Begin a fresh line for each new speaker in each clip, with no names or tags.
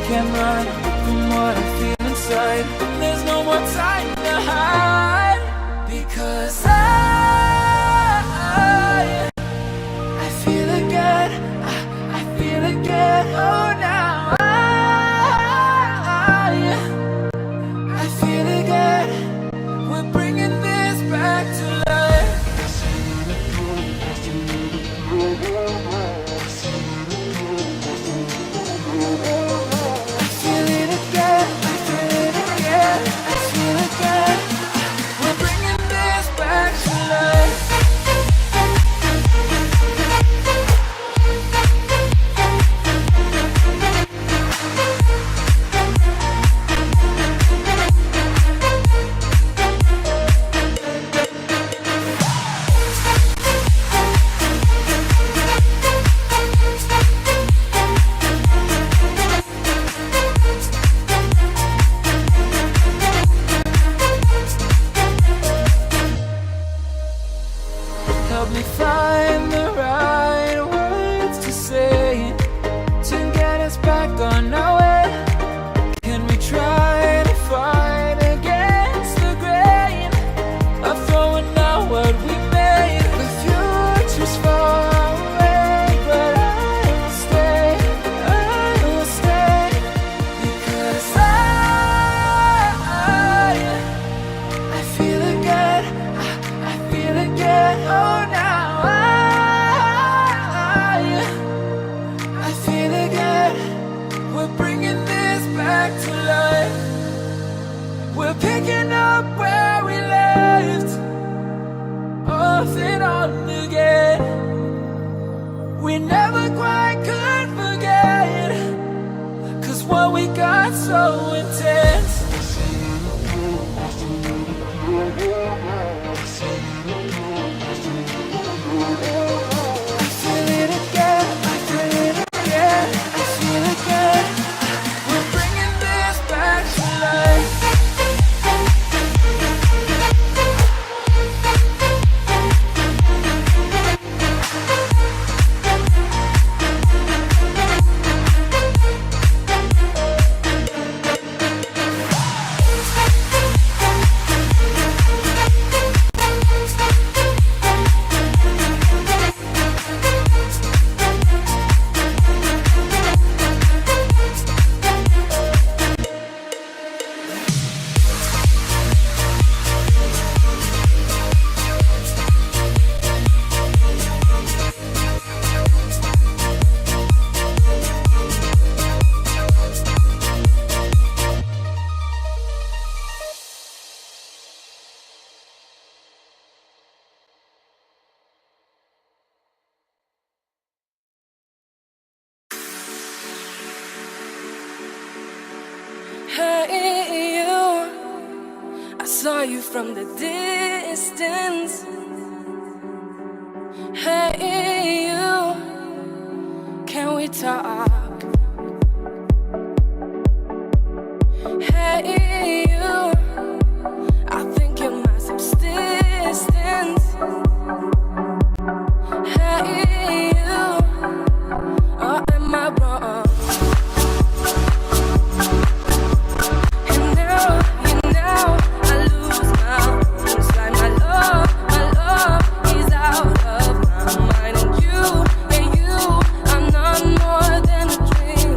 can't run from what I feel inside. There's no more time to hide, because I feel again, I feel again. Oh, now I feel again. We're bringing this back to life. I feel it again, I feel it again, I feel it again. We're bringing this back to life. Help me find the right words to say to get us back on our way. Can we try to fight against the grain of throwing out what we made? The future's far away, but I will stay, because I feel again, I feel again. Oh, now I feel again. We're bringing this back to life. We're picking up where we left off and on again. We never quite could forget, 'cause what we got so intense. I feel it again, I feel it again, I feel it again. We're bringing this back to life.
Hey, you, I saw you from the distance. Hey, you, can we talk? Hey, you, I think you're my subsistence. Hey, you, or am I wrong? Dream.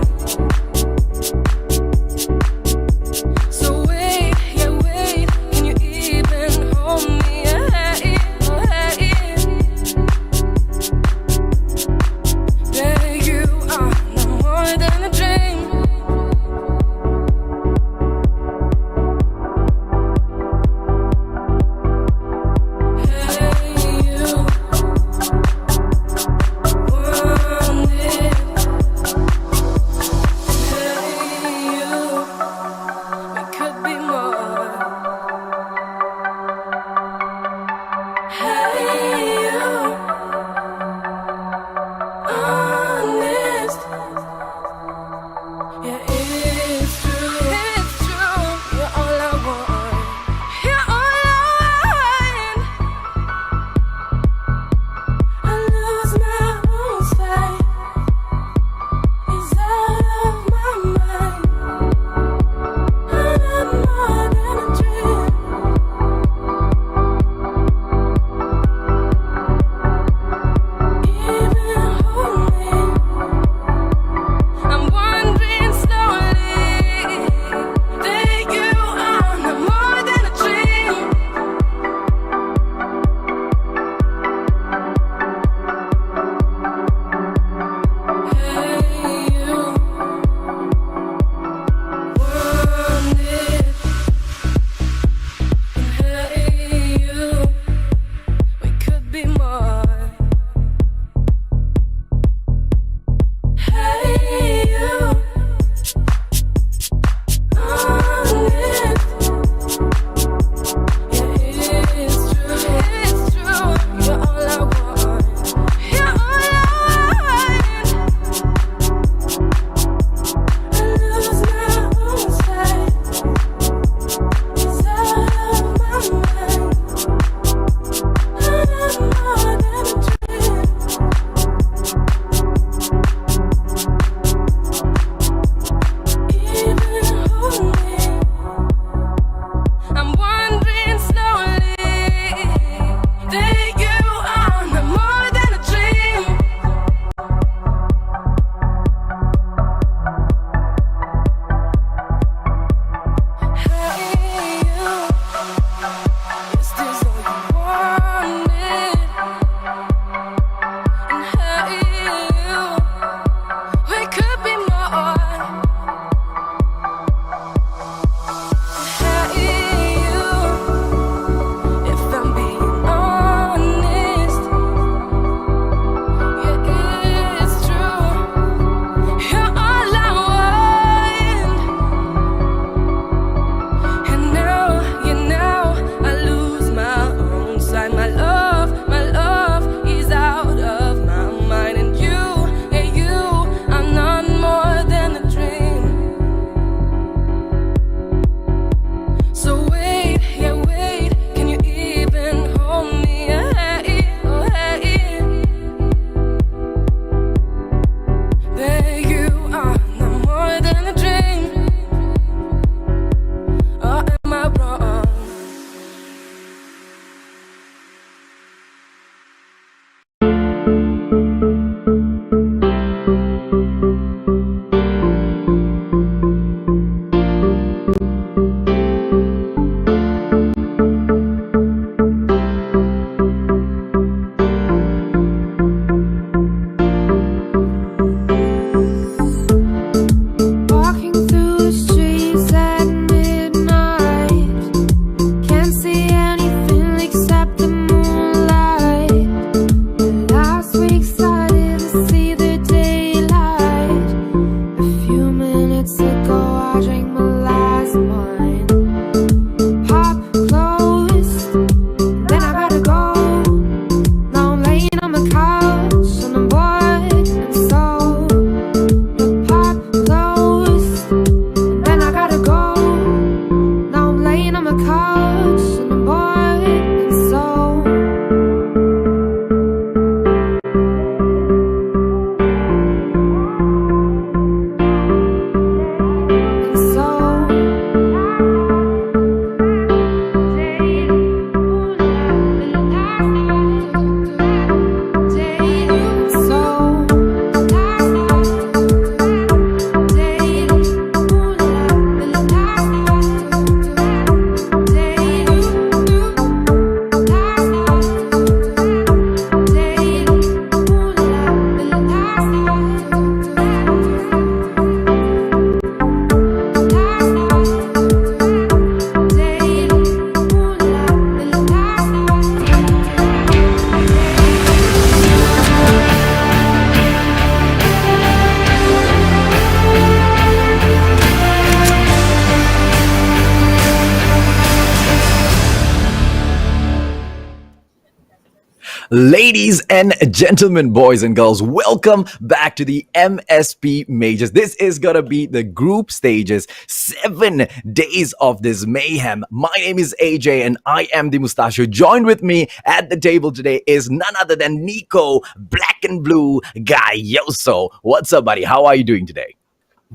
Ladies and gentlemen, boys and girls, welcome back to the MSP Majors. This is gonna be the group stages, 7 days of this mayhem. My name is AJ and I am the Mustachio. Joined with me at the table today is none other than Nico, Black and Blue Gayoso. What's up, buddy? How are you doing today?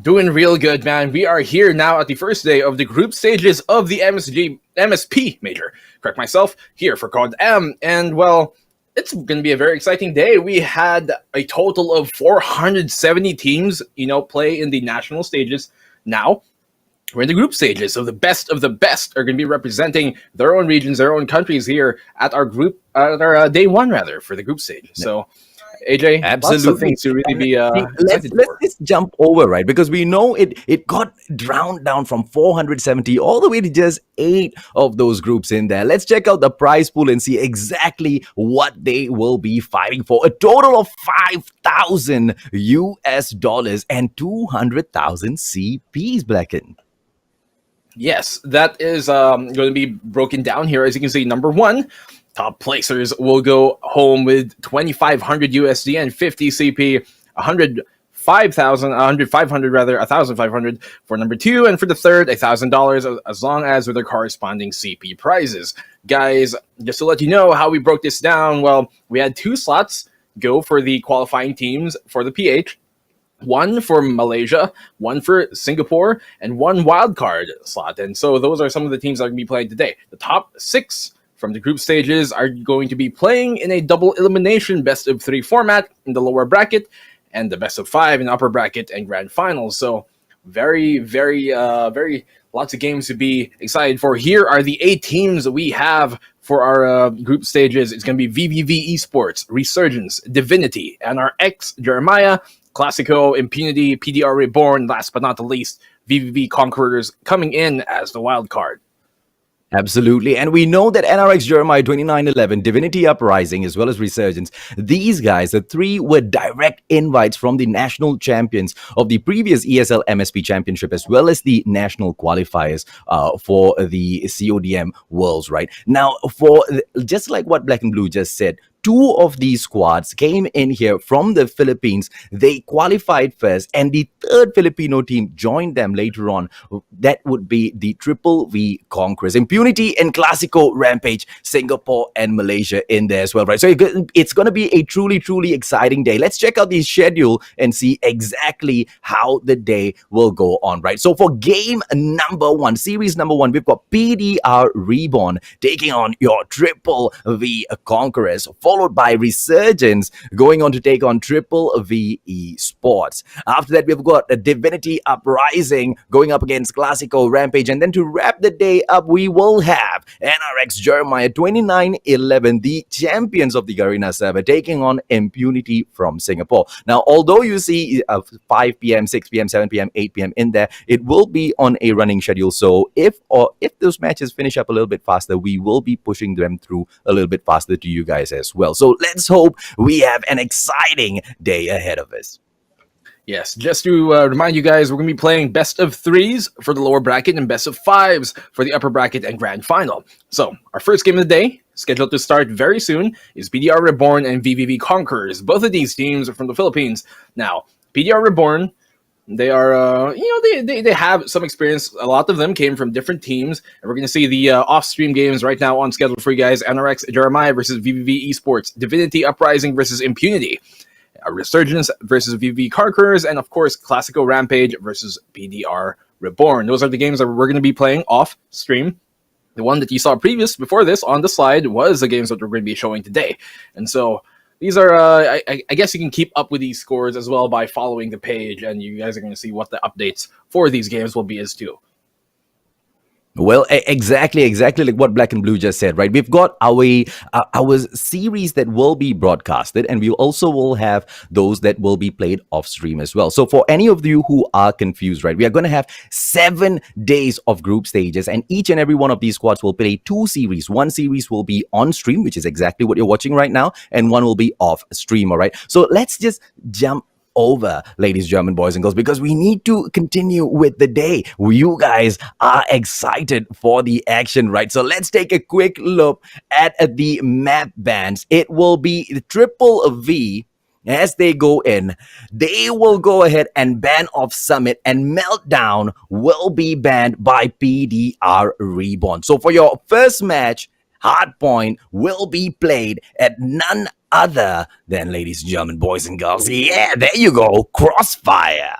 Doing real good, man. We are here now at the first day of the group stages of the MSP major. Correct myself, here for Code M. And, well, it's going to be a very exciting day. We had a total of 470 teams, play in the national stages. Now, we're in the group stages, so the best of the best are going to be representing their own regions, their own countries here at our day one, rather, for the group stages. So, AJ,
absolutely,
lots of things to really be
let's just jump over, right? Because we know it got drowned down from 470 all the way to just 8 of those groups in there. Let's check out the prize pool and see exactly what they will be fighting for. A total of $5,000 US and 200,000 CPs, Blacken.
Yes, that is going to be broken down here. As you can see, number one, top placers will go home with 2,500 USD and 50 CP, 1,500 for number two, and for the third, $1,000 as long as with their corresponding CP prizes. Guys, just to let you know how we broke this down, well, we had 2 slots go for the qualifying teams for the PH. 1 for Malaysia, 1 for Singapore, and 1 wildcard slot. And so those are some of the teams that are going to be playing today. The top 6 from the group stages are going to be playing in a double elimination best of 3 format in the lower bracket and the best of 5 in upper bracket and grand finals. So very lots of games to be excited for. Here are the 8 teams that we have for our group stages. It's going to be VVV ESPORTS, Resurgence, Divinity, NRX JEREMIAH, KLASIKO, IMPUNITY, PDR REBORN, last but not the least, VVV CONQUERORS coming in as the wild card.
Absolutely. And we know that NRX JEREMIAH 2911, Divinity UPRISING, as well as Resurgence, these guys, the 3 were direct invites from the national champions of the previous ESL MSP Championship, as well as the national qualifiers for the CODM Worlds, right? Now, just like what Black and Blue just said, 2 of these squads came in here from the Philippines. They qualified first, and the 3rd Filipino team joined them later on. That would be the Triple V Conquerors. Impunity and KLASIKO, Rampage, Singapore, and Malaysia in there as well, right? So it's going to be a truly exciting day. Let's check out the schedule and see exactly how the day will go on, right? So for game number 1, series number 1, we've got PDR REBORN taking on your Triple V Conquerors, followed by Resurgence going on to take on Triple V ESPORTS. After that, we've got Divinity UPRISING going up against KLASIKO, Rampage, and then to wrap the day up, we will have NRX JEREMIAH 2911, the champions of the Garena server, taking on Impunity from Singapore. Now, although you see 5 p.m., 6 p.m., 7 p.m., 8 p.m. in there, it will be on a running schedule. So if those matches finish up a little bit faster, we will be pushing them through a little bit faster to you guys as well. So let's hope we have an exciting day ahead of us.
Yes, just to remind you guys, we're going to be playing best of 3s for the lower bracket and best of 5s for the upper bracket and grand final. So our first game of the day, scheduled to start very soon, is PDR REBORN and VVV CONQUERORS. Both of these teams are from the Philippines. Now, PDR REBORN, they are, they have some experience. A lot of them came from different teams. And we're going to see the off-stream games right now on schedule for you guys. NRX JEREMIAH versus VVV ESPORTS. Divinity UPRISING versus Impunity. Resurgence versus VVV CONQUERORS. And, of course, KLASIKO Rampage versus PDR REBORN. Those are the games that we're going to be playing off-stream. The one that you saw before this on the slide was the games that we're going to be showing today. And so these are, I guess you can keep up with these scores as well by following the page, and you guys are going to see what the updates for these games will be as too.
Well, exactly like what Black and Blue just said, right? We've got our series that will be broadcasted, and we also will have those that will be played off stream as well. So for any of you who are confused, right, we are going to have 7 days of group stages, and each and every one of these squads will play 2 series. One series will be on stream, which is exactly what you're watching right now, and one will be off stream, all right? So let's just jump over, ladies, German boys and girls, because we need to continue with the day. You guys are excited for the action, right? So let's take a quick look at the map bans. It will be the Triple V. As they go in, they will go ahead and ban off Summit, and Meltdown will be banned by PDR Reborn. So for your first match, Hardpoint will be played at none other than, ladies and gentlemen, boys and girls, yeah, there you go, Crossfire.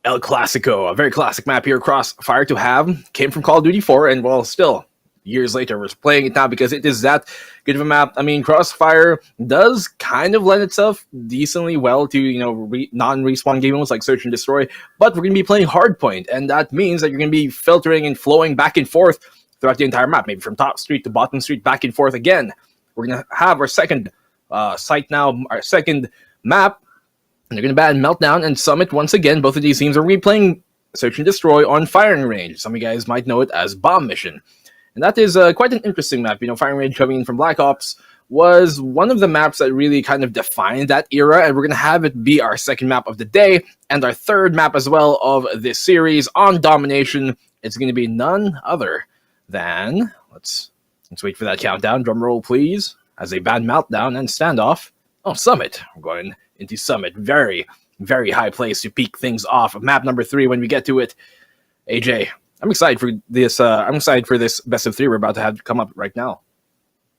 El Clasico, a very classic map here, Crossfire to have. Came from Call of Duty 4, and well, still, years later, we're playing it now because it is that good of a map. I mean, Crossfire does kind of lend itself decently well to, you know, non-respawn game modes like Search and Destroy, but we're going to be playing Hardpoint, and that means that you're going to be filtering and flowing back and forth throughout the entire map, maybe from top street to bottom street, back and forth again. We're going to have our second site now, our second map, and they're going to ban Meltdown and Summit once again. Both of these teams are replaying Search and Destroy on Firing Range. Some of you guys might know it as Bomb Mission. And that is quite an interesting map. You know, Firing Range coming in from Black Ops was one of the maps that really kind of defined that era, and we're going to have it be our second map of the day and our third map as well of this series on Domination. It's going to be none other than, let's wait for that countdown. Drum roll, please, as they ban Meltdown and Standoff. Oh, Summit. We're going into Summit. Very, very high place to peak things off. Map number 3 when we get to it. AJ, I'm excited for this. I'm excited for this best of 3 we're about to have come up right now.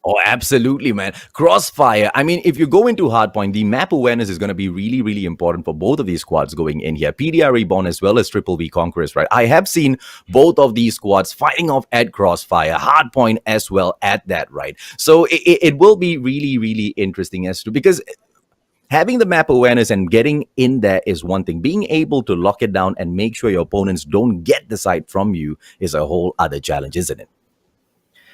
Oh, absolutely, man. Crossfire. I mean, if you go into Hardpoint, the map awareness is going to be really, really important for both of these squads going in here. PDR Reborn as well as Triple V Conquerors, right? I have seen both of these squads fighting off at Crossfire, Hardpoint as well at that, right? So it will be really, really interesting as to, because having the map awareness and getting in there is one thing. Being able to lock it down and make sure your opponents don't get the site from you is a whole other challenge, isn't it?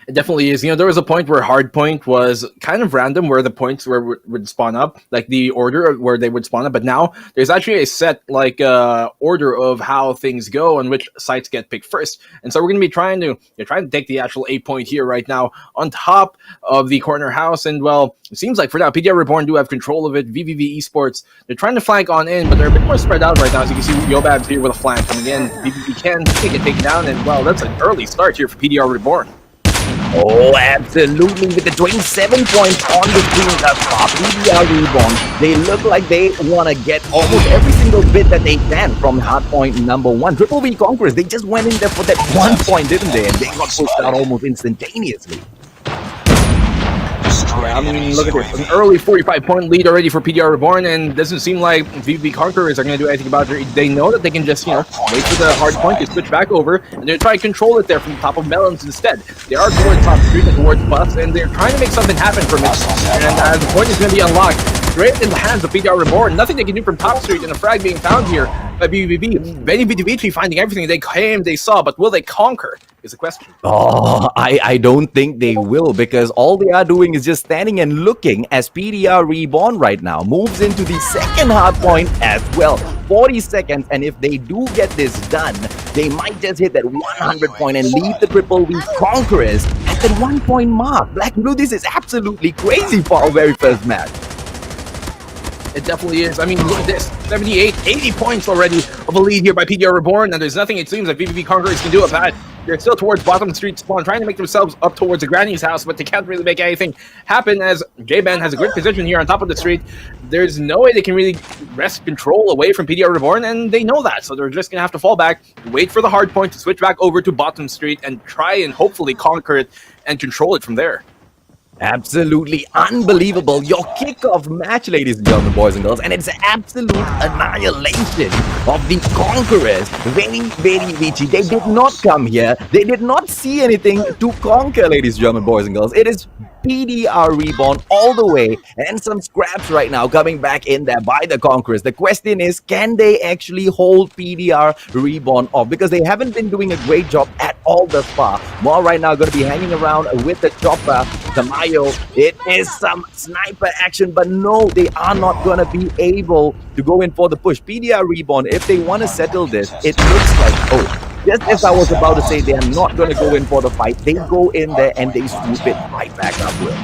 It definitely is. You know, there was a point where Hardpoint was kind of random, where the points would spawn up, like the order where they would spawn up. But now there's actually a set order of how things go and which sites get picked first. And so we're going to be trying to take the actual 8-point here right now on top of the corner house. And well, it seems like for now PDR Reborn do have control of it. VVV Esports, they're trying to flank on in, but they're a bit more spread out right now. As you can see, Yobab's here with a flank coming in. VVV can get taken down, and well, that's an early start here for PDR Reborn.
Oh, absolutely. With the 27 points on the screen thus far, PDR Reborn, they look like they want to get almost every single bit that they can from Hardpoint number 1. Triple V Conquerors, they just went in there for that 1 point, didn't they? And they got pushed out almost instantaneously.
Yeah, I mean, look at this. An early 45-point lead already for PDR Reborn, and doesn't seem like VVV Conquerors are going to do anything about it. They know that they can just, you know, wait for the hard point to switch back over, and they're trying to control it there from the top of Melons instead. They are towards top street and towards bus, and they're trying to make something happen from it. And the point is going to be unlocked straight in the hands of PDR Reborn. Nothing they can do from top street, and a frag being found here by VVV. Benny Divinity finding everything they came, they saw, but will they conquer is the question.
Oh, I don't think they will, because all they are doing is just standing and looking as PDR Reborn right now moves into the second hard point as well. 40 seconds, and if they do get this done, they might just hit that 100 point and leave the Triple V Conquerors at that 1 point mark. Black and Blue, this is absolutely crazy for our very first match.
It definitely is. I mean, look at this. 78, 80 points already of a lead here by PDR Reborn, and there's nothing it seems like VVV Conquerors can do about it. They're still towards bottom street spawn, trying to make themselves up towards the granny's house, but they can't really make anything happen as J-Ben has a great position here on top of the street. There's no way they can really wrest control away from PDR Reborn, and they know that, so they're just going to have to fall back, wait for the hard point to switch back over to bottom street, and try and hopefully conquer it and control it from there.
Absolutely unbelievable. Your kickoff match, ladies and gentlemen, boys and girls, and it's absolute annihilation of the Conquerors. Very, very witchy. They did not come here. They did not see anything to conquer, ladies and gentlemen, boys and girls. It is PDR Reborn all the way, and some scraps right now coming back in there by the Conquerors. The question is, can they actually hold PDR Reborn off? Because they haven't been doing a great job at all thus far. More right now going to be hanging around with the chopper. Tamayo, it is some sniper action, but no, they are not going to be able to go in for the push. PDR Reborn, if they want to settle this, it looks like, oh, just as I was about to say, they are not going to go in for the fight. They go in there and they swoop it right back up with.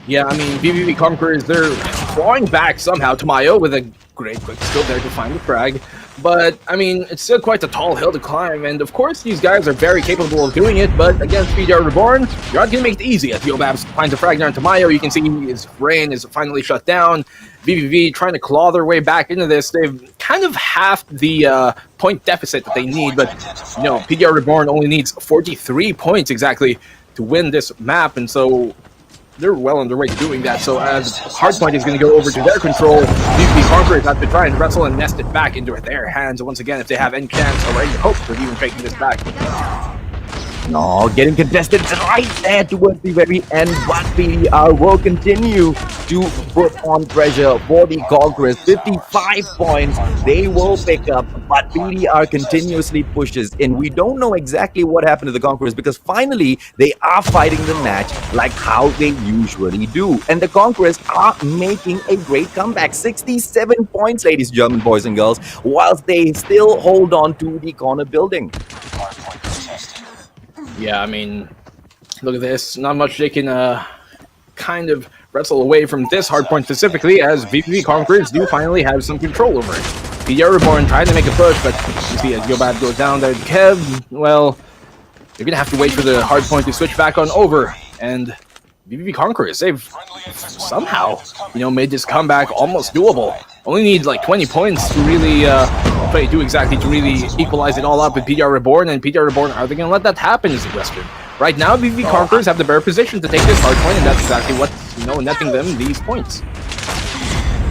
Yeah, I mean, VVV Conquerors, they're clawing back somehow. Tamayo with a great quick skill there to find the frag. But, I mean, it's still quite a tall hill to climb, and of course these guys are very capable of doing it, but against PDR Reborn, you're not going to make it easy. As Yobab finds a frag there on Tamayo, you can see his brain is finally shut down. VVV trying to claw their way back into this. They've kind of halved the point deficit that they need, but, you know, PDR Reborn only needs 43 points exactly to win this map, and so they're well on their way to doing that. So as Hardpoint is going to go over to their control, VVV Conquerors have to try and wrestle and nest it back into their hands once again if they have any chance or any hope of even taking this back.
No, getting contested right there towards the very end, but PDR will continue to put on pressure for the Conquerors. 55 points they will pick up, but PDR continuously pushes in. We don't know exactly what happened to the Conquerors because finally they are fighting the match like how they usually do. And the Conquerors are making a great comeback. 67 points, ladies and gentlemen, boys and girls, whilst they still hold on to the corner building.
Yeah, I mean, look at this. Not much they can kind of wrestle away from this hardpoint specifically, as VVV Conquerors do finally have some control over it. PDR Reborn trying to make a push, but you see as Yobab goes down there, Kev, well, they're going to have to wait for the hardpoint to switch back on over. And VVV Conquerors, they've somehow, you know, made this comeback almost doable. Only need like 20 points to really to really equalize it all up with PDR Reborn, and PDR Reborn, are they going to let that happen is the question. Right now, VVV Conquerors have the better position to take this hardpoint, and that's exactly what's, you know, netting them these points.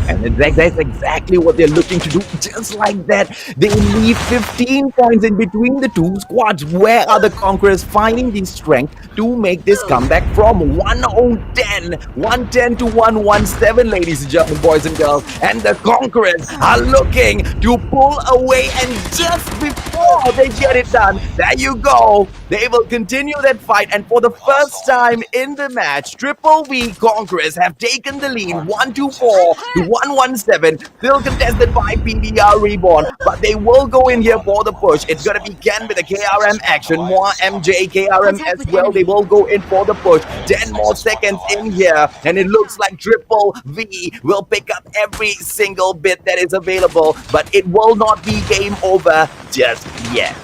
And that's exactly what they're looking to do. Just like that, they leave 15 points in between the two squads. Where are the Conquerors finding the strength to make this comeback from 110 to 117, ladies and gentlemen, boys and girls? And the Conquerors are looking to pull away, and just before they get it done, there you go. They will continue that fight, and for the first time in the match, Triple V Conquerors have taken the lead 124 to 117, still contested by PDR Reborn, but they will go in here for the push. It's gonna be Ken with a KRM action, more MJ, KRM as well. They will go in for the push. 10 more seconds in here, and it looks like Triple V will pick up every single bit that is available, but it will not be game over just yet.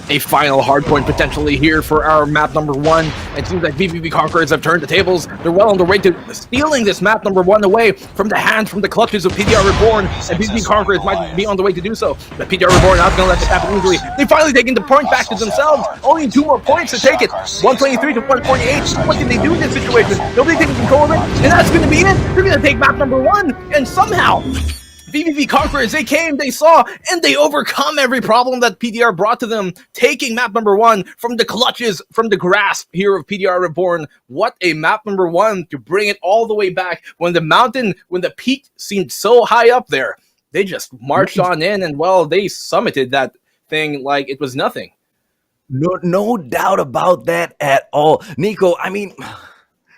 A final hardpoint potentially here for our map number 1. It seems like VVV Conquerors have turned the tables. They're well on their way to stealing this map number 1 away from the hands, from the clutches of PDR Reborn, and VVV Conquerors might be on the way to do so. But PDR Reborn not going to let this happen easily. They've finally taken the point back to themselves. Only 2 more points to take it. 123 to 148. What can they do in this situation? Nobody taking control of it, and that's going to be it. They're going to take map number 1, and somehow VVV Conquerors, they came, they saw, and they overcome every problem that PDR brought to them, taking map number 1 from the clutches, from the grasp here of PDR Reborn. What a map number 1 to bring it all the way back when the mountain, when the peak seemed so high up there. They just marched on in, and well, they summited that thing like it was nothing.
No doubt about that at all. Nico, I mean,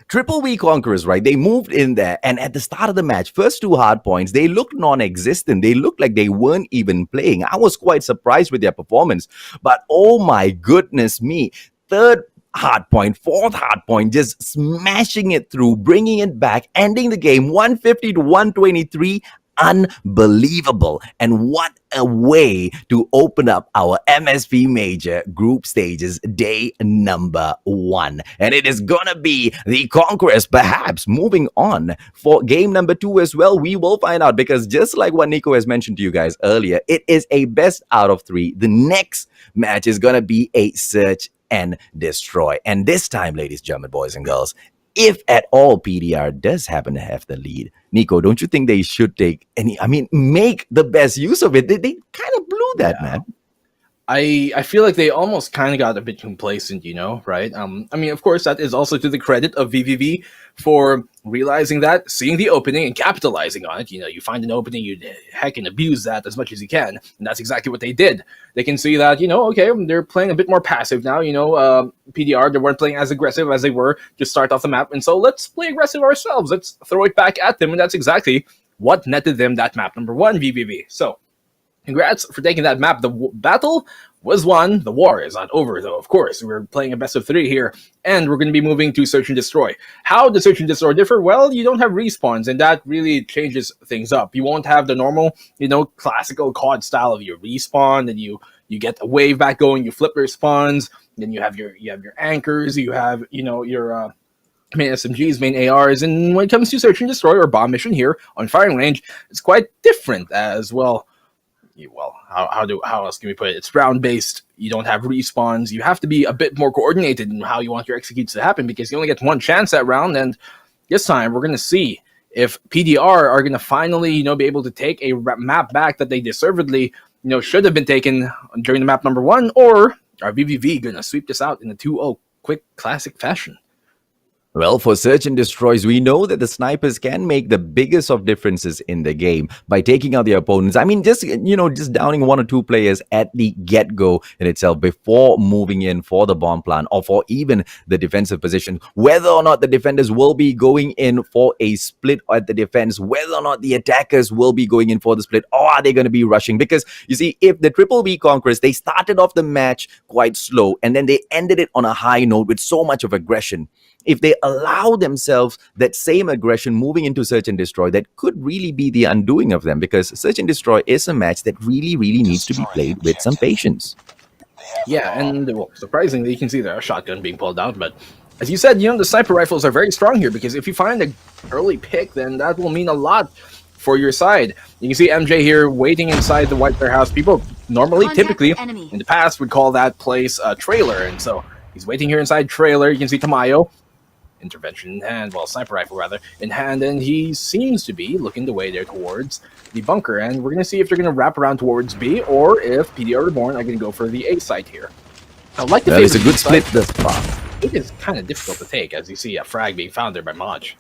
Triple V Conquerors, right? They moved in there, and at the start of the match, first 2 hard points, they looked non-existent. They looked like they weren't even playing. I was quite surprised with their performance, but oh my goodness me, third hard point, fourth hard point, just smashing it through, bringing it back, ending the game 150 to 123. Unbelievable. And what a way to open up our MSP Major group stages day number 1. And it is gonna be the Conquerors perhaps moving on for game number 2 as well. We will find out, because just like what Nico has mentioned to you guys earlier, it is a best out of 3. The next match is gonna be a search and destroy. And this time, ladies and gentlemen, boys and girls, if at all PDR does happen to have the lead, Nico, don't you think they should make the best use of it? They kind of blew that, man.
I feel like they almost kind of got a bit complacent, you know, right? I mean, of course, that is also to the credit of VVV for realizing that, seeing the opening and capitalizing on it. You know, you find an opening, you heckin' abuse that as much as you can, and that's exactly what they did. They can see that, you know, okay, they're playing a bit more passive now, you know, PDR, they weren't playing as aggressive as they were to start off the map, and so let's play aggressive ourselves. Let's throw it back at them, and that's exactly what netted them that map number 1, VVV. So congrats for taking that map. The battle was won. The war is not over, though, of course. We're playing a best of 3 here, and we're going to be moving to Search and Destroy. How does Search and Destroy differ? Well, you don't have respawns, and that really changes things up. You won't have the normal, classical COD style of you respawn, and you get a wave back going, you flip your spawns, then you have your anchors, you have, your main SMGs, main ARs, and when it comes to Search and Destroy or Bomb Mission here on Firing Range, it's quite different as well. How else can we put it? It's round based. You don't have respawns. You have to be a bit more coordinated in how you want your executes to happen because you only get one chance that round. And this time we're going to see if PDR are going to finally, be able to take a map back that they deservedly, should have been taken during the map number 1, or are VVV going to sweep this out in a 2-0 quick classic fashion?
Well, for Search and Destroys, we know that the snipers can make the biggest of differences in the game by taking out their opponents. I mean, just downing 1 or 2 players at the get-go in itself before moving in for the bomb plant or for even the defensive position. Whether or not the defenders will be going in for a split at the defense, whether or not the attackers will be going in for the split, or are they going to be rushing? Because, you see, if the VVV Conquerors, they started off the match quite slow and then they ended it on a high note with so much of aggression. If they allow themselves that same aggression moving into Search and Destroy, that could really be the undoing of them, because Search and Destroy is a match that really needs to be played with some patience.
Yeah, and surprisingly, you can see there a shotgun being pulled out, but as you said, the sniper rifles are very strong here, because if you find an early pick, then that will mean a lot for your side. You can see MJ here waiting inside the White Bear house. People typically, in the past, would call that place a trailer, and so he's waiting here inside trailer. You can see Tamayo. Intervention in hand, sniper rifle rather, in hand, and he seems to be looking the way there towards the bunker, and we're going to see if they're going to wrap around towards B, or if PDR REBORN are going to go for the A site here. I like the
it's a good split thus far.
It is kind of difficult to take, as you see a frag being found there by Maj.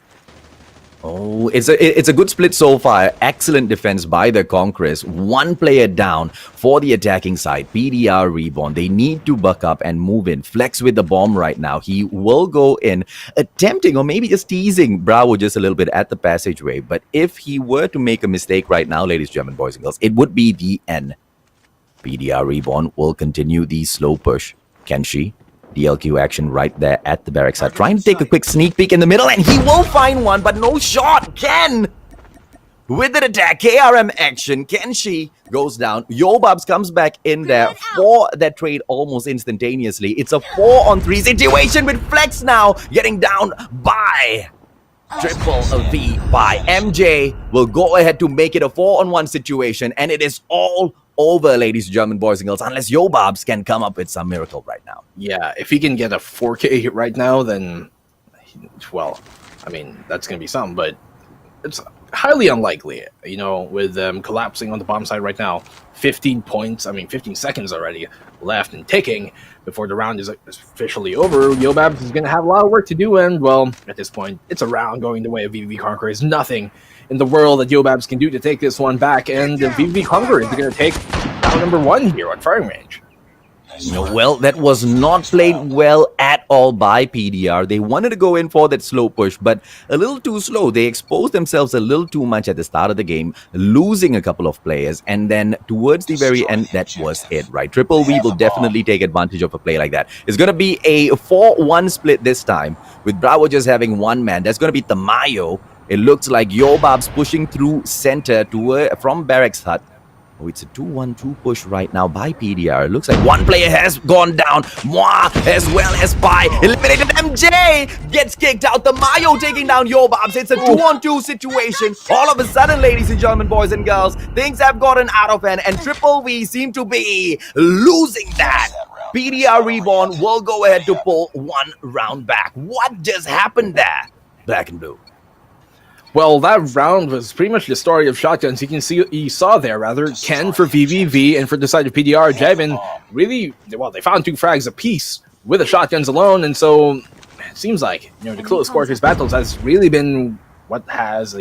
Oh, it's a good split so far. Excellent defense by the Conquerors. 1 player down for the attacking side. PDR REBORN. They need to buck up and move in. Flex with the bomb right now. He will go in, attempting or maybe just teasing Bravo just a little bit at the passageway. But if he were to make a mistake right now, ladies and gentlemen, boys and girls, it would be the end. PDR REBORN will continue the slow push. Can she? DLQ action right there at the barracks side. Trying to take a quick sneak peek in the middle, and he will find one, but no shot. Ken with an attack. KRM action. Kenshi goes down. Yobabs comes back in there for that trade almost instantaneously. It's a 4-on-3 situation with Flex now getting down by Triple V by MJ. Will go ahead to make it a 4-on-1 situation, and it is all over, ladies and gentlemen, boys and girls, unless Yobabs can come up with some miracle right now.
Yeah, if he can get a 4K right now, then, I mean, that's going to be something, but it's highly unlikely, with them collapsing on the bomb side right now. 15 points, 15 seconds already left and ticking before the round is officially over. Yobabs is going to have a lot of work to do, and, at this point, it's a round going the way of VVV Conquerors. Nothing in the world that Yobabs can do to take this one back, and the VVV Conquerors are going to take round number 1 here on Firing Range.
Well, that was not played well at all by PDR. They wanted to go in for that slow push, but a little too slow. They exposed themselves a little too much at the start of the game, losing a couple of players, and then towards the very end, that was it, right? Triple V will definitely take advantage of a play like that. It's going to be a 4-1 split this time, with Bravo just having 1 man. That's going to be Tamayo. It looks like Yobabs pushing through center from Barracks Hut. Oh, it's a 2-1-2 push right now by PDR. It looks like 1 player has gone down. Moi as well as Pai. Eliminated. MJ gets kicked out. The Mayo taking down Yobabs. It's a 2-on-2 situation. All of a sudden, ladies and gentlemen, boys and girls, things have gotten out of hand, and Triple V seem to be losing that. PDR REBORN will go ahead to pull 1 round back. What just happened there? Black and blue.
Well, that round was pretty much the story of shotguns. You saw there, Ken for VVV, and for the side of PDR, Jevin really, they found 2 frags apiece with the shotguns alone, and so it seems like, the close quarters battles has really been what has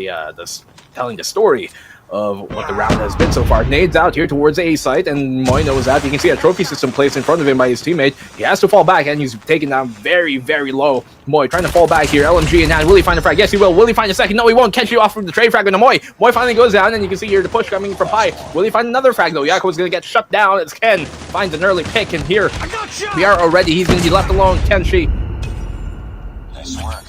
telling the story of what the round has been so far. Nades out here towards the A site, and Moy knows that. You can see a trophy system placed in front of him by his teammate. He has to fall back, and he's taken down very, very low. Moy trying to fall back here. LMG in hand. Will he find a frag? Yes, he will. Will he find a second? No, he won't. Catch you off from the trade frag on Moy. Moy finally goes down, and you can see here the push coming from Pi. Will he find another frag, though? Yako's going to get shut down as Ken finds an early pick, and here we are already. He's going to be left alone. Kenshi.
Nice work.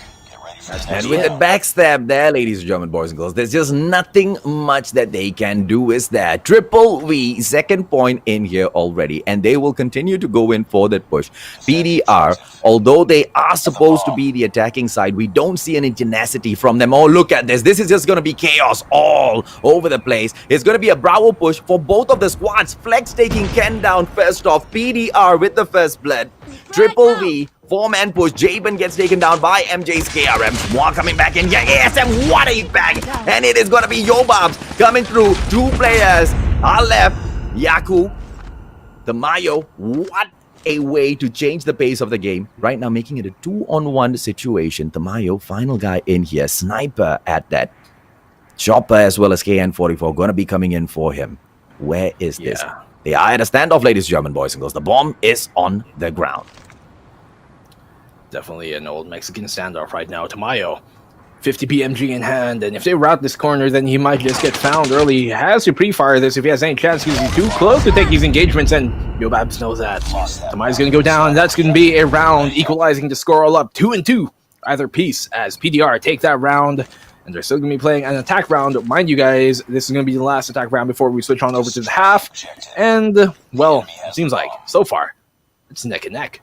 And with the backstab there, ladies and gentlemen, boys and girls, there's just nothing much that they can do is that. Triple V, second point in here already, and they will continue to go in for that push. PDR, although they are supposed to be the attacking side, we don't see any tenacity from them. Oh, look at this. This is just going to be chaos all over the place. It's going to be a Bravo push for both of the squads. Flex taking Ken down first off. PDR with the first blood. Triple V. Four-man push. Jabin gets taken down by MJ's KRM. More coming back in here. ASM, what a bang! And it is going to be Yobabs coming through. Two players are left. Yaku, the Mayo. What a way to change the pace of the game. Right now, making it a 2-on-1 situation. The Mayo, final guy in here. Sniper at that. Chopper as well as KN44 going to be coming in for him. Where is this? They are at a standoff, ladies and gentlemen, boys and girls. The bomb is on the ground.
Definitely an old Mexican standoff right now. Tamayo, 50 PMG in hand, and if they route this corner, then he might just get found early. He has to pre-fire this if he has any chance. He's too close to take these engagements, and Yobabs knows that. Tamayo's going to go down. That's going to be a round, equalizing the score all up 2-2. Either piece as PDR take that round, and they're still going to be playing an attack round. Mind you guys, this is going to be the last attack round before we switch on over to the half. And, well, it seems like, so far, it's neck and neck.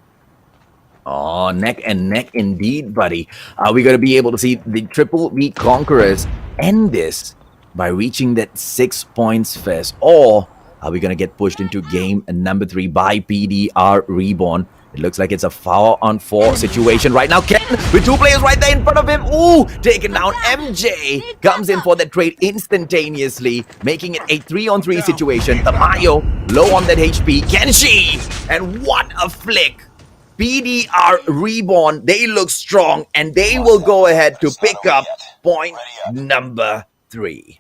Oh, neck and neck indeed, buddy. Are we going to be able to see the Triple V Conquerors end this by reaching that 6 points first? Or are we going to get pushed into game number 3 by PDR Reborn? It looks like it's a 4-on-4 situation right now. Ken with two players right there in front of him. Ooh, taken down. MJ comes in for the trade instantaneously, making it a 3-on-3 situation. The Mayo low on that HP. Kenshi! And what a flick. PDR Reborn, they look strong, and they will go ahead to pick up point number 3.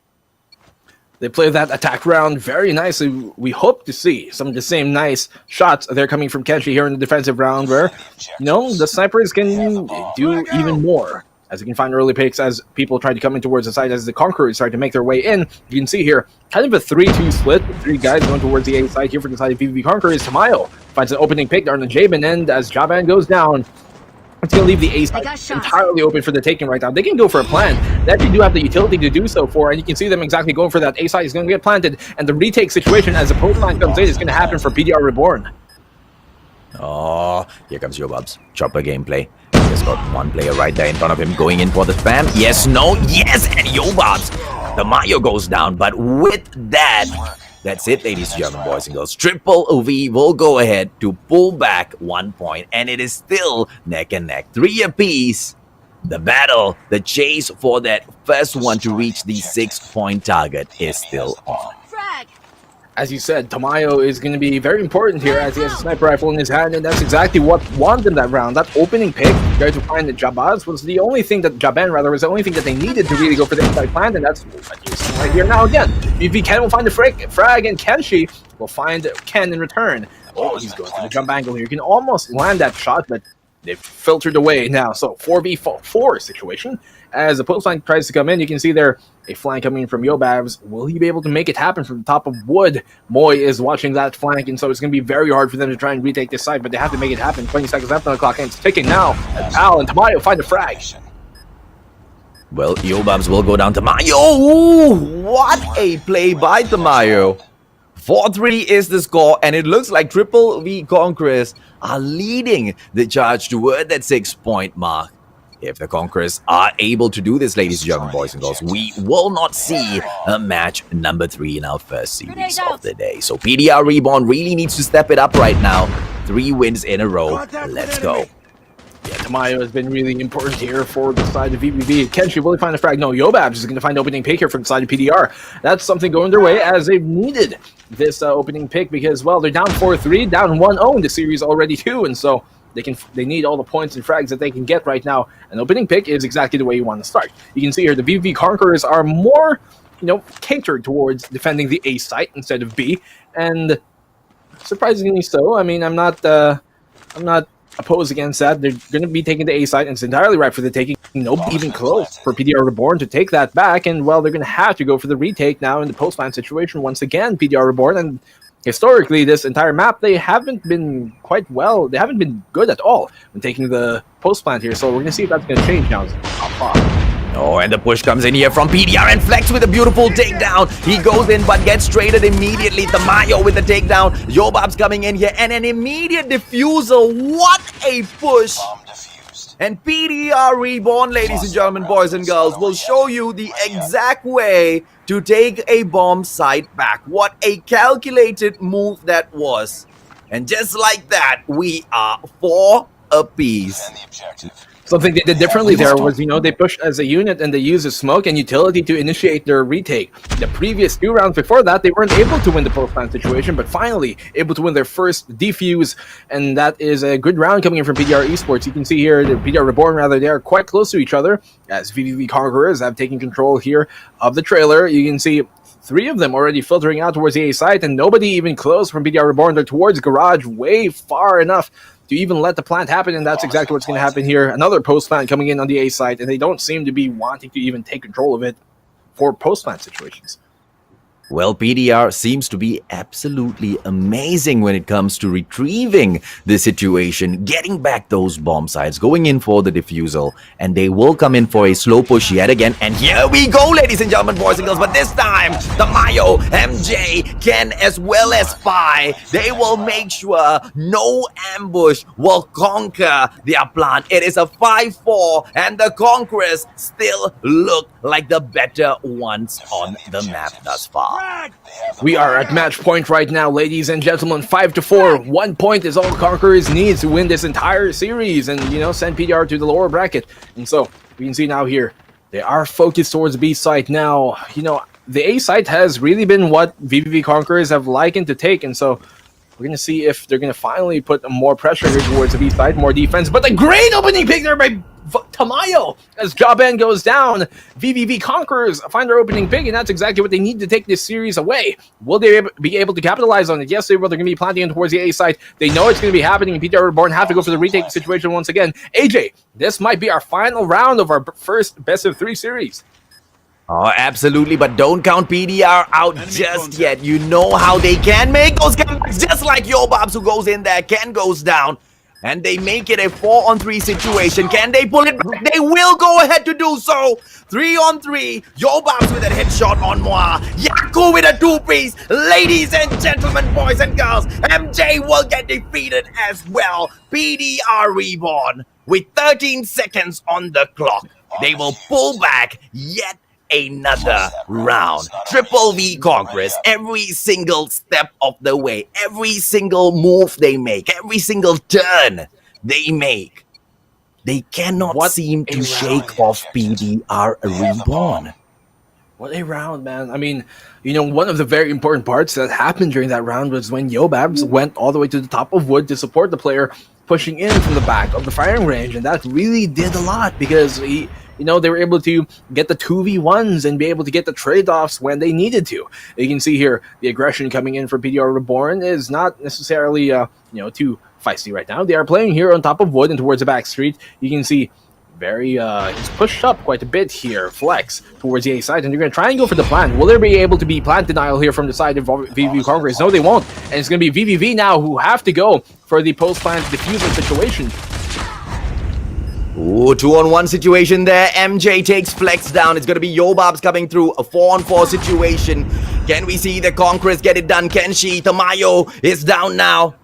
They play that attack round very nicely. We hope to see some of the same nice shots that are coming from Kenshi here in the defensive round where, you know, the snipers can do even more. As you can find early picks as people try to come in towards the side as the Conquerors start to make their way in. You can see here, kind of a 3-2 split with 3 guys going towards the A side here for the side of VVV Conquerors. Tamayo finds an opening pick there on the Jabin end as Jaban goes down. It's going to leave the A side entirely open for the taking right now. They can go for a plan. They actually do have the utility to do so for, and you can see them exactly going for that. A side is going to get planted, and the retake situation as the post line comes in is going to happen for PDR Reborn.
Oh, here comes Yobabs. Chopper gameplay. Just got one player right there in front of him going in for the spam. Yes, no, yes, and Yobabs. The Mayo goes down, but with that, that's it, ladies and gentlemen, boys and girls. Triple V will go ahead to pull back 1 point, and it is still neck and neck. 3 apiece. The battle, the chase for that first one to reach the 6-point target is still on.
As you said, Tamayo is going to be very important here as he has a sniper rifle in his hand, and that's exactly what won them that round. That opening pick, there to find the Jabaz, was the only thing that Jaban, rather, was the only thing that they needed to really go for the inside plant, and that's what you're seeing right here now again. VV Ken will find the frag, and Kenshi will find Ken in return. Oh, he's going for the jump angle here. You can almost land that shot, but they've filtered away now. So 4v4 situation. As the post line tries to come in, you can see there a flank coming from Yobabs. Will he be able to make it happen from the top of wood? Moy is watching that flank, and so it's going to be very hard for them to try and retake this side, but they have to make it happen. 20 seconds left on the clock, and it's ticking now. And Al and Tamayo find the frag.
Well, Yobabs will go down to Mayo. Ooh, what a play by Tamayo. 4-3 is the score, and it looks like Triple V Conquerors are leading the charge toward that 6-point mark. If the Conquerors are able to do this, ladies and gentlemen, boys and girls, we will not see a match number 3 in our first series of the day. So PDR Reborn really needs to step it up right now. 3 wins in a row. Let's go.
Yeah, Tamayo has been really important here for the side of VVV. Kenshi, will he find a frag? No, Yobabs is going to find an opening pick here from the side of PDR. That's something going their way as they've needed this opening pick because, well, they're down 4-3, down 1-0 in the series already too, and so they need all the points and frags that they can get right now. An opening pick is exactly the way you want to start. You can see here the VVV Conquerors are more catered towards defending the A site instead of B, and surprisingly so. I mean, I'm not opposed against that. They're going to be taking the A site, and it's entirely right for the taking. Nobody even close for PDR Reborn to take that back, and well, they're going to have to go for the retake now in the post-plant situation once again. PDR Reborn, and historically, this entire map, they haven't been quite well. They haven't been good at all when taking the post-plant here, so we're going to see if that's going to change now.
Oh, and the push comes in here from PDR, and Flex with a beautiful takedown. He goes in but gets traded immediately. Tamayo with the takedown. Yobab's coming in here and an immediate diffusal. What a push!
Bomb defused.
And PDR Reborn, ladies and gentlemen, boys and girls, will show you the exact way to take a bomb site back. What a calculated move that was. And just like that, we are 4 apiece.
Defend the objective.
Something they did differently there was, they pushed as a unit and they used a smoke and utility to initiate their retake. The previous 2 rounds before that, they weren't able to win the post-plant situation, but finally able to win their first defuse, and that is a good round coming in from PDR Esports. You can see here, the PDR Reborn, rather, they are quite close to each other, as VVV Conquerors have taken control here of the trailer. You can see 3 of them already filtering out towards the A site, and nobody even close from PDR Reborn. They're towards Garage, way far enough to even let the plant happen, and that's exactly what's going to happen here. Another post-plant coming in on the A site, and they don't seem to be wanting to even take control of it for post-plant situations.
Well, PDR seems to be absolutely amazing when it comes to retrieving the situation, getting back those bomb sites, going in for the defusal, and they will come in for a slow push yet again. And here we go, ladies and gentlemen, boys and girls, but this time, the Mayo, MJ, Ken, as well as Spy, they will make sure no ambush will conquer their plant. It is a 5-4, and the Conquerors still look like the better ones on the map thus far.
We are at match point right now, ladies and gentlemen. 5-4. 1 point is all Conquerors need to win this entire series and, send PDR to the lower bracket. And so, we can see now here, they are focused towards B site now. The A site has really been what VVV Conquerors have likened to take, and so we're going to see if they're going to finally put more pressure here towards the B side, more defense. But a great opening pick there by Tamayo as Jaben goes down. VVV Conquerors find their opening pick, and that's exactly what they need to take this series away. Will they be able to capitalize on it? Yes, they will. They're going to be planting in towards the A side. They know it's going to be happening, and PDR Reborn have to go for the retake situation once again. AJ, this might be our final round of our first best-of-3 series.
Oh, absolutely, but don't count PDR out just yet. You know how they can make those comebacks, just like Yobabs, who goes in there. Ken goes down, and they make it a 4-on-3 situation. Can they pull it back? They will go ahead to do so. 3-on-3. Yobabs with a headshot on Moa. Yaku with a 2-piece. Ladies and gentlemen, boys and girls, MJ will get defeated as well. PDR Reborn with 13 seconds on the clock. They will pull back yet another round. Triple V Conquerors, every single step of the way, every single move they make, every single turn they make, they cannot seem to shake off PDR Reborn.
What a round, man. I mean, one of the very important parts that happened during that round was when Yobabs went all the way to the top of wood to support the player pushing in from the back of the firing range, and that really did a lot because they were able to get the 2v1s and be able to get the trade-offs when they needed to. You can see here, the aggression coming in for PDR Reborn is not necessarily, too feisty right now. They are playing here on top of wood and towards the back street. You can see he's pushed up quite a bit here, Flex, towards the A side, and they're going to try and go for the plant. Will there be able to be plant denial here from the side of VVV Conquerors? No, they won't. And it's going to be VVV now who have to go for the post-plant diffuser situation.
Ooh, 2-on-1 situation there. MJ takes Flex down. It's going to be Yobabs coming through. A 4-on-4 situation. Can we see the Conquerors get it done? Kenshi, Tamayo is down now.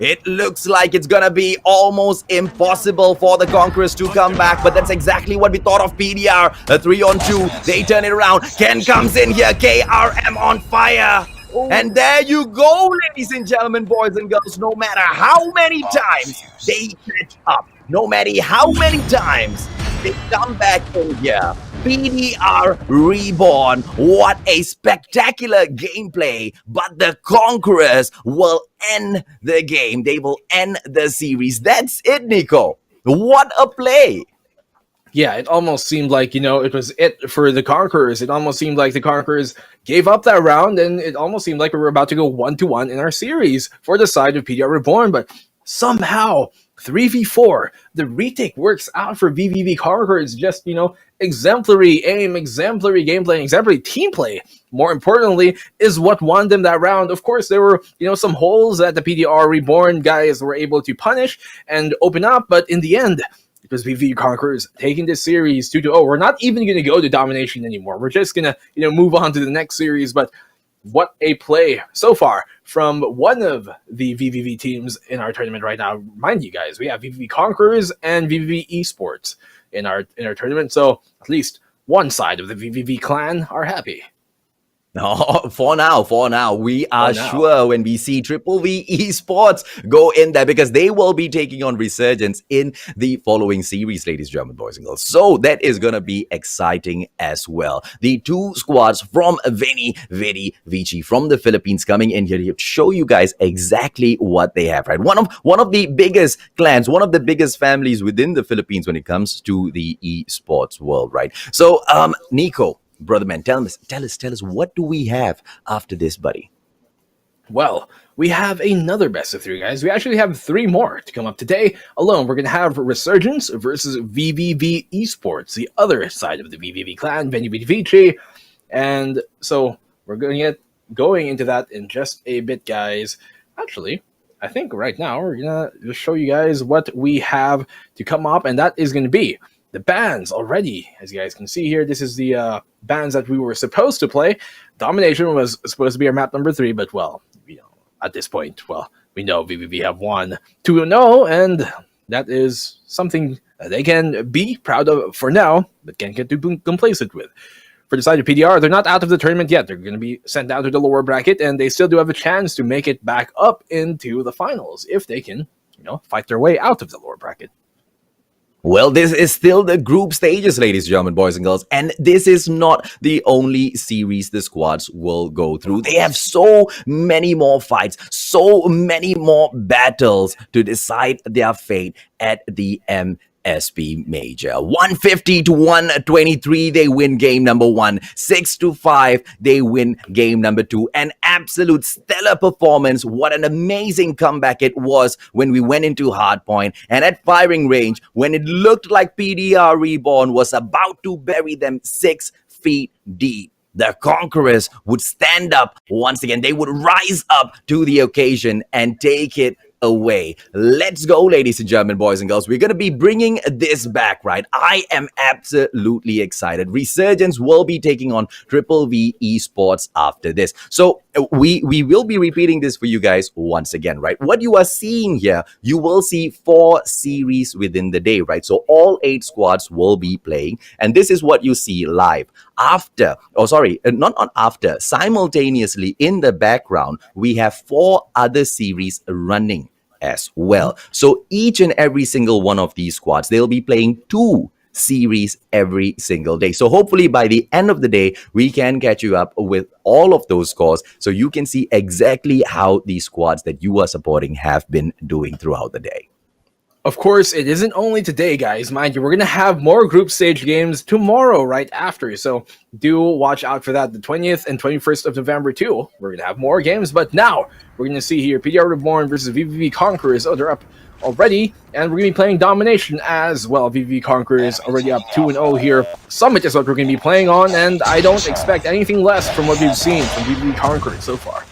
It looks like it's going to be almost impossible for the Conquerors to come back, but that's exactly what we thought of PDR. A 3-on-2. They turn it around. Ken comes in here. KRM on fire. And there you go, ladies and gentlemen, boys and girls. No matter how many times they catch up, no matter how many times they come back in here, PDR Reborn, what a spectacular gameplay. But the Conquerors will end the game. They will end the series. That's it, Nico. What a play.
Yeah, it almost seemed like, it was it for the Conquerors. It almost seemed like the Conquerors gave up that round, and it almost seemed like we were about to go 1-1 in our series for the side of PDR Reborn, but somehow 3v4, the retake works out for VVV Conquerors. Just, exemplary aim, exemplary gameplay, exemplary team play, more importantly, is what won them that round. Of course, there were, some holes that the PDR Reborn guys were able to punish and open up, but in the end, it was VVV Conquerors taking this series 2-0. We're not even going to go to domination anymore. We're just going to, move on to the next series, but what a play so far from one of the VVV teams in our tournament right now. Mind you guys, we have VVV Conquerors and VVV Esports in our tournament, so at least one side of the VVV clan are happy.
No, for now, we are sure when we see Triple V Esports go in there, because they will be taking on Resurgence in the following series, ladies, German boys and girls. So that is going to be exciting as well. The two squads from VVV Vici from the Philippines coming in here to show you guys exactly what they have, right? One of the biggest clans, one of the biggest families within the Philippines when it comes to the esports world, right? So, Nico, brother man, tell us, what do we have after this, buddy?
Well, we have another best of three, guys. We actually have three more to come up today. Alone, we're going to have Resurgence versus VVV Esports, the other side of the VVV clan, Divinity Vici. And so we're going to get going into that in just a bit, guys. Actually, I think right now we're going to just show you guys what we have to come up, and that is going to be the bans already. As you guys can see here, this is the bans that we were supposed to play. Domination was supposed to be our map number 3, but, well, at this point, well, we know VVV have won 2-0, and that is something that they can be proud of for now, but can't get too complacent with. For the side of PDR, they're not out of the tournament yet. They're going to be sent down to the lower bracket, and they still do have a chance to make it back up into the finals if they can, fight their way out of the lower bracket.
Well, this is still the group stages, ladies, German boys and girls, and this is not the only series the squads will go through. They have so many more fights, so many more battles to decide their fate at the MSP Major. 150-123, they win game number 1. 6-5, they win game number 2. An absolute stellar performance. What an amazing comeback it was when we went into hardpoint. And at firing range, when it looked like PDR Reborn was about to bury them 6 feet deep, the Conquerors would stand up once again. They would rise up to the occasion and take it away. Let's go, ladies and gentlemen, boys and girls. We're going to be bringing this back, right? I am absolutely excited. Resurgence will be taking on Triple V Esports after this. So we will be repeating this for you guys once again, right? What you are seeing here, you will see 4 series within the day, right? So all 8 squads will be playing, and this is what you see live. Simultaneously in the background, we have 4 other series running as well. So each and every single one of these squads, they'll be playing 2 series every single day. So hopefully by the end of the day, we can catch you up with all of those scores so you can see exactly how these squads that you are supporting have been doing throughout the day.
Of course, it isn't only today, guys. Mind you, we're going to have more group stage games tomorrow right after. So do watch out for that. The 20th and 21st of November, too. We're going to have more games. But now, we're going to see here PDR Reborn versus VVV Conquerors. Oh, they're up already. And we're going to be playing Domination as well. VVV Conquerors already up 2-0 here. Summit is what we're going to be playing on. And I don't expect anything less from what we've seen from VVV Conquerors so far.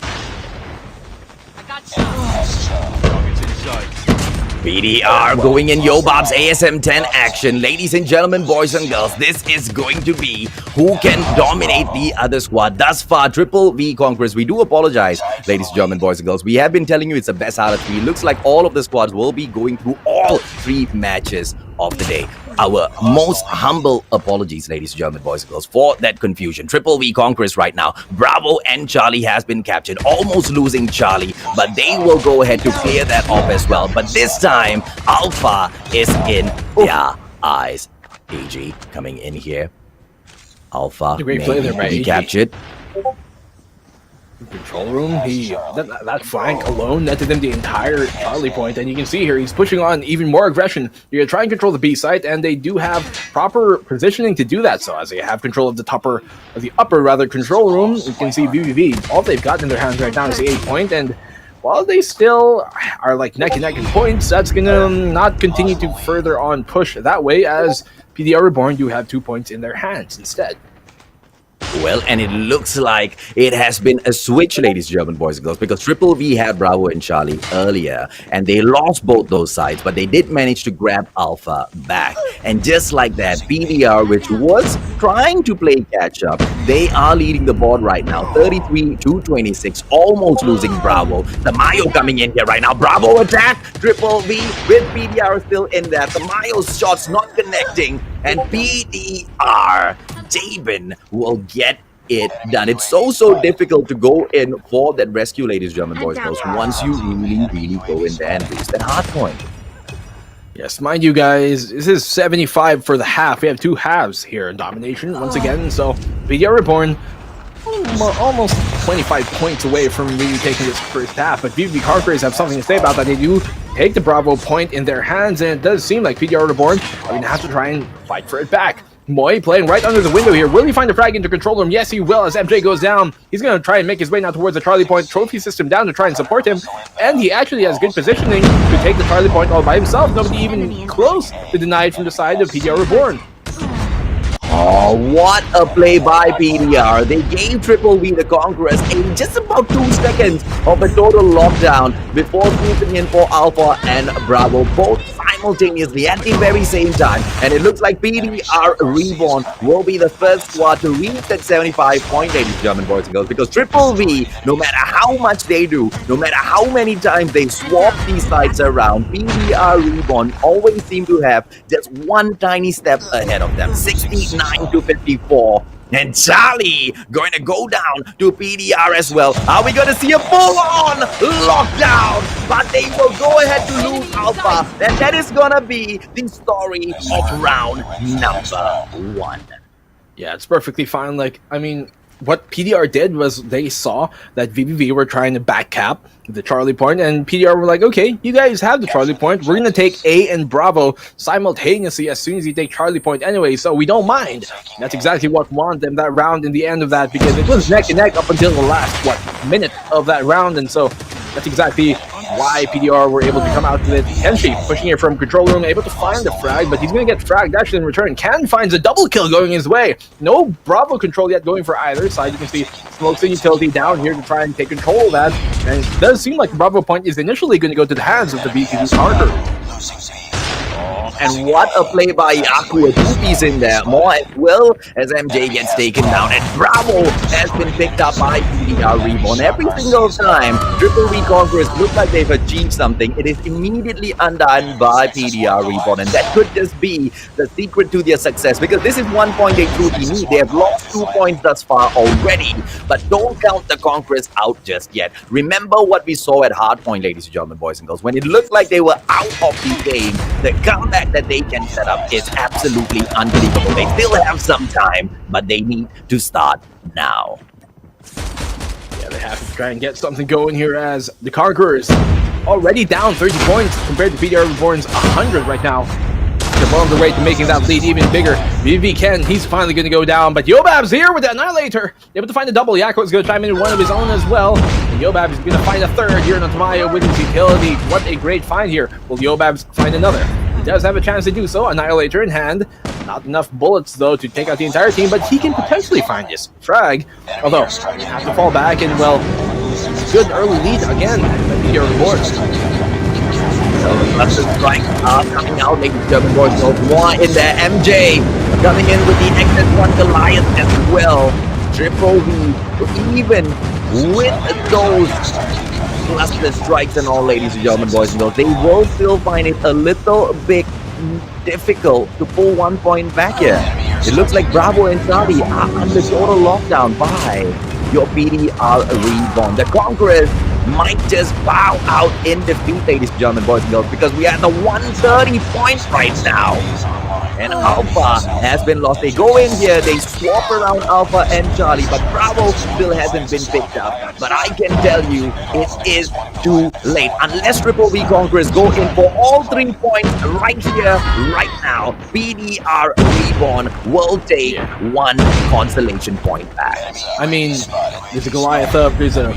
PDR going in Yobab's ASM-10 action. Ladies and gentlemen, boys and girls, this is going to be who can dominate the other squad. Thus far, Triple V Conquerors. We do apologize, ladies and gentlemen, boys and girls. We have been telling you it's the best out of 3. Looks like all of the squads will be going through all 3 matches of the day. Our most humble apologies, ladies and gentlemen, boys and girls, for that confusion. Triple V Conquerors right now. Bravo and Charlie has been captured, almost losing Charlie, but they will go ahead to clear that off as well. But this time, Alpha is in their eyes. AG coming in here. Alpha
Great play there by
be
AG.
captured.
Control room, that flank alone netted him the entire Charlie point, and you can see here he's pushing on even more aggression. You're gonna try and control the B site, and they do have proper positioning to do that. So as they have control of the upper control room, you can see VVV. All they've got in their hands right now is the 8 point, and while they still are like neck and neck in points, that's gonna not continue to further on push that way, as PDR Reborn do have 2 points in their hands instead.
Well, and it looks like it has been a switch, ladies and gentlemen, boys and girls, because Triple V had Bravo and Charlie earlier, and they lost both those sides, but they did manage to grab Alpha back. And just like that, PDR, which was trying to play catch-up, they are leading the board right now, 33-26, almost losing Bravo. The Mayo coming in here right now. Bravo attack, Triple V with PDR still in there. The Mayo's shots not connecting, and PDR Jabin will get it done. It's so difficult to go in for that rescue, ladies and gentlemen, boys and girls, once you really go in there and lose that hard point.
Yes, mind you guys, this is 75 for the half. We have 2 halves here in domination once again, so PDR Reborn almost 25 points away from really taking this first half, but VVV Conquerors have something to say about that. They do take the Bravo point in their hands, and it does seem like PDR Reborn are going to have to try and fight for it back. Moy playing right under the window here. Will he find the frag into control room? Yes, he will, as MJ goes down. He's going to try and make his way now towards the Charlie point. Trophy system down to try and support him. And he actually has good positioning to take the Charlie point all by himself. Nobody even close to deny it from the side of PDR Reborn.
Oh, what a play by PDR. They gave Triple V the Conquerors in just about 2 seconds of a total lockdown before swooping in for Alpha and Bravo, both simultaneously at the very same time. And it looks like PDR Reborn will be the first squad to reach that 75 point, ladies and gentlemen, boys and girls, because Triple V, no matter how much they do, no matter how many times they swap these sides around, PDR Reborn always seem to have just one tiny step ahead of them, 69-54. And Charlie going to go down to PDR as well. Are we going to see a full-on lockdown? But they will go ahead to lose Alpha. And that is going to be the story of round number 1.
Yeah, it's perfectly fine. Like, I mean, what PDR did was they saw that VVV were trying to back cap the Charlie point, and PDR were like, okay, you guys have the Charlie point. We're going to take A and Bravo simultaneously as soon as you take Charlie point anyway, so we don't mind. That's exactly what won them that round in the end of that, because it was neck and neck up until the last, minute of that round, and so that's exactly why PDR were able to come out with it. Henshi pushing it from control room, able to find the frag, but he's going to get fragged actually in return. Can finds a double kill going his way. No Bravo control yet going for either side. You can see Smokes and Utility down here to try and take control of that, and it does seem like the Bravo point is initially going to go to the hands of the VVV Conquerors.
And what a play by Yaku with 2 pieces in there. More as well as MJ gets taken down. And Bravo has been picked up by PDR Reborn. Every single time Triple V Conquerors look like they've achieved something, it is immediately undone by PDR Reborn. And that could just be the secret to their success, because this is 1 point they truly need. They have lost 2 points thus far already, but don't count the Conquerors out just yet. Remember what we saw at Hardpoint, ladies and gentlemen, boys and girls. When it looked like they were out of the game, the comeback that they can set up is absolutely unbelievable. They still have some time, but they need to start now.
Yeah, they have to try and get something going here, as the Conquerors already down 30 points compared to PDR Reborn's 100 right now. They're on the way to making that lead even bigger. VV Ken, he's finally going to go down, but Yobab's here with the Annihilator. Able to find a double. Yakko is going to chime in one of his own as well. And Yobab is going to find a third here in Tamayo with his utility. What a great find here. Will Yobab find another? He does have a chance to do so. Annihilator in hand. Not enough bullets, though, to take out the entire team, but he can potentially find this frag. Although, he has to fall back, and, well, good early lead again by PDR Reborn.
So the cluster strikes are coming out, ladies and gentlemen, boys. So more in there. MJ coming in with the XS1 Goliath as well. Triple V, even with those cluster strikes and all, ladies and gentlemen, boys and girls, they will still find it a little bit difficult to pull 1 point back here. It looks like Bravo and Charlie are under total lockdown by your PDR Reborn. The Conquerors might just bow out in defeat, ladies and gentlemen, boys and girls, because we are at the 130 points right now. And Alpha has been lost. They go in here, they swap around Alpha and Charlie, but Bravo still hasn't been picked up. But I can tell you, it is too late. Unless Triple V Conquerors go in for all 3 points right here, right now, PDR Reborn will take 1 consolation point back.
I mean, there's a Goliath up, there's a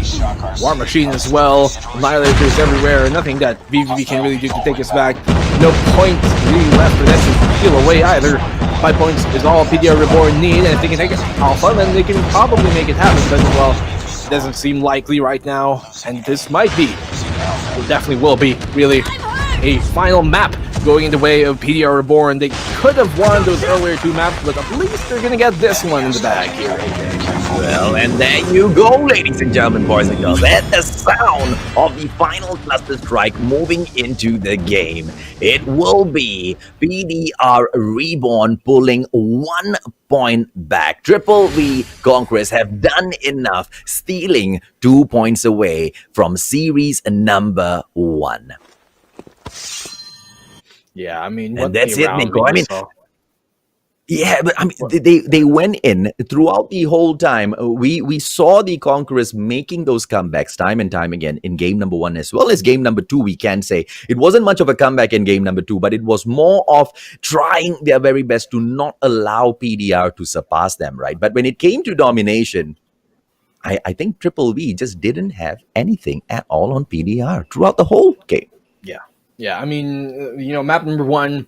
War Machine as well, Annihilators everywhere, nothing that VVV can really do to take us back. No point really left for them to peel away either. 5 points is all PDR Reborn need, and if they can take it Alpha, then they can probably make it happen, but well, it doesn't seem likely right now, and this might be, it definitely will be, really, a final map going in the way of PDR Reborn. They could have won those earlier 2 maps, but at least they're gonna get this one in the bag here.
Well, and there you go, ladies and gentlemen, boys and girls. That's the sound of the final cluster strike moving into the game. It will be PDR Reborn pulling 1 point back. Triple V Conquerors have done enough, stealing 2 points away from series number 1.
Yeah, I mean,
And that's it, Nico. I mean,
saw.
yeah, but I mean, they went in throughout the whole time. We saw the Conquerors making those comebacks time and time again in game number 1 as well as game number 2. We can say it wasn't much of a comeback in game number 2, but it was more of trying their very best to not allow PDR to surpass them, right? But when it came to domination, I think Triple V just didn't have anything at all on PDR throughout the whole game.
Yeah, I mean, you know, map number 1,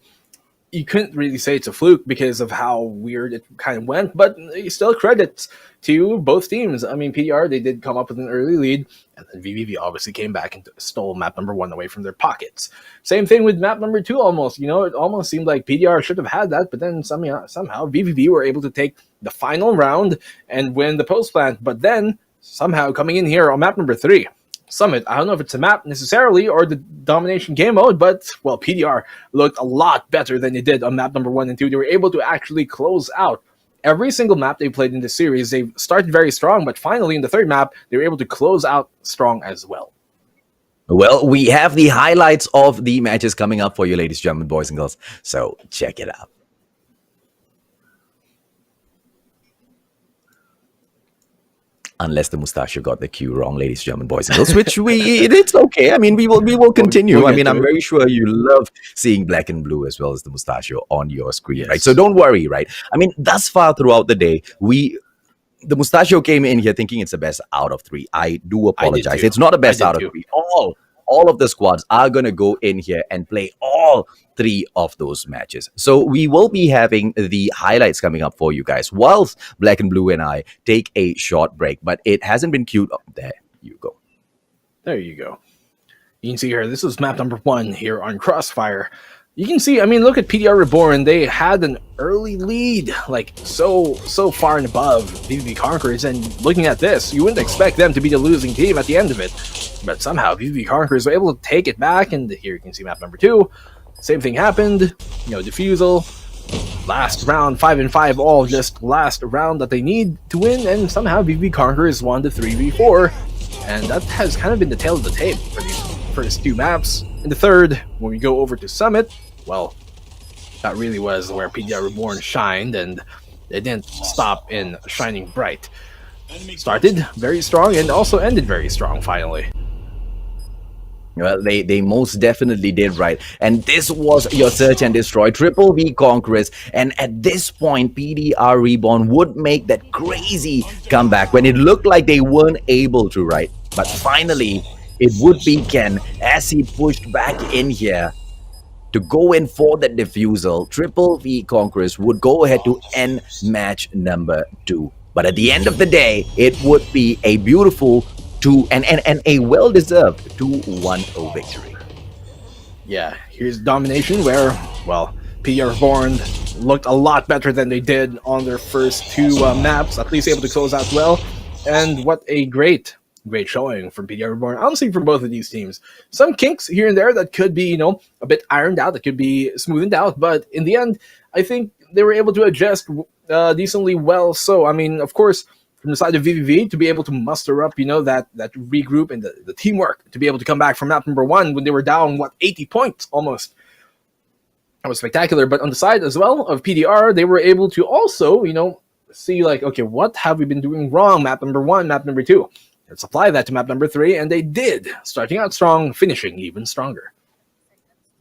you couldn't really say it's a fluke because of how weird it kind of went, but still credits to both teams. I mean, PDR, they did come up with an early lead, and then VVV obviously came back and stole map number 1 away from their pockets. Same thing with map number 2 almost. You know, it almost seemed like PDR should have had that, but then somehow VVV were able to take the final round and win the post plant. But then, somehow coming in here on map number 3, Summit, I don't know if it's a map necessarily or the domination game mode, but, well, PDR looked a lot better than they did on map number 1 and 2. They were able to actually close out every single map they played in the series. They started very strong, but finally in the 3rd map, they were able to close out strong as well.
Well, we have the highlights of the matches coming up for you, ladies and gentlemen, boys and girls. So check it out. Unless the Mustachio got the cue wrong, ladies and gentlemen, boys and girls, which it's okay. I mean, we will continue. I mean, I'm very sure you love seeing black and blue as well as the Mustachio on your screen, right? So don't worry, right? I mean, thus far throughout the day, the Mustachio came in here thinking it's the best out of 3. I do apologize. It's not the best out of 3. All of the squads are going to go in here and play all 3 of those matches. So we will be having the highlights coming up for you guys whilst Black and Blue and I take a short break. But it hasn't been queued up. There you go.
There you go. You can see here, this is map number 1 here on Crossfire. You can see, I mean, look at PDR Reborn. They had an early lead, like so far and above VVV Conquerors. And looking at this, you wouldn't expect them to be the losing team at the end of it. But somehow VVV Conquerors were able to take it back. And here you can see map number 2. Same thing happened. You know, defusal. Last round, 5 and 5, all just last round that they need to win. And somehow VVV Conquerors won the 3v4. And that has kind of been the tail of the tape for these first 2 maps. In the 3rd, when we go over to Summit, well, that really was where PDR Reborn shined, and they didn't stop in shining bright. Started very strong and also ended very strong, finally.
Well, they most definitely did, right? And this was your search and destroy, Triple V Conquerors. And at this point, PDR Reborn would make that crazy comeback when it looked like they weren't able to, right? But finally, it would be Ken as he pushed back in here to go in for the defusal. Triple V Conquerors would go ahead to end match number 2. But at the end of the day, it would be a beautiful and a well-deserved 2-1 victory.
Yeah, here's domination where, well, PDR Reborn looked a lot better than they did on their first 2 maps, at least able to close out well. And what a great showing from PDR Reborn, honestly, from both of these teams. Some kinks here and there that could be, you know, a bit ironed out, that could be smoothened out, but in the end, I think they were able to adjust decently well. So, I mean, of course, from the side of VVV, to be able to muster up, you know, that regroup and the teamwork, to be able to come back from map number 1 when they were down, 80 points almost. That was spectacular. But on the side as well of PDR, they were able to also, see like, okay, what have we been doing wrong? Map number 1, map number 2. Let's apply that to map number 3, and they did. Starting out strong, finishing even stronger.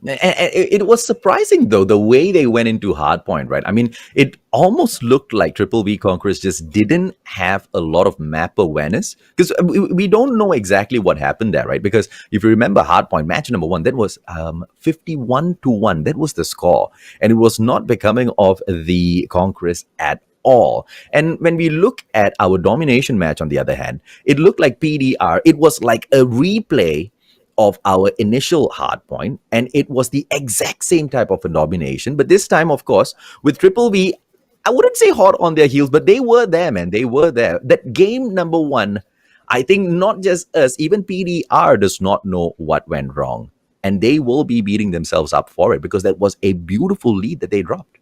It was surprising, though, the way they went into Hardpoint, right? I mean, it almost looked like VVV Conquerors just didn't have a lot of map awareness, because we don't know exactly what happened there, right? Because if you remember Hardpoint, match number 1, that was 51-1. That was the score. And it was not becoming of the Conquerors at all. And when we look at our domination match, on the other hand, it looked like PDR. It was like a replay of our initial hard point, and it was the exact same type of a domination, but this time, of course, with VVV, I wouldn't say hot on their heels, but they were there, man. They were there. That game number 1, I think not just us, even PDR does not know what went wrong, and they will be beating themselves up for it, because that was a beautiful lead that they dropped.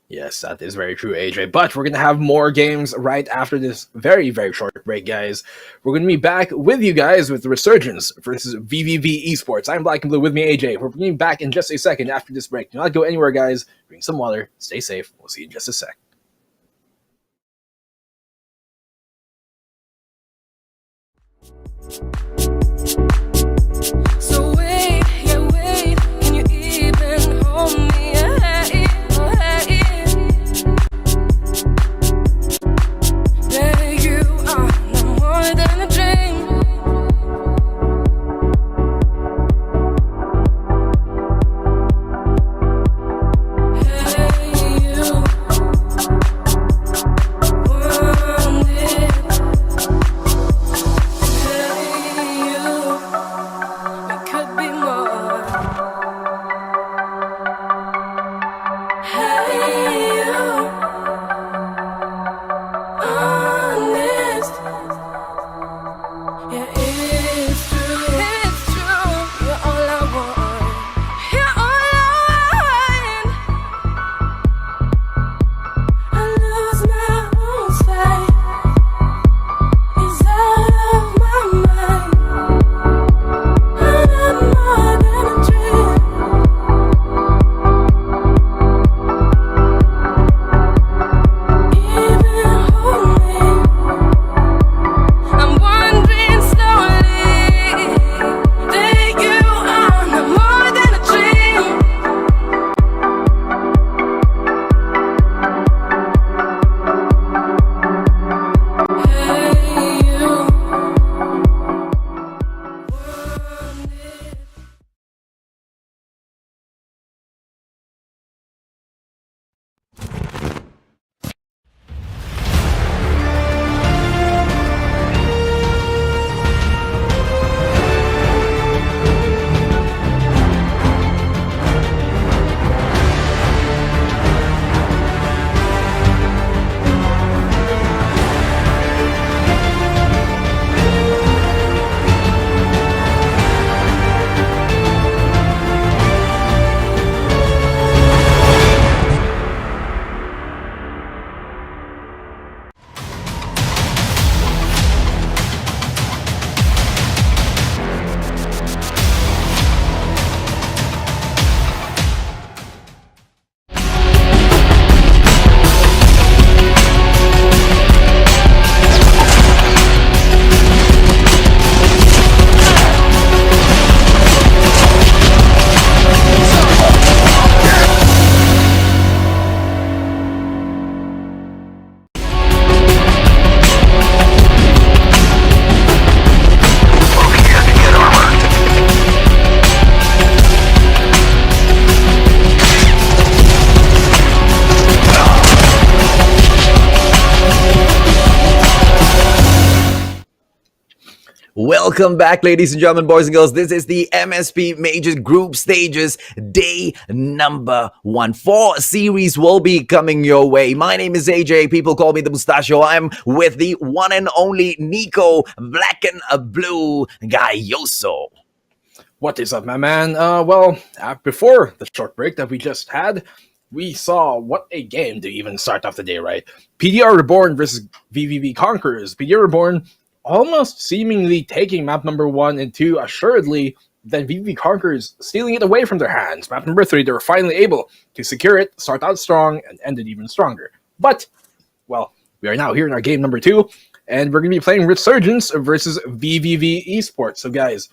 Yes, that is very true, AJ. But we're going to have more games right after this very, very short break, guys. We're going to be back with you guys with Resurgence versus VVV Esports. I'm Black and Blue, with me, AJ. We're bringing you back in just a second after this break. Do not go anywhere, guys. Drink some water. Stay safe. We'll see you in just a sec.
So wait, yeah, wait. Can you even hold me? Baby, you are no more than a dream. Hey, you want it. Hey, you, it could be more. Hey, you, honest. Yeah, it's true. It's true. You're all I want. You're all I want. I lose my own sight. It's out of my mind. I'm more than a dream. Even hold me. I'm wondering slowly that you are no more than a dream. Hey, you want it.
Welcome back, ladies and gentlemen, boys and girls. This is the MSP Major Group Stages, day number 1. 4 series will be coming your way. My name is AJ. People call me the Mustachio. I'm with the one and only Nico, Black and Blue Gaioso.
What is up, my man? Before the short break that we just had, we saw what a game to even start off the day, right? PDR REBORN versus VVV Conquerors. PDR REBORN almost seemingly taking map number 1 and 2 assuredly then VVV Conquerors stealing it away from their hands. Map number 3, they were finally able to secure it, start out strong, and end it even stronger. But, well, we are now here in our game number 2, and we're going to be playing Resurgence versus VVV ESPORTS. So guys,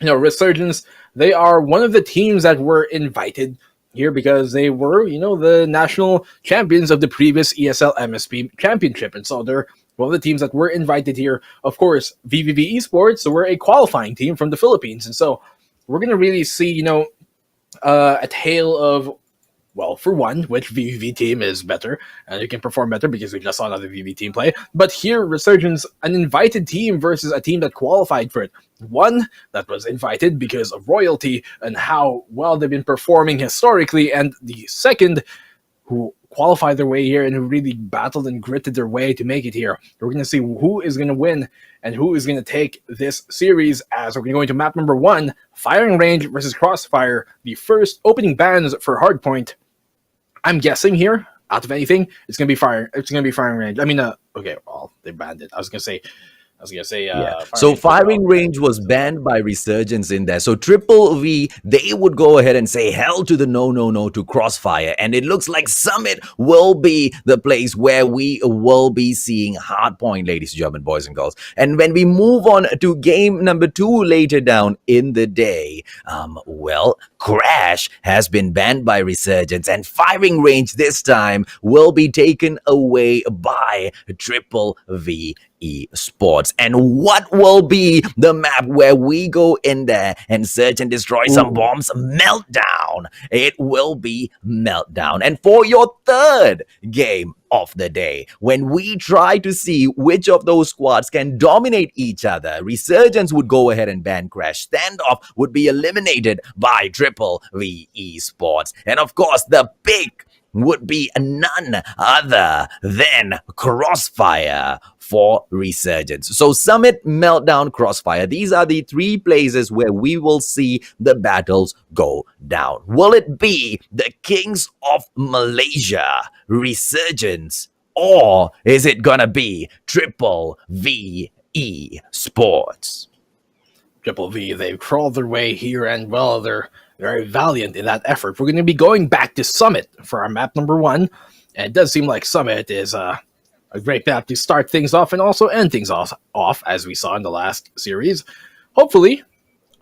you know, Resurgence, they are one of the teams that were invited here because they were, you know, the national champions of the previous ESL MSP championship. And so they're one of the teams that were invited here. Of course, VVV ESPORTS, so we're a qualifying team from the Philippines. And so we're going to really see, you know, a tale of, well, for one, which VVV team is better and it can perform better because we just saw another VVV team play. But here, Resurgence, an invited team versus a team that qualified for it. One that was invited because of royalty and how well they've been performing historically, and the second who qualified their way here and who really battled and gritted their way to make it here. We're going to see who is going to win and who is going to take this series, as we're going to go into map number 1, Firing Range versus Crossfire, the first opening bans for Hardpoint. I'm guessing here, out of anything, it's gonna be Firing Range. I mean, okay, well, they banned it. I was gonna say,
Firing Range was banned by Resurgence in there. So Triple V, they would go ahead and say hell to the no to Crossfire, and it looks like Summit will be the place where we will be seeing Hardpoint, ladies and gentlemen, boys and girls. And when we move on to game number 2 later down in the day, well, Crash has been banned by Resurgence, and Firing Range this time will be taken away by Triple V ESports. And what will be the map where we go in there and search and destroy some bombs? Meltdown. It will be Meltdown. And for your third game of the day, when we try to see which of those squads can dominate each other, Resurgence would go ahead and ban Crash. Standoff would be eliminated by Triple V ESports. And of course, the pick would be none other than Crossfire for Resurgence. So Summit, Meltdown, Crossfire. These are the 3 places where we will see the battles go down. Will it be the Kings of Malaysia, Resurgence, or is it gonna be Triple V ESports?
Triple V, they've crawled their way here, and well, they're very valiant in that effort. We're going to be going back to Summit for our map number 1, and it does seem like Summit is a great map to start things off and also end things off, as we saw in the last series. Hopefully,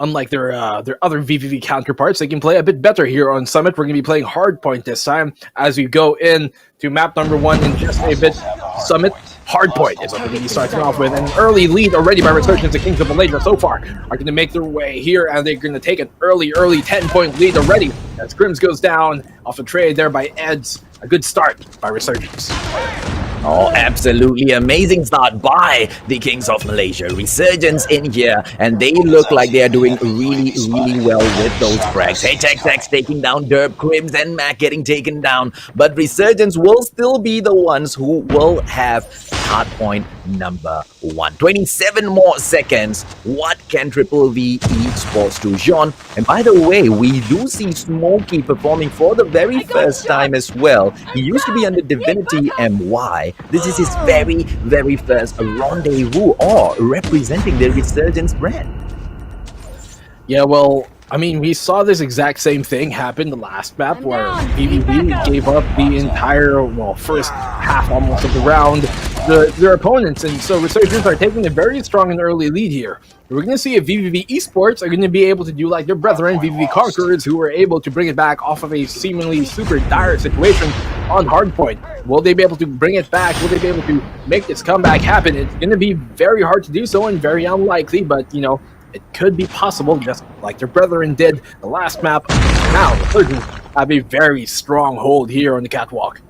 unlike their other VVV counterparts, they can play a bit better here on Summit. We're going to be playing Hardpoint this time as we go in to map number 1 in just a bit. Summit, Hardpoint is what we're going to be starting off with. An early lead already by Resurgence. The Kings of Malaysia so far are going to make their way here, and they're going to take an early 10-point lead already as Grims goes down off a trade there by Eds. A good start by Resurgence.
Oh, absolutely amazing start by the Kings of Malaysia. Resurgence in here, and they look like they are doing really well with those frags. Hey, Tex taking down Derp, Crims and Mac getting taken down, but Resurgence will still be the ones who will have Hardpoint number 1. 27 more seconds. What can Triple V ESports do, Jean? And by the way, we do see Smokey performing for the very first time as well. He used to be under Divinity MY. This is his very first rendezvous or representing the Resurgence brand.
Yeah, well, I mean, we saw this exact same thing happen the last map where VVV gave up the entire, well, first half almost of the round to their opponents, and so Resurgence are taking a very strong and early lead here. We're going to see if VVV ESports are going to be able to do like their brethren, VVV Conquerors, who were able to bring it back off of a seemingly super dire situation on Hardpoint. Will they be able to bring it back? Will they be able to make this comeback happen? It's going to be very hard to do so and very unlikely, but, you know, it could be possible, just like their brethren did the last map. Now, the Resurgence have a very strong hold here on the catwalk.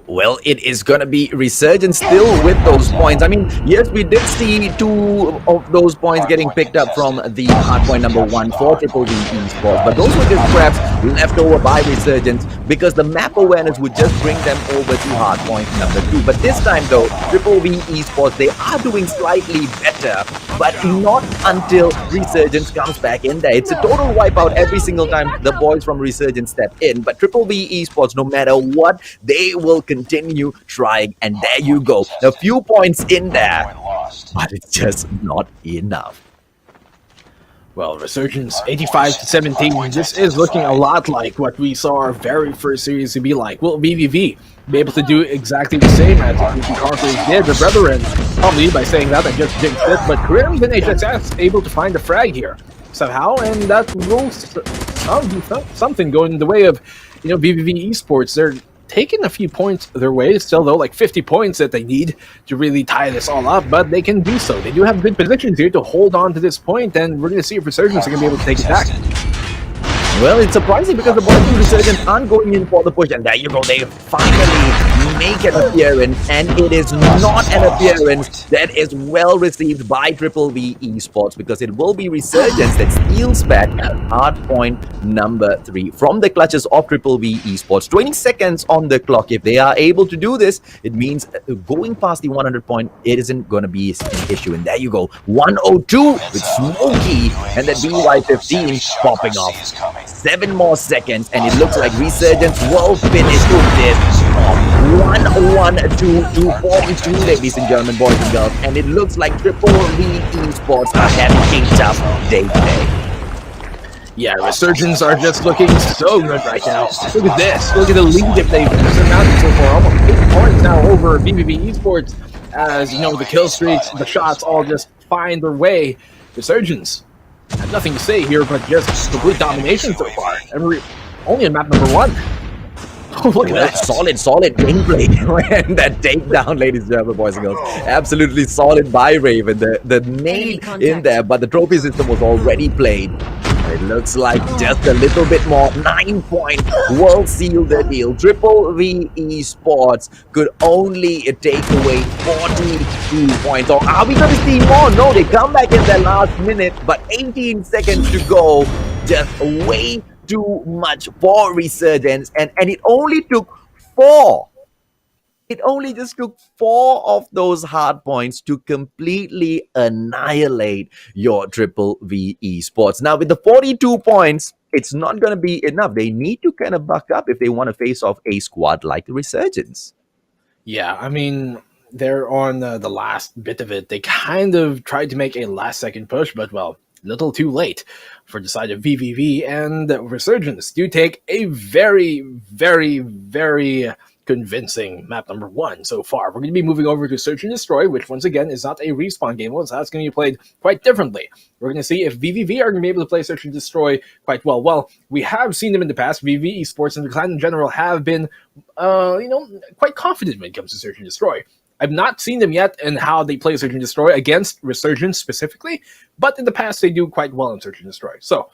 Well, it is going to be Resurgence still with those points. I mean, yes, we did see 2 of those points getting picked up from the Hardpoint number 1 for Triple V ESports, but those were just perhaps left over by Resurgence because the map awareness would just bring them over to Hardpoint number 2. But this time, though, Triple V ESports, they are doing slightly better, but not until Resurgence comes back in there. It's a total wipeout every single time the boys from Resurgence step in, but Triple V ESports, no matter what, they will continue trying, and there you go, a few points in there, but it's just not enough.
Well, Resurgence 85-17. This is looking a lot like what we saw our very first series to be like. Will VVV be able to do exactly the same as VVV Conquerors did the Brethren? Probably by saying that I just jinxed it, but Grim and HSS able to find the frag here somehow, and that will do something going in the way of VVV Esports. They're taking a few points their way still, though, like 50 points that they need to really tie this all up, but they can do so. They do have good positions here to hold on to this point, and we're going to see if Resurgence are going to be able to take it back.
Well, it's surprising because the boys from Resurgence aren't going in for the push, and there you go, they finally make an appearance, and it is not an appearance that is well received by Triple V Esports, because it will be Resurgence that steals back hard point number 3 from the clutches of Triple V Esports. 20 seconds on the clock. If they are able to do this, it means going past the 100 point, it isn't going to be an issue. And there you go, 102 with Smokey, and then BY15 popping off. 7 more seconds, and it looks like Resurgence will finish with this 1-1-2 to 42, ladies and gentlemen, boys and girls. And it looks like Triple V Esports are having a tough day today.
Yeah, Resurgence are just looking so good right now. Look at this. Look at the lead that they've surmounted so far. Almost 8 points now over VVV Esports. As the kill streaks, the shots all just find their way. Resurgence have nothing to say here, but just complete domination so far. And we're only in map number 1. Look at that.
Solid gameplay. And that takedown, ladies and gentlemen, boys and girls. Absolutely solid by Raven. The nade in there, but the trophy system was already played. It looks like just a little bit more. 9 point will seal the deal. Triple V Esports could only take away 42 points. Or are we going to see more? No, they come back in their last minute, but 18 seconds to go. Just way too much for Resurgence, and it only took 4. It only just took 4 of those hard points to completely annihilate your Triple V Esports. Now, with the 42 points, it's not going to be enough. They need to kind of buck up if they want to face off a squad like the Resurgence.
Yeah, I mean, they're on the last bit of it. They kind of tried to make a last-second push, but, well, little too late for the side of VVV, and Resurgence do take a very, very, very convincing map number 1 so far. We're going to be moving over to Search and Destroy, which once again is not a respawn game, so that's going to be played quite differently. We're going to see if VVV are going to be able to play Search and Destroy quite well. Well, we have seen them in the past. VVV Esports and the clan in general have been, quite confident when it comes to Search and Destroy. I've not seen them yet in how they play Search and Destroy against Resurgence specifically, but in the past they do quite well in Search and Destroy. So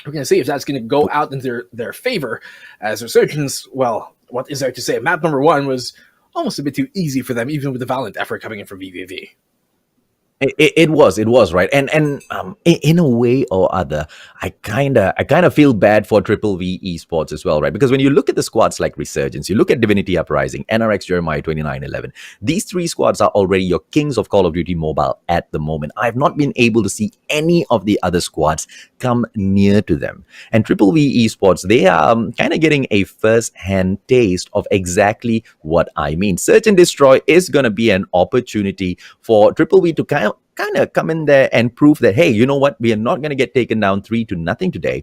we're going to see if that's going to go out in their favor, as Resurgence, well, what is there to say? Map number 1 was almost a bit too easy for them, even with the valiant effort coming in from VVV.
It was right, and in a way or other, I kind of feel bad for Triple V Esports as well, right? Because when you look at the squads like Resurgence, you look at Divinity Uprising, NRX Jeremiah 2911. These 3 squads are already your kings of Call of Duty Mobile at the moment. I've not been able to see any of the other squads come near to them. And Triple V Esports, they are kind of getting a first-hand taste of exactly what I mean. Search and Destroy is going to be an opportunity for Triple V to kind of come in there and prove that, hey, you know what, we are not going to get taken down 3-0 today.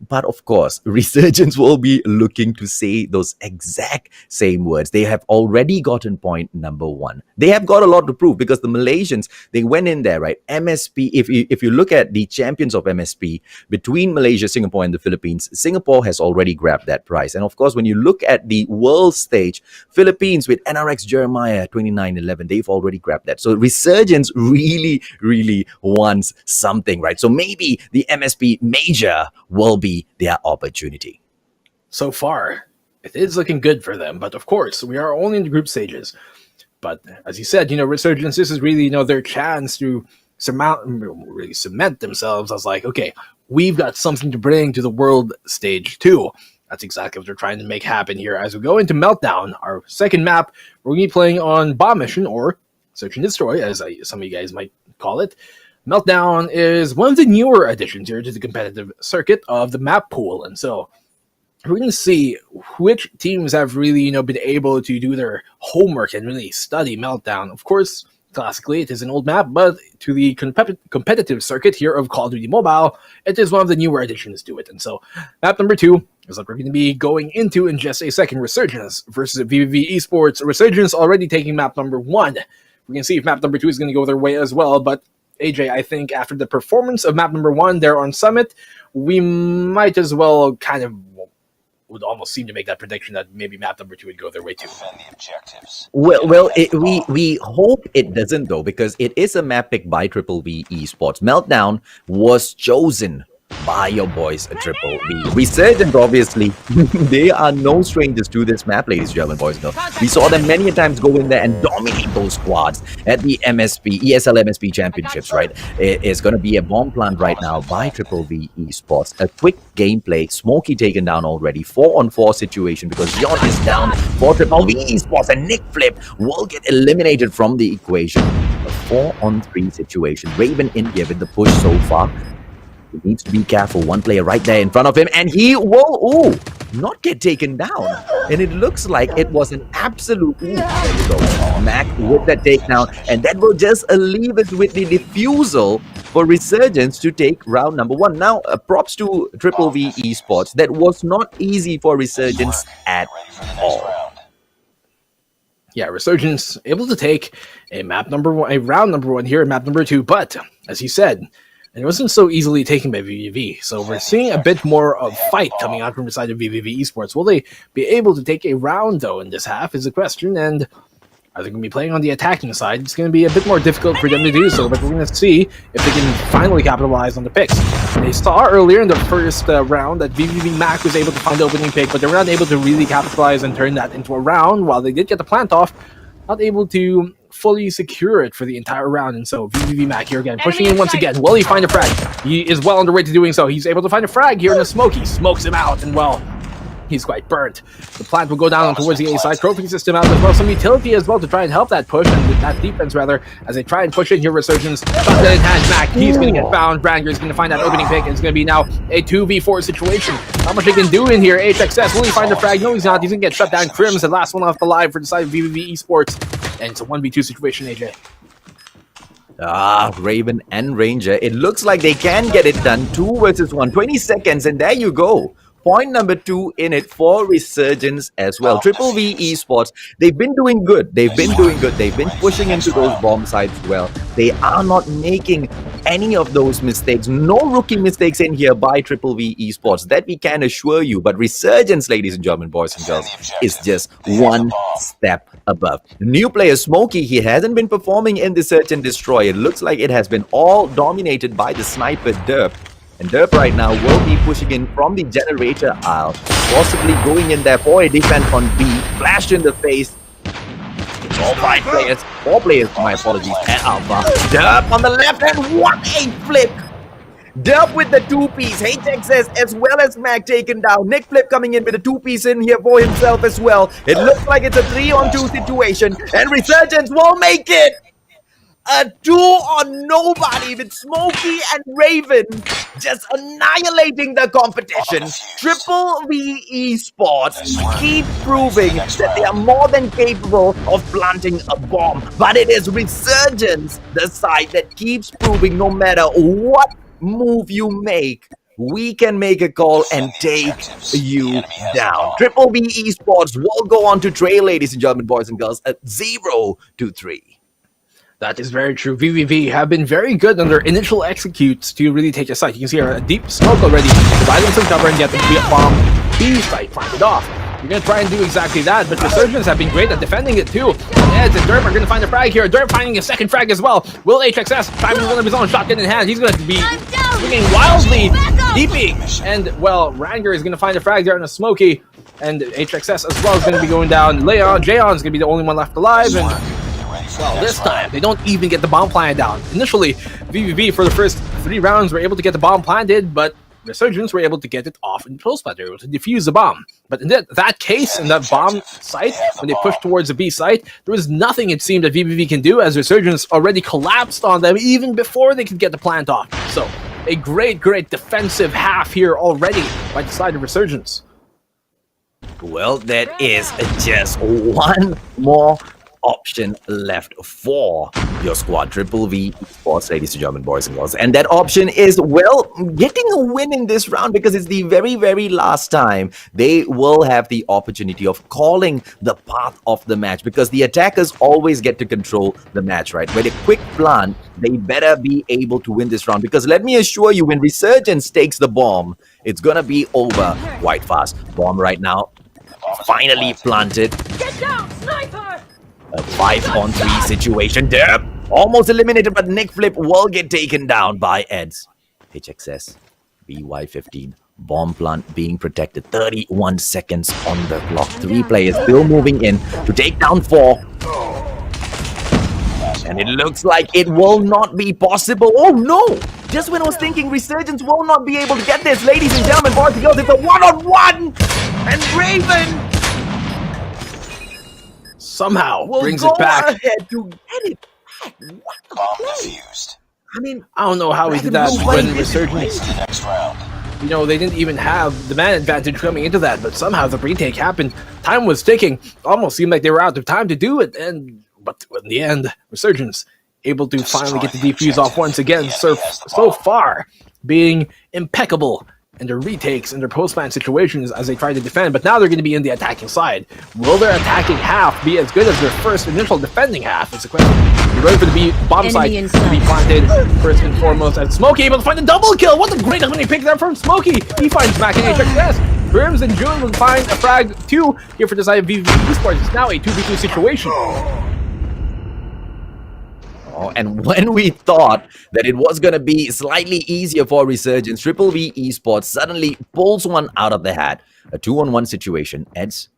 But of course, Resurgence will be looking to say those exact same words. They have already gotten point number 1. They have got a lot to prove, because the Malaysians, they went in there, right? MSP, if you look at the champions of MSP between Malaysia, Singapore, and the Philippines, Singapore has already grabbed that prize. And of course, when you look at the world stage, Philippines with NRX Jeremiah 2911, they've already grabbed that. So Resurgence really, really wants something, right? So maybe the MSP major will be their opportunity.
So far, it is looking good for them, but of course, we are only in the group stages. But as you said, Resurgence, this is really, their chance to really cement themselves as like, okay, we've got something to bring to the world stage too. That's exactly what they're trying to make happen here. As we go into Meltdown, our second map, we're going to be playing on Bomb Mission, or Search and Destroy, as some of you guys might call it. Meltdown is one of the newer additions here to the competitive circuit of the map pool, and so we're going to see which teams have really, been able to do their homework and really study Meltdown. Of course, Classically, it is an old map, but to the competitive circuit here of Call of Duty Mobile, it is one of the newer additions to it. And so, map number 2 is what we're going to be going into in just a second. Resurgence versus VVV ESPORTS. Resurgence already taking map number 1. We can see if map number 2 is going to go their way as well, but AJ, I think after the performance of map number 1 there on Summit, we might as well kind of would almost seem to make that prediction that maybe map number 2 would go their way too.
Defend the objectives.
We hope it doesn't though, because it is a map pick by Triple V Esports. Meltdown was chosen by your boys at Triple V. Resurgence, obviously, they are no strangers to this map, ladies and gentlemen, boys and girls. We saw them many times go in there and dominate those squads at the MSP, ESL MSP championships, right? It is going to be a bomb plant right now by Triple V Esports. A quick gameplay, Smokey taken down already, 4-on-4 situation because Yon is down for Triple V Esports and Nick Flip will get eliminated from the equation. A 4-on-3 situation. Raven in here with the push so far. He needs to be careful. One player right there in front of him, and he will, not get taken down. And it looks like it was an absolute, there you go, Mac with that takedown, and that will just leave it with the defusal for Resurgence to take round number 1. Now, props to Triple V Esports. That was not easy for Resurgence at all.
Yeah, Resurgence able to take a round number 1 here, map number 2, but as he said, it wasn't so easily taken by VVV. So we're seeing a bit more of fight coming out from the side of VVV Esports. Will they be able to take a round, though, in this half is the question. And are they going to be playing on the attacking side? It's going to be a bit more difficult for them to do so, but we're going to see if they can finally capitalize on the picks. They saw earlier in the first round that VVV Mac was able to find the opening pick, but they were not able to really capitalize and turn that into a round. While they did get the plant off, not able to fully secure it for the entire round. And so VVV Mac here again, pushing in once again. Will he find a frag? He is well on the way to doing so. He's able to find a frag here in the smoke. He smokes him out, and well, he's quite burnt. The plant will go down towards the A side. Trophy system out as well. Some utility as well to try and help that push, and with that defense rather, as they try and push in here. Resurgence, shotgun in hand. Mac, he's going to get found. Branger is going to find that opening pick, and it's going to be now a 2v4 situation. How much he can do in here? HXS, will he find the frag? No, he's not. He's going to get shut down. Crims, the last one left alive for the side of VVV Esports. And it's a 1v2 situation, AJ.
Raven and Ranger. It looks like they can get it done. 2 versus 1. 20 seconds, and there you go. Point number 2 in it for Resurgence as well. Triple V Esports, they've been doing good. They've been pushing into those bomb sites well. They are not making any of those mistakes. No rookie mistakes in here by Triple V Esports. That we can assure you. But Resurgence, ladies and gentlemen, boys and girls, is just one step above. New player Smokey, he hasn't been performing in the Search and Destroy. It looks like it has been all dominated by the sniper Derp. And Derp right now will be pushing in from the generator aisle, possibly going in there for a defense on B. Flashed in the face. It's all 4 players, my apologies, at Alpha. Derp on the left hand, what a flip! Derp with the 2-piece, HXS as well as Mac taken down. Nick Flip coming in with a 2-piece in here for himself as well. It looks like it's a 3-on-2 situation, and Resurgence will make it! A 2 on nobody with Smokey and Raven just annihilating the competition. Triple V Esports keep proving that they are more than capable of planting a bomb. But it is Resurgence, the side that keeps proving no matter what move you make, we can make a call and take you down. Triple V Esports will go on to trail, ladies and gentlemen, boys and girls, at 0-3.
That is very true. VVV have been very good on their initial executes to really take a site. You can see a deep smoke already, providing some cover and get the bomb B site planted off. You're going to try and do exactly that, but Resurgence have been great at defending it too. Eds and Derp are going to find a frag here. Derp finding a second frag as well. Will HXS finding one of his own shotgun in hand? He's going to be swinging wildly, deeping. And, well, Ranger is going to find a frag there on a Smokey. And HXS as well is going to be going down. Leon, Jayon is going to be the only one left alive. And well, this time, they don't even get the bomb planted down. Initially, VVV for the first 3 rounds were able to get the bomb planted, but Resurgence were able to get it off in close by. They were able to defuse the bomb. But in that case, in that bomb site, when they pushed towards the B site, there was nothing it seemed that VVV can do, as Resurgence already collapsed on them even before they could get the plant off. So, a great defensive half here already by the side of Resurgence.
Well, that is just one more option left for your squad, Triple V Esports, ladies and gentlemen, boys and girls. And that option is, well, getting a win in this round because it's the very, very last time they will have the opportunity of calling the path of the match, because the attackers always get to control the match, right? With a quick plant, they better be able to win this round, because let me assure you, when Resurgence takes the bomb, it's gonna be over quite fast. Bomb right now, finally planted.
Get down, sniper!
A 5-on-3 situation there. Almost eliminated, but Nick Flip will get taken down by Eds. HXS, BY15. Bomb plant being protected. 31 seconds on the clock. 3 players still moving in to take down 4. And it looks like it will not be possible. Oh no! Just when I was thinking Resurgence will not be able to get this, ladies and gentlemen, boys and girls, it's a one-on-one! And Raven
Somehow
will
brings
go
it back.
ahead to get it back. What a
Bomb
play.
defused.
I mean,
I don't know how he did that
Raven
when
will
Resurgence,
To the next round.
you know, they didn't even have the man advantage coming into that, but somehow the retake happened. Time was ticking. Almost seemed like they were out of time to do it, but in the end, Resurgence able to finally get the defuse off once again. So far, being impeccable in their retakes and their post-plant situations as they try to defend, but now they're going to be in the attacking side. Will their attacking half be as good as their first initial defending half? It's a question. You're ready for the bomb side
Enemy in
to be planted first and foremost, and Smokey able to find a double kill. What a great opening pick there from Smokey. He finds Mac and HXS. Grims and June will find a frag 2 here for the side of VVV ESPORTS. It's now a 2v2 situation.
And when we thought that it was going to be slightly easier for Resurgence, Triple V Esports suddenly pulls one out of the hat. A 2-on-1 situation. Eds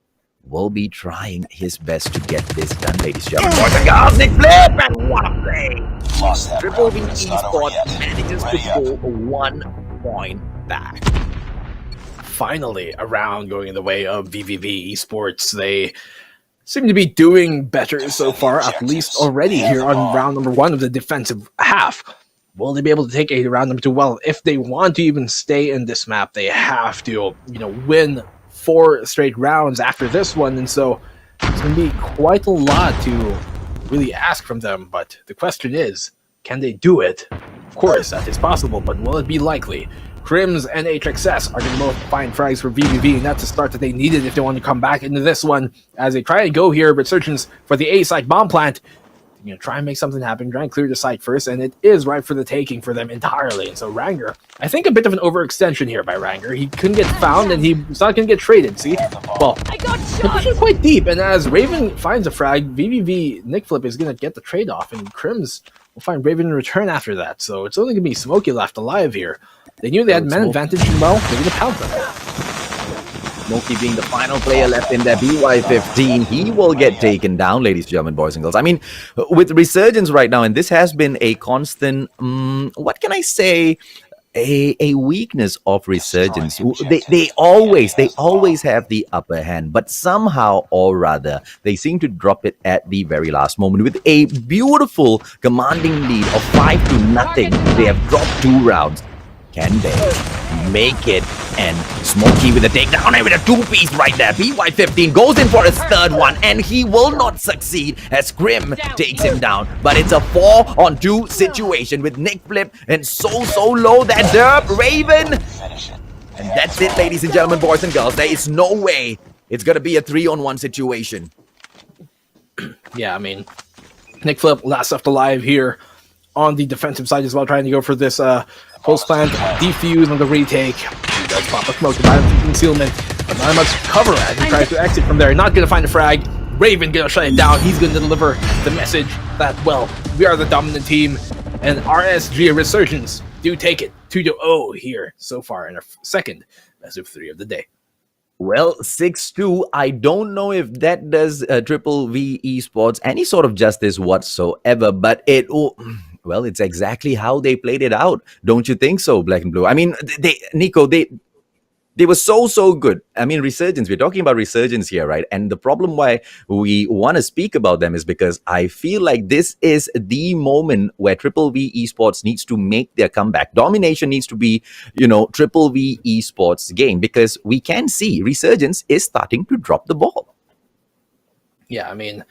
will be trying his best to get this done, ladies and gentlemen. Boys and girls, Nick Flip, and what a play!
Lost that
Triple
round,
V
but it's not over
Esports
yet.
manages
Ready
to
up.
pull 1 point back.
Finally, a round going in the way of VVV Esports. They seem to be doing better so far, at least already here on round number 1 of the defensive half. Will they be able to take a round number 2? Well, if they want to even stay in this map, they have to, win 4 straight rounds after this one, and so it's going to be quite a lot to really ask from them. But the question is, can they do it? Of course, that is possible, but will it be likely? Crims and HXS are going to both find frags for VVV, and that's the start that they needed if they want to come back into this one. As they try to go here, Resurgence for the A site bomb plant. Try and make something happen, try and clear the site first, and it is right for the taking for them entirely. And so Ranger, I think a bit of an overextension here by Ranger. He couldn't get found, and he's not going to get traded, see? Well,
I got
they're
shot!
pushing quite deep, and as Raven finds a frag, VVV Nick Flip is going to get the trade off, and Crims will find Raven in return after that. So it's only going to be Smokey left alive here. They knew they had man advantage, and well, they're going to pound them.
Smokey being the final player left in there, BY15, he will get taken down, ladies and gentlemen, boys and girls. I mean, with Resurgence right now, and this has been a constant, what can I say, a weakness of Resurgence. They always have the upper hand, but somehow or rather, they seem to drop it at the very last moment. With a beautiful commanding lead of 5-0, they have dropped 2 rounds. Can they make it? And Smokey with a takedown and with a 2-piece right there. BY15 goes in for his 3rd one, and he will not succeed as Grim takes him down. But it's a 4-on-2 situation with Nick Flip and so low that derp Raven. And that's it, ladies and gentlemen, boys and girls. There is no way it's going to be a 3-on-1 situation.
Yeah, I mean, Nick Flip last left alive here on the defensive side as well, trying to go for this post plant defuse on the retake. He does pop a smoke to buy him some concealment, but not much cover as he tries to exit from there. Not going to find a frag. Raven going to shut it down. He's going to deliver the message that, well, we are the dominant team, and RSG Resurgence do take it 2-0 here so far in our second best of 3 of the day.
Well, 6-2, I don't know if that does Triple V Esports any sort of justice whatsoever, but well, it's exactly how they played it out. Don't you think so, Black and Blue? I mean, Nico, they were so good. I mean, Resurgence, we're talking about Resurgence here, right? And the problem why we want to speak about them is because I feel like this is the moment where Triple V Esports needs to make their comeback. Domination needs to be, Triple V Esports game, because we can see Resurgence is starting to drop the ball.
Yeah, I mean,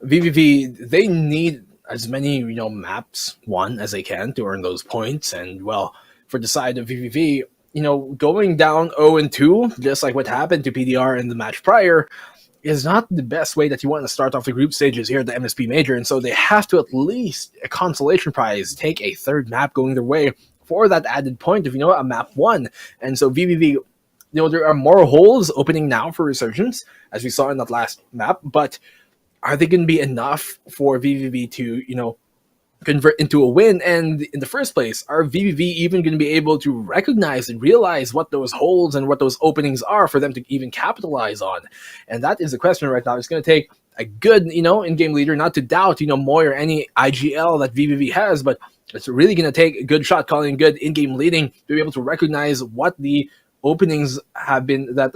VVV, they need as many maps won as they can to earn those points. And well, for the side of VVV, going down 0-2, just like what happened to PDR in the match prior, is not the best way that you want to start off the group stages here at the MSP Major. And so they have to, at least a consolation prize, take a third map going their way for that added point of, a map 1. And so VVV, there are more holes opening now for Resurgence, as we saw in that last map, but are they going to be enough for VVV to, convert into a win? And in the first place, are VVV even going to be able to recognize and realize what those holes and what those openings are for them to even capitalize on? And that is the question right now. It's going to take a good, in-game leader, not to doubt, Moy or any IGL that VVV has, but it's really going to take a good shot calling, good in-game leading to be able to recognize what the openings have been that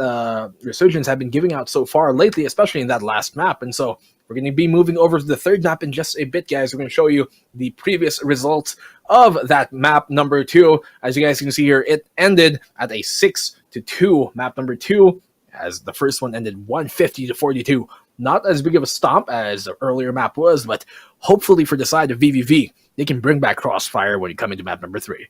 Resurgence have been giving out so far lately, especially in that last map. And so we're going to be moving over to the third map in just a bit, guys. We're going to show you the previous results of that map number 2. As you guys can see here, it ended at a 6-2 map number 2, as the first one ended 150-42. Not as big of a stomp as the earlier map was, but hopefully for the side of VVV, they can bring back Crossfire when you come into map number 3.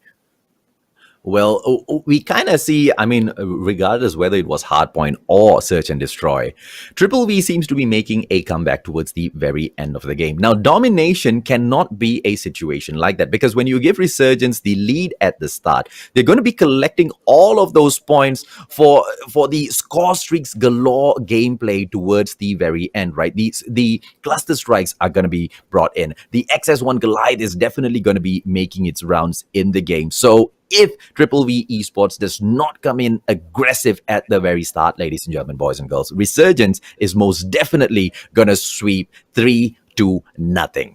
Well, we kind of see, regardless whether it was Hardpoint or Search and Destroy, Triple V seems to be making a comeback towards the very end of the game. Now, domination cannot be a situation like that, because when you give Resurgence the lead at the start, they're going to be collecting all of those points for the score streaks galore gameplay towards the very end, right? The cluster strikes are going to be brought in. The XS1 Goliath is definitely going to be making its rounds in the game. So if Triple V Esports does not come in aggressive at the very start, ladies and gentlemen, boys and girls, Resurgence is most definitely going to sweep 3-0.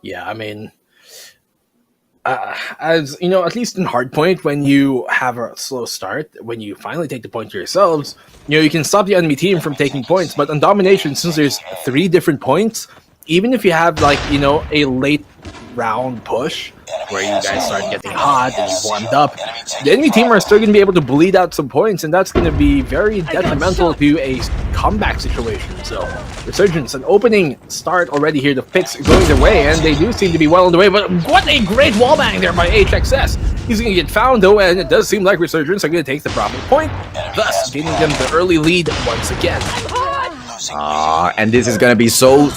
Yeah, as at least in Hardpoint, when you have a slow start, when you finally take the point yourselves, you can stop the enemy team from taking points. But on Domination, since there's 3 different points, even if you have a late round push where you guys start getting hot and warmed up, the enemy team are still going to be able to bleed out some points, and that's going to be very detrimental to a comeback situation. So Resurgence, an opening start already here, the picks going their way, and they do seem to be well on the way, but what a great wallbang there by HXS. He's going to get found though, and it does seem like Resurgence are going to take the proper point, thus giving them the early lead once again.
And this is going to be so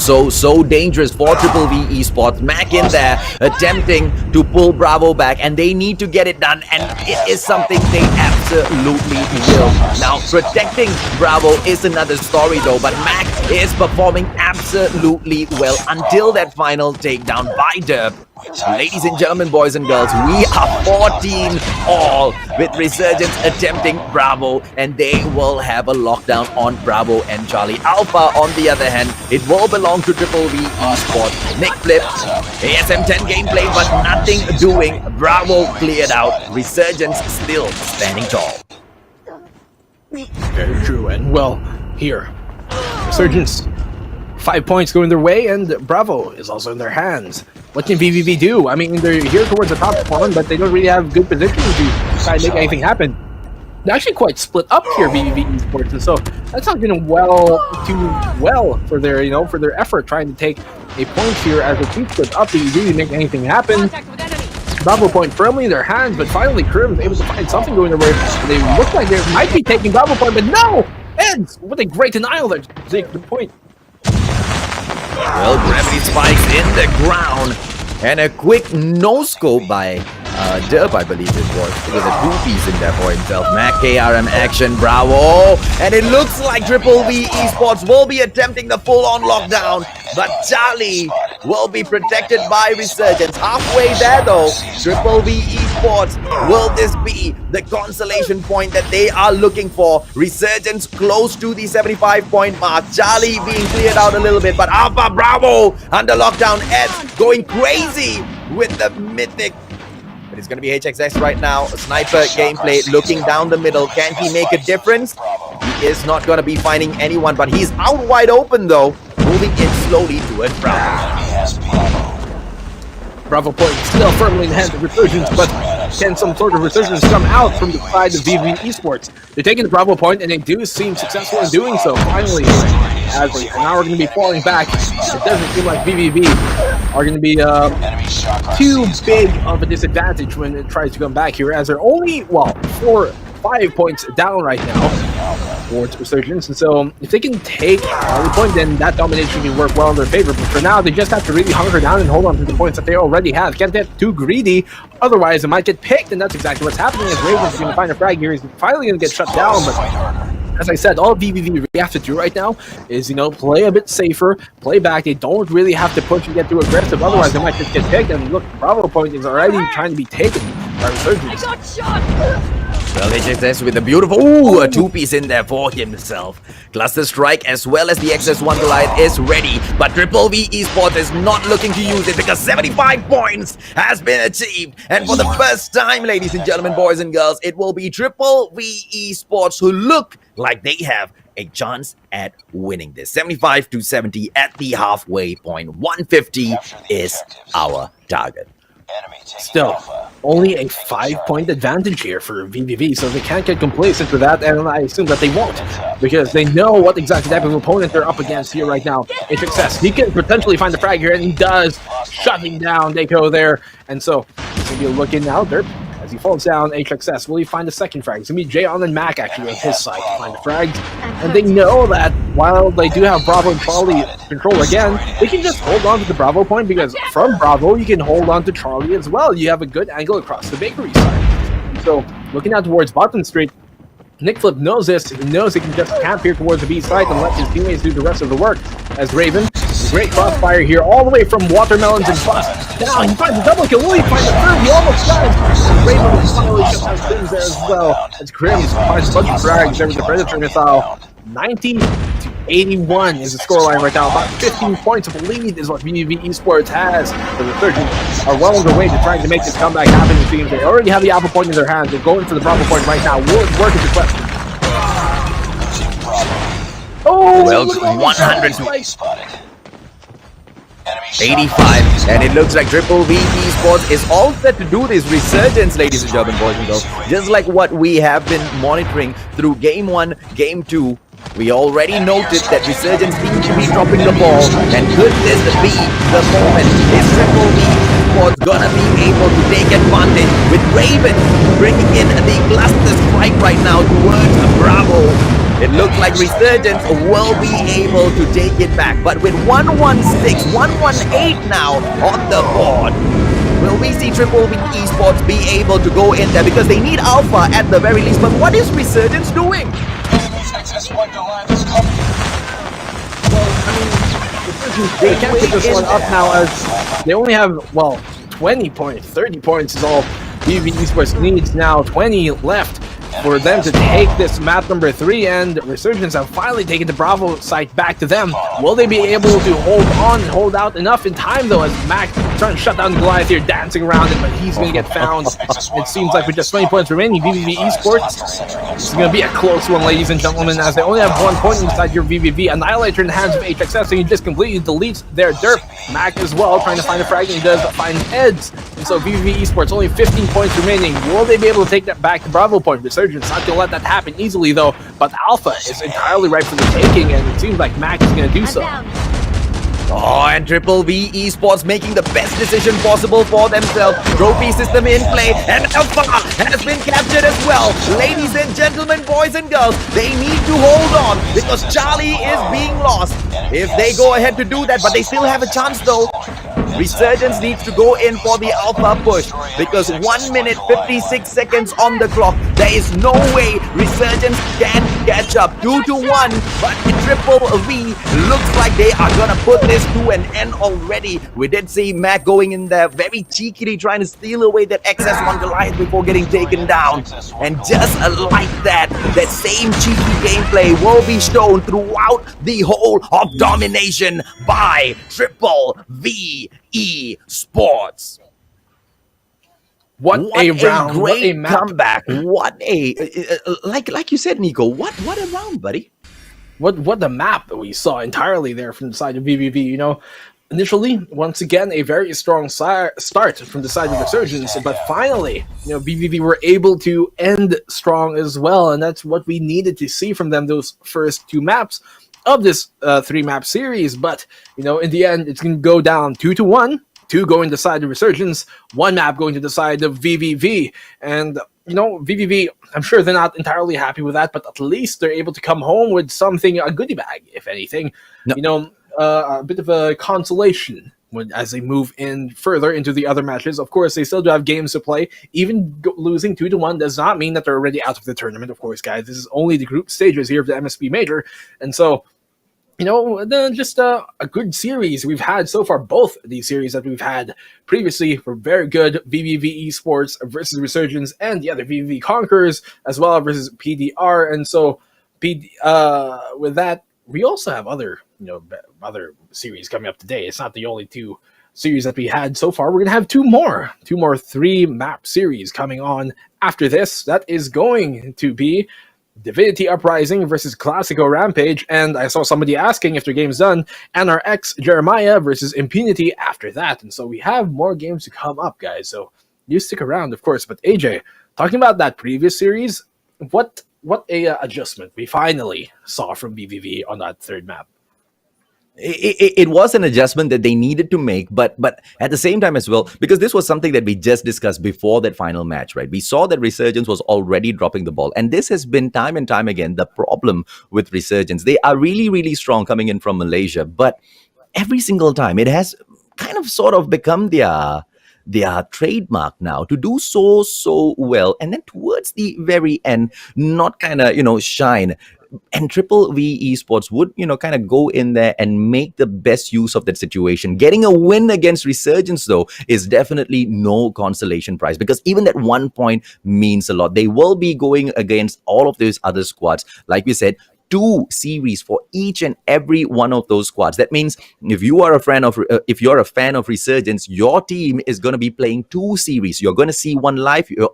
dangerous for Triple V Esports. Mac in there attempting to pull Bravo back, and they need to get it done, and it is something they absolutely will. Now, protecting Bravo is another story though, but Mac is performing absolutely well until that final takedown by Derp. Ladies and gentlemen, boys and girls, we are 14 all with Resurgence attempting Bravo, and they will have a lockdown on Bravo and Charlie. Alpha, on the other hand, it will belong to Triple V Esports. Nick flipped, ASM10 gameplay, but nothing doing. Bravo cleared out. Resurgence still standing tall.
Very true, and well, here, Resurgence, 5 points going their way, and Bravo is also in their hands. What can VVV do? They're here towards the top one, but they don't really have good position to try and make anything happen. They're actually quite split up here, VVV Esports, and so that's not going too well for their, for their effort trying to take a point here as the team split up to really make anything happen. Bravo point firmly in their hands, but finally Krim is able to find something going their way. They look like they might be taking Bravo point, but no! Eds! What a great denial there to take the point.
Well, gravity spikes in the ground, and a quick no-scope by Derp, I believe it was, with a 2-piece in there for himself. Mac KRM action, Bravo, and it looks like Triple V Esports will be attempting the full-on lockdown, but Charlie will be protected by Resurgence. Halfway there though, Triple V Esports, will this be the consolation point that they are looking for? Resurgence close to the 75-point mark. Charlie being cleared out a little bit, but Alpha Bravo under lockdown. Ed going crazy with the mythic. But it's going to be HXS right now. A sniper gameplay looking down the middle. Can he make a difference? He is not going to be finding anyone, but he's out wide open though. Moving in slowly towards Bravo.
Bravo point still firmly in the hands of Resurgence, but can some sort of Resurgence come out from the side of VVV Esports? They're taking the Bravo point, and they do seem successful in doing so. Finally, as they now are going to be falling back. It doesn't seem like VVV are going to be too big of a disadvantage when it tries to come back here, as they're only, well, 4-5 points down right now towards Resurgence. And so if they can take the point, then that domination can work well in their favor. But for now, they just have to really hunker down and hold on to the points that they already have. Can't get too greedy, otherwise it might get picked, and that's exactly what's happening. As Ravens is going to find a frag here, he's finally going to get shut down. But as I said, all VVV really have to do right now is, you know, play a bit safer, play back. They don't really have to push and get too aggressive, otherwise they might just get picked. And look, Bravo point is already trying to be taken by Resurgence.
Well, HXS with a beautiful, a two-piece in there for himself. Cluster Strike as well as the XS1 Goliath is ready, but Triple V Esports is not looking to use it because 75 points has been achieved. And for the first time, ladies and gentlemen, boys and girls, it will be Triple V Esports who look like they have a chance at winning this. 75-70 at the halfway point. 150 is our target.
Still, only a 5-point advantage here for VVV, so they can't get complacent with that, and I assume that they won't, because they know what exactly type of opponent they're up against here right now. HXS, he can potentially find the frag here, and he does, shutting down Dako there, and so he's going to be looking now, Derp, as he falls down. HXS, will he find the second frag? It's going to be Jayon and Mac actually on his side to find the frags, and they know that while they do have Bravo and Charlie control again, they can just hold on to the Bravo point, because from Bravo you can hold on to Charlie as well. You have a good angle across the bakery side. So looking out towards bottom street, Nick Flip knows this. He knows he can just camp here towards the B side and let his teammates do the rest of the work. As Raven, great crossfire here all the way from Watermelons and Bust. Now he finds a double kill. Will he find the third? He almost got it. Raven will finally just have things there as well. As Grims finds a bunch of frags there with the Predator missile. 90-81 is the scoreline right now. About 15 points of lead is what VVV Esports has. The Resurgence are well on their way to trying to make this comeback happen. It seems they already have the Alpha point in their hands. They're going for the Bravo point right now. Will it work is the question. Oh,
well, 100 85, and it looks like Triple V Esports is all set to do this Resurgence, ladies and gentlemen, boys and girls. Just like what we have been monitoring through Game 1, Game 2. We already noticed that Resurgence seems to be dropping the ball, and could this be the moment? Is Triple V Esports gonna be able to take advantage with Raven bringing in the Cluster Strike right now towards Bravo? It looks like Resurgence will be able to take it back, but with 116, 118 now on the board, will we see Triple V Esports be able to go in there, because they need Alpha at the very least? But what is Resurgence doing?
They can't pick this one up now, as they only have, well, 20 points. 30 points is all VVV Esports needs now. 20 left for them to take this map number 3, and Resurgence have finally taken the Bravo site back to them. Will they be able to hold on and hold out enough in time, though, as Mac trying to shut down the Goliath here, dancing around it, but he's going to get found. It seems like with just 20 points remaining, VVV Esports, it's going to be a close one, ladies and gentlemen, as they only have 1 point inside your VVV. Annihilator in the hands of HXS, so he just completely deletes their derp. Mac as well, trying to find a frag, and he does find Eds. And so VVV Esports, only 15 points remaining. Will they be able to take that back to Bravo point? Resurgence not going to let that happen easily, though, but Alpha is entirely ripe for the taking, and it seems like Mac is going to do so.
Oh, and Triple V Esports making the best decision possible for themselves. Trophy system in play, and Alpha has been captured as well. Ladies and gentlemen, boys and girls, they need to hold on, because Charlie is being lost if they go ahead to do that, but they still have a chance, though. Resurgence needs to go in for the Alpha push, because 1 minute 56 seconds on the clock. There is no way Resurgence can catch up. 2-1, but Triple V looks like they are gonna put this to an end already. We did see Mac going in there very cheekily, trying to steal away that XS1 Goliath before getting taken down. And just like that, that same cheeky gameplay will be shown throughout the whole of domination by Triple V Esports.
What a round!
Great
what a map.
comeback! What a like you said, Nico. What a round, buddy!
What the map that we saw entirely there from the side of VVV. You know, initially, once again, a very strong start from the side of Resurgence, but finally, you know, VVV were able to end strong as well, and that's what we needed to see from them those first 2 maps. of this 3-map series. But, in the end, it's going to go down 2-1. 2 going to decide the Resurgence, 1 map going to decide the VVV. And, VVV, I'm sure they're not entirely happy with that, but at least they're able to come home with something, a goodie bag, if anything.
No.
A bit of a consolation as they move in further into the other matches. Of course, they still do have games to play. Even losing 2-1 does not mean that they're already out of the tournament, of course, guys. This is only the group stages here of the MSP Major. And so, just a good series we've had so far. Both these series that we've had previously were very good. VVV ESPORTS versus Resurgence and the other VVV Conquerors as well versus PDR. And so, with that, we also have other series coming up today. It's not the only 2 series that we had so far. We're going to have 2 more 3-map series coming on after this. That is going to be Divinity Uprising versus KLASIKO Rampage, and I saw somebody asking if their game's done, NRX Jeremiah versus Impunity after that. And so we have more games to come up, guys, so you stick around, of course. But AJ, talking about that previous series, what a adjustment we finally saw from VVV on that 3rd map.
It was an adjustment that they needed to make, but at the same time as well, because this was something that we just discussed before that final match, right? We saw that Resurgence was already dropping the ball, and this has been time and time again the problem with Resurgence. They are really, really strong coming in from Malaysia, but every single time it has kind of sort of become their trademark now to do so well, and then towards the very end not kind of shine. And Triple V Esports would, kind of go in there and make the best use of that situation. Getting a win against Resurgence, though, is definitely no consolation prize, because even that 1 point means a lot. They will be going against all of those other squads. Like we said, 2 series for each and every one of those squads. That means if you're a fan of Resurgence, your team is going to be playing 2 series. You're going to see one live. You're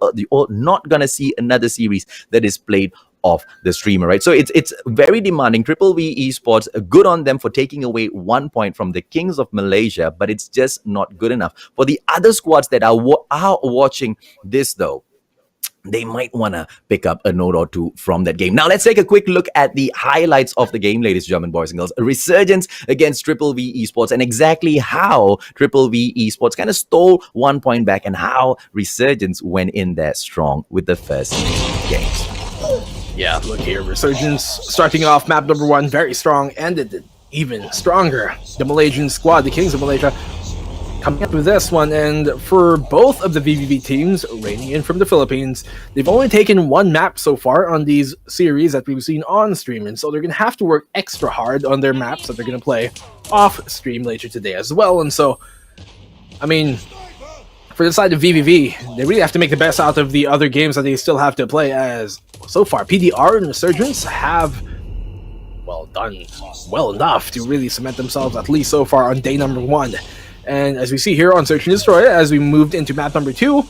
not going to see another series that is played of the streamer, right? So it's very demanding. Triple V Esports, good on them for taking away 1 point from the Kings of Malaysia, but it's just not good enough. For the other squads that are watching this, though, they might want to pick up a note or 2 from that game. Now, let's take a quick look at the highlights of the game, ladies and gentlemen, boys and girls. Resurgence against Triple V Esports, and exactly how Triple V Esports kind of stole 1 point back, and how Resurgence went in there strong with the first games.
Yeah, look here, Resurgence starting off map number 1 very strong, ended even stronger. The Malaysian squad, the Kings of Malaysia, coming up with this one. And for both of the VVV teams reigning in from the Philippines, they've only taken 1 map so far on these series that we've seen on stream, and so they're going to have to work extra hard on their maps that they're going to play off stream later today as well. And so, I mean, for the side of VVV, they really have to make the best out of the other games that they still have to play, as so far PDR and Resurgence have done well enough to really cement themselves, at least so far, on day number 1. And as we see here on Search and Destroy, as we moved into map number 2,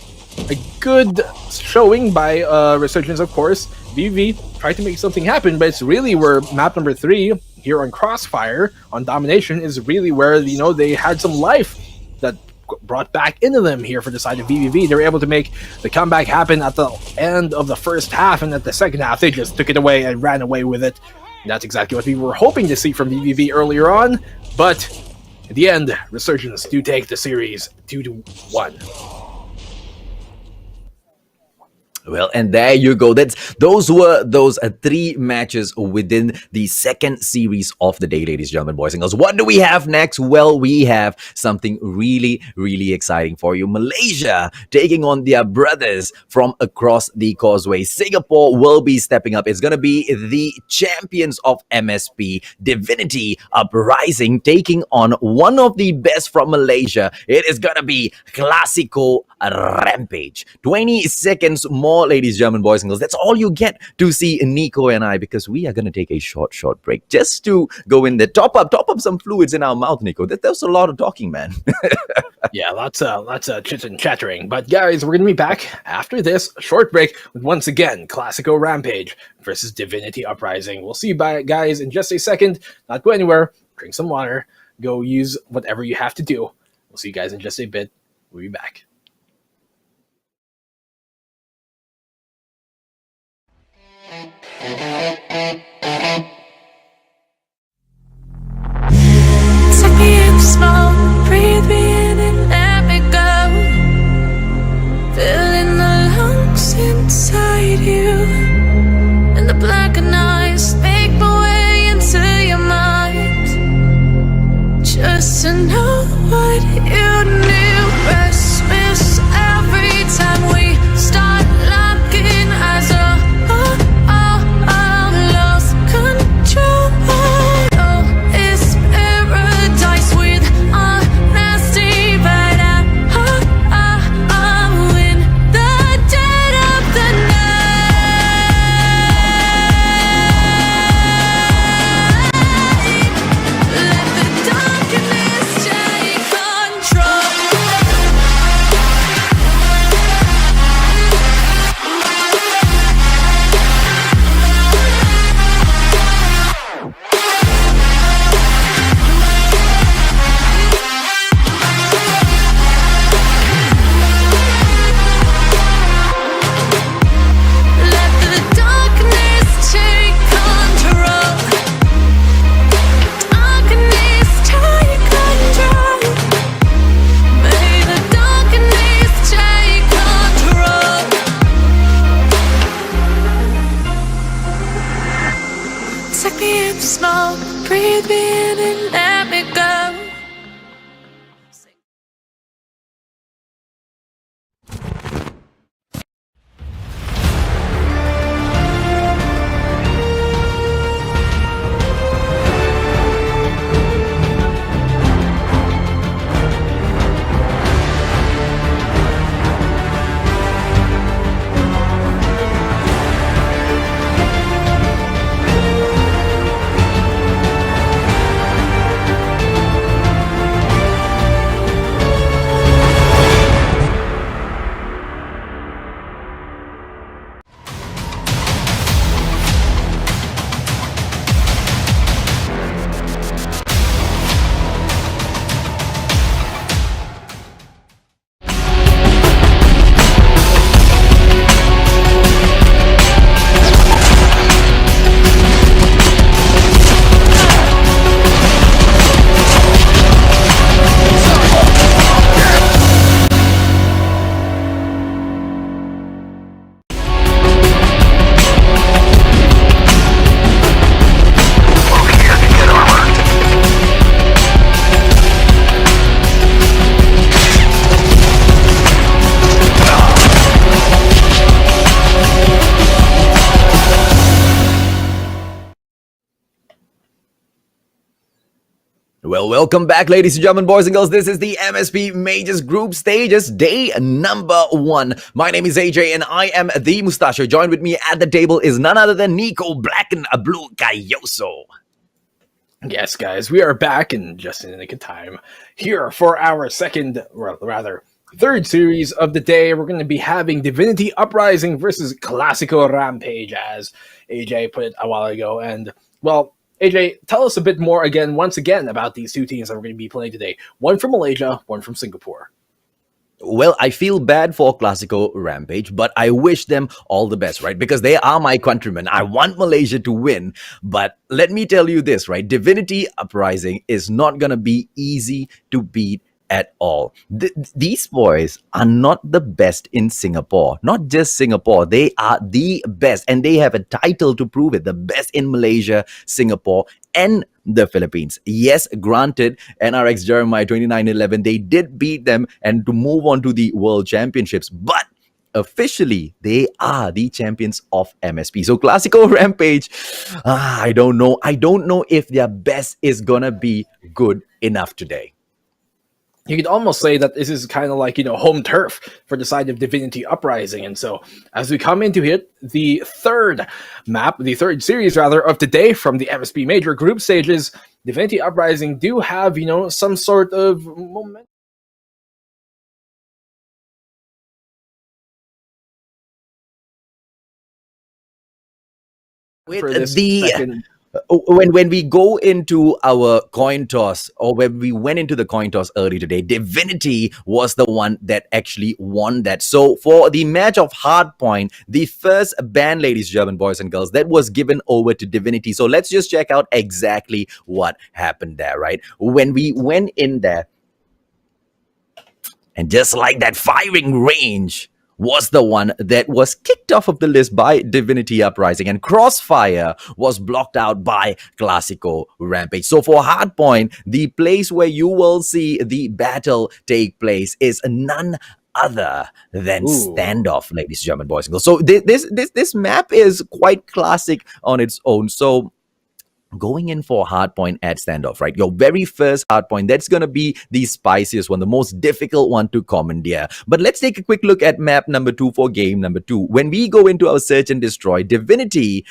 a good showing by Resurgence, of course. VVV tried to make something happen, but it's really where map number 3 here on Crossfire on Domination is really where they had some life that brought back into them here for the side of VVV. They were able to make the comeback happen at the end of the first half, and at the second half they just took it away and ran away with it. And that's exactly what we were hoping to see from VVV earlier on, but in the end, Resurgence do take the series 2-1.
Well, and there you go. Those were 3 matches within the second series of the day, ladies and gentlemen, boys and girls. What do we have next? Well, we have something really, really exciting for you. Malaysia taking on their brothers from across the causeway. Singapore will be stepping up. It's going to be the champions of MSP, Divinity Uprising, taking on one of the best from Malaysia. It is going to be KLASIKO Rampage. 20 seconds more, ladies and gentlemen, boys and girls. That's all you get to see Nico and I, because we are going to take a short break just to go in there, top up some fluids in our mouth, Nico. There's a lot of talking, man.
Yeah, lots of chit and chattering. But guys, we're going to be back after this short break with, once again, KLASIKO Rampage versus Divinity Uprising. We'll see you guys in just a second. Not go anywhere. Drink some water. Go use whatever you have to do. We'll see you guys in just a bit. We'll be back.
organize, make my way into your mind, just to know what you knew. Restless every time we start locking eyes. Lost control. Oh, it's paradise with honesty, but I'm in the dead of the night. Let the darkness take control. Let the darkness take control. Darkness take control. May the darkness take control. Take me in the smoke, breathe me in and let me go.
Well, welcome back, ladies and gentlemen, boys and girls. This is the MSP Majors Group Stages, day number 1. My name is AJ and I am the Mustacho. Joined with me at the table is none other than Nico Black and Blue Cayoso.
Yes, guys, we are back in just in the nick of time here for our third series of the day. We're going to be having Divinity Uprising versus KLASIKO Rampage, as AJ put it a while ago. And, well, AJ, tell us a bit more once again, about these two teams that we're going to be playing today. One from Malaysia, one from Singapore.
Well, I feel bad for KLASIKO Rampage, but I wish them all the best, right? Because they are my countrymen. I want Malaysia to win. But let me tell you this, right? Divinity Uprising is not going to be easy to beat at all. These boys are not the best in Singapore. Not just Singapore. They are the best. And they have a title to prove it. The best in Malaysia, Singapore, and the Philippines. Yes, granted, NRX JEREMIAH 29-11, they did beat them and to move on to the World Championships. But officially, they are the champions of MSP. So KLASIKO Rampage, I don't know. I don't know if their best is going to be good enough today.
You could almost say that this is kind of like, home turf for the side of Divinity Uprising. And so as we come into it, the third series of the day from the MSP Major Group Stages, Divinity Uprising do have, some sort of momentum.
When we go into our coin toss, or when we went into the coin toss early today, Divinity was the one that actually won that. So for the match of Hardpoint, the first ban, ladies and gentlemen, boys and girls, that was given over to Divinity. So let's just check out exactly what happened there, right? When we went in there, and just like that firing range was the one that was kicked off of the list by Divinity Uprising, and Crossfire was blocked out by KLASIKO Rampage. So for Hardpoint, the place where you will see the battle take place is none other than Standoff, ladies and gentlemen, boys and girls. So this map is quite classic on its own. So going in for Hardpoint at Standoff, right? Your very first Hardpoint, that's going to be the spiciest one, the most difficult one to commandeer. But let's take a quick look at map number 2 for game number 2. When we go into our Search and Destroy, Divinity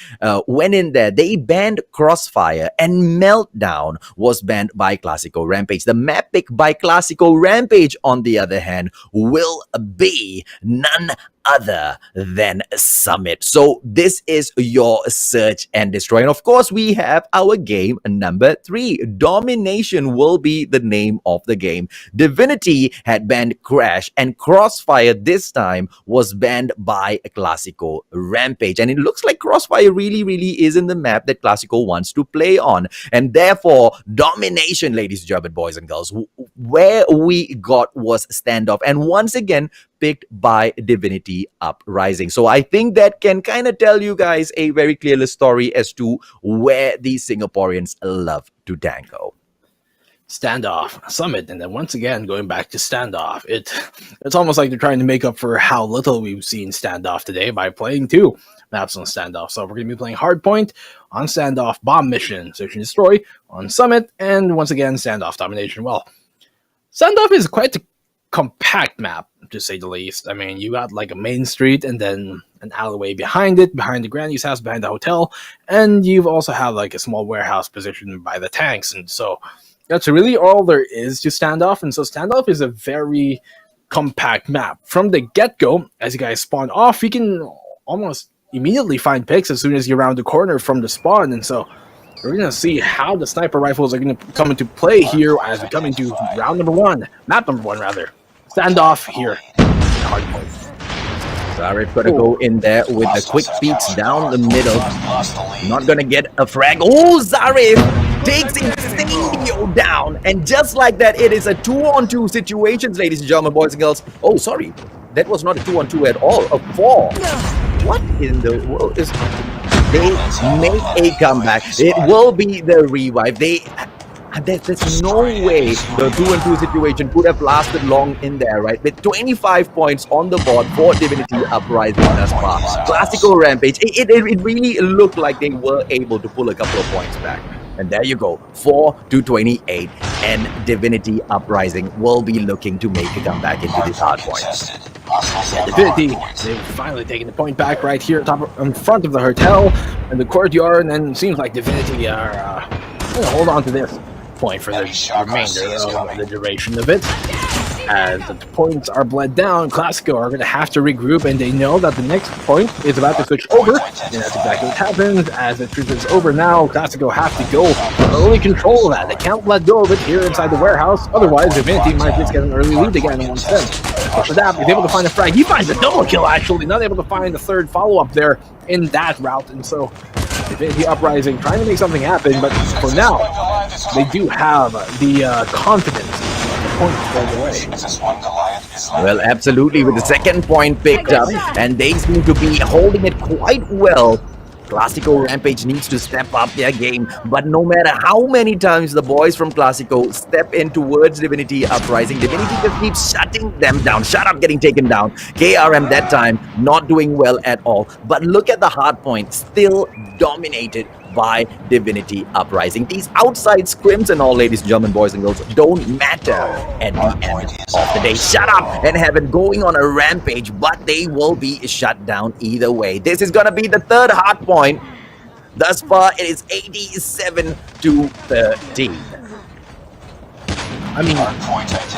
went in there. They banned Crossfire, and Meltdown was banned by KLASIKO Rampage. The map pick by KLASIKO Rampage, on the other hand, will be none other than Summit. So this is your Search and Destroy. And of course, we have our game number 3. Domination will be the name of the game. Divinity had banned Crash, and Crossfire this time was banned by KLASIKO Rampage. And it looks like Crossfire really is in the map that KLASIKO wants to play on. And therefore, Domination, ladies and gentlemen, boys and girls, where we got was Standoff. And once again, picked by Divinity Uprising. So I think that can kind of tell you guys a very clear story as to where these Singaporeans love to tango.
Standoff, Summit, and then once again going back to Standoff. It's almost like they're trying to make up for how little we've seen Standoff today by playing 2 maps on Standoff. So we're going to be playing Hardpoint on Standoff, Bomb Mission, Search and Destroy on Summit, and once again Standoff Domination. Well, Standoff is quite a compact map, to say the least. I mean, you got like a main street and then an alleyway behind it, behind the granny's house, behind the hotel, and you've also have like a small warehouse positioned by the tanks. And so that's really all there is to Standoff. And so Standoff is a very compact map. From the get-go, as you guys spawn off, you can almost immediately find picks as soon as you're around the corner from the spawn. And so we're going to see how the sniper rifles are going to come into play here as we come into round number 1, map number 1 rather. Standoff here. Hardpoint.
Zarif gonna go in there with the quick peeks down the middle. Not gonna get a frag. Oh, Zarif takes Incendio down. And just like that, it is a 2-on-2 situation, ladies and gentlemen, boys and girls. Oh, sorry. That was not a 2-on-2 at all. A 4. What in the world is... They make a comeback. It will be the revive. There's no way the 2-on-2 situation could have lasted long in there, right? With 25 points on the board for Divinity Uprising thus far. KLASIKO Rampage, it really looked like they were able to pull a couple of points back. And there you go, 4-28, and Divinity Uprising will be looking to make a comeback into this hard point.
Yeah, Divinity, they've finally taken the point back right here in front of the hotel and the courtyard, and then it seems like Divinity are going to hold on to this point for the remainder of the duration of it. As the points are bled down, KLASIKO are going to have to regroup, and they know that the next point is about to switch over, and that's exactly what happens. As it switches over now, KLASIKO have to go early control of that. They can't let go of it here inside the warehouse, otherwise Divinity might just get an early lead again in 1 cent. So for that, he's able to find a frag. He finds a double kill, actually, not able to find the third follow-up there in that route, and so Divinity Uprising trying to make something happen, but for now, they do have the confidence.
Well, absolutely, with the second point picked up, and they seem to be holding it quite well. KLASIKO Rampage needs to step up their game, but no matter how many times the boys from KLASIKO step in towards Divinity Uprising, Divinity just keeps shutting them down. Shut up, getting taken down. KRM that time not doing well at all. But look at the hard point, still dominated by Divinity Uprising. These outside scrims and all, ladies and gentlemen, boys and girls, don't matter at the end of the day. Shut up and have it going on a rampage, but they will be shut down either way. This is going to be the third hard point. Thus far, it is 87-13.
I mean,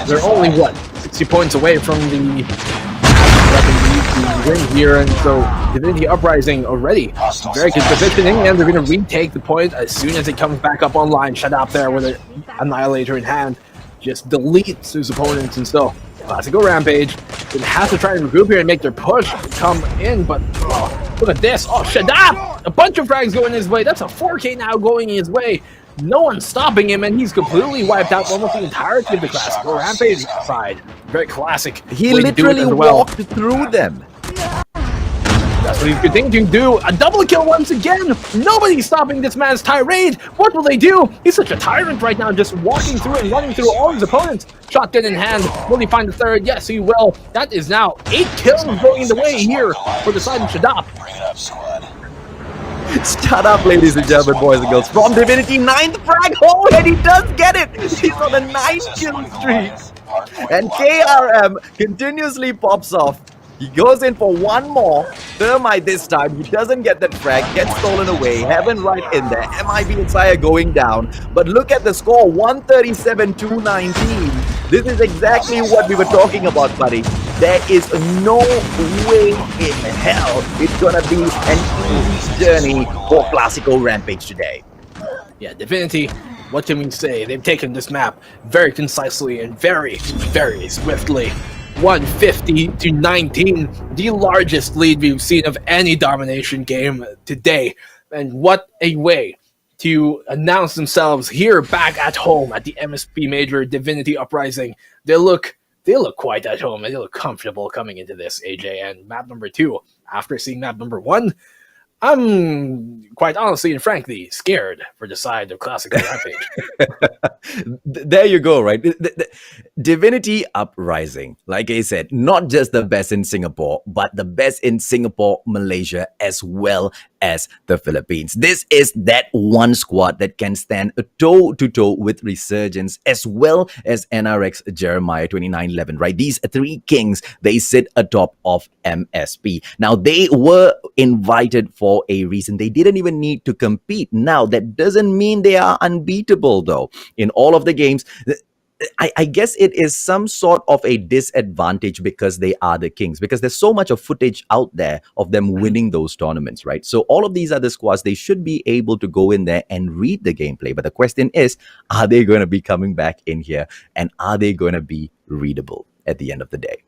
they're only, what, 60 points away from the win here, and so Divinity Uprising already very good positioning, and they're going to retake the point as soon as it comes back up online. Shut up there with an Annihilator in hand, just deletes his opponents, and so KLASIKO Rampage will have to try and regroup here and make their push come in, but look at this. Oh, Shadab! A bunch of frags going his way. That's a 4K now going his way. No one's stopping him, and he's completely wiped out almost the entirety of the Classical Rampage side. Very classic.
He
way to do it
literally
as well.
walked through them.
That's what he's continuing to do. A double kill once again. Nobody's stopping this man's tirade. What will they do? He's such a tyrant right now, just walking through and running through all his opponents. Shotgun in hand. Will he find the third? Yes, he will. That is now 8 kills going the way here for the side of Shadap.
Bring it up, squad.
Shut up, ladies and gentlemen, boys and girls. From Divinity, 9th frag hole, and he does get it. He's on a 9-kill streak. And KRM continuously pops off. He goes in for one more. Thermite this time. He doesn't get that frag. Gets stolen away. Heaven right in there. MIB and Sire going down. But look at the score. 137-219. This is exactly what we were talking about, buddy. There is no way in hell it's gonna be an easy journey for Classical Rampage today.
Yeah, Divinity, what can we say? They've taken this map very concisely and very, very swiftly. 150-19, the largest lead we've seen of any domination game today. And what a way to announce themselves here back at home at the MSP Major Divinity Uprising. They look quite at home and they look comfortable coming into this, AJ. And map number 2, after seeing map number 1, I'm quite honestly and frankly scared for the side of Classical Rampage.
There you go, right? The Divinity Uprising, like I said, not just the best in Singapore, but the best in Singapore, Malaysia, as well as the Philippines. This is that one squad that can stand toe-to-toe with Resurgence, as well as NRX Jeremiah 2911, right? These 3 kings, they sit atop of MSP. Now, they were invited for a reason. They didn't even need to compete. Now, that doesn't mean they are unbeatable, though. In all of the games, I guess it is some sort of a disadvantage because they are the kings, because there's so much of footage out there of them winning those tournaments, right? So all of these other squads, they should be able to go in there and read the gameplay. But the question is, are they going to be coming back in here, and are they going to be readable at the end of the day?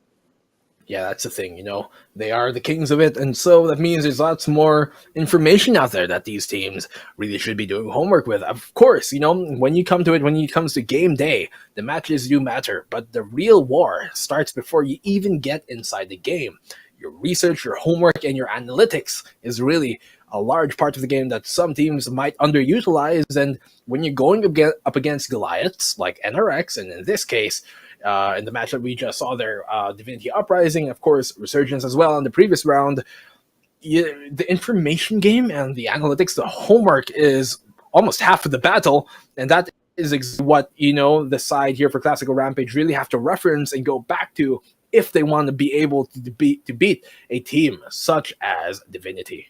Yeah, that's the thing, you know, they are the kings of it, and so that means there's lots more information out there that these teams really should be doing homework with. Of course, you know, when you come to it, when it comes to game day, the matches do matter, but the real war starts before you even get inside the game. Your research, your homework, and your analytics is really a large part of the game that some teams might underutilize, and when you're going up against Goliaths like NRX, and in this case, in the match that we just saw there, Divinity Uprising, of course, Resurgence as well in the previous round, the information game and the analytics, the homework is almost half of the battle, and that is what, you know, the side here for Classical Rampage really have to reference and go back to if they want to be able to beat a team such as Divinity.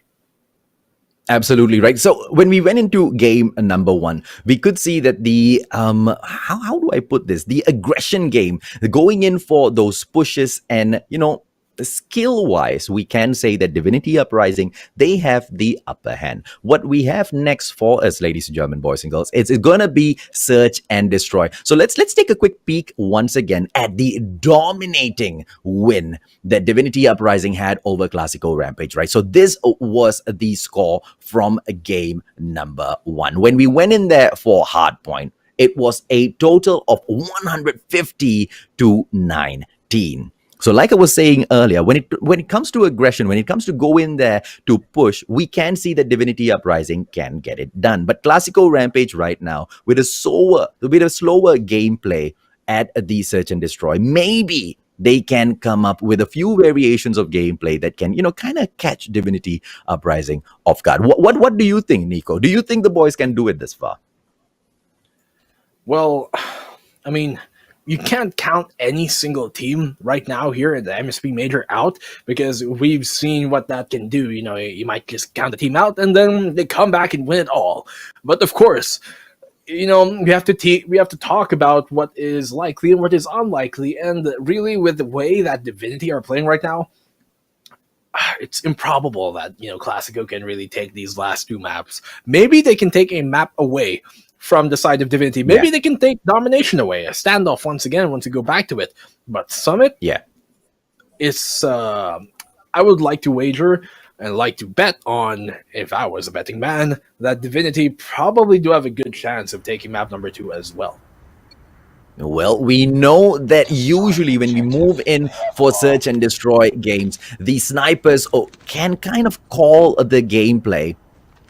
Absolutely right. So when we went into game number 1, we could see that the how do I put this? The aggression game, going in for those pushes, and you know, skill-wise, we can say that Divinity Uprising, they have the upper hand. What we have next for us, ladies and gentlemen, boys and girls, it's gonna be search and destroy. So let's take a quick peek once again at the dominating win that Divinity Uprising had over Classical Rampage, right? So this was the score from game number 1. When we went in there for hardpoint, it was a total of 150-19. So like I was saying earlier, when it comes to aggression, when it comes to go in there to push, we can see that Divinity Uprising can get it done. But Classical Rampage right now, with a slower gameplay at the search and destroy, maybe they can come up with a few variations of gameplay that can, you know, kind of catch Divinity Uprising off guard. What do you think, Nico? Do you think the boys can do it this far?
Well, I mean, you can't count any single team right now here in the MSP Major out, because we've seen what that can do. You know, you might just count the team out and then they come back and win it all. But of course, you know, we have to talk about what is likely and what is unlikely. And really, with the way that Divinity are playing right now, it's improbable that, you know, Clasico can really take these last 2 maps. Maybe they can take a map away from the side of Divinity. Maybe they can take domination away, a standoff once again, once you go back to it. But Summit, it's I would like to wager and like to bet on, if I was a betting man, that Divinity probably do have a good chance of taking map number 2 as well.
Well, we know that usually when we move in for search and destroy games, the snipers can kind of call the gameplay.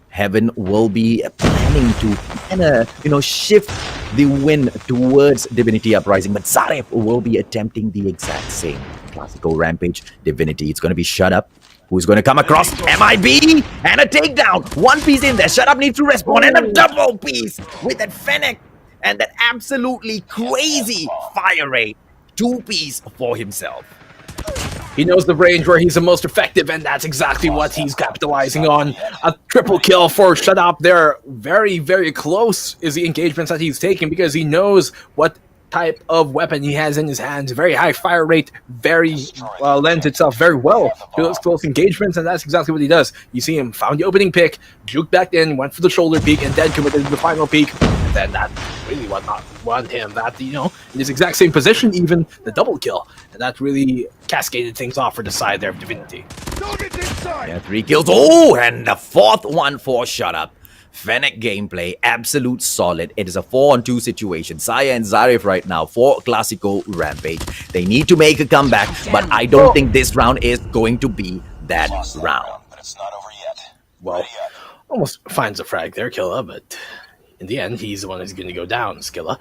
Heaven will be planning to kind of, shift the win towards Divinity Uprising, but Zaref will be attempting the exact same. KLASIKO Rampage, Divinity, it's going to be Shut Up. Who's going to come across? MIB and a takedown. One piece in there. Shut Up needs to respawn and a double piece with that Fennec and that absolutely crazy fire rate. 2-piece for himself.
He knows the range where he's the most effective, and that's exactly what he's capitalizing on. A triple kill for Shut Up there. Very, very close is the engagements that he's taking, because he knows what type of weapon he has in his hands. Very high fire rate, very lends itself very well to those close engagements, and that's exactly what he does. You see him found the opening pick, juked back in, went for the shoulder peek, and then committed to the final peek. And then that really won him that, in this exact same position, even the double kill, and that really cascaded things off for the side there of Divinity.
Yeah, 3 kills. Oh, and the 4th one for Shut Up. Fennec gameplay, absolute solid. It is a 4-on-2 situation. Saya and Zaref right now for KLASIKO Rampage. They need to make a comeback, but I don't think this round is going to be that round.
But it's not over yet.
Well, almost finds a frag there, Killa, but in the end, he's the one who's going to go down, Skilla.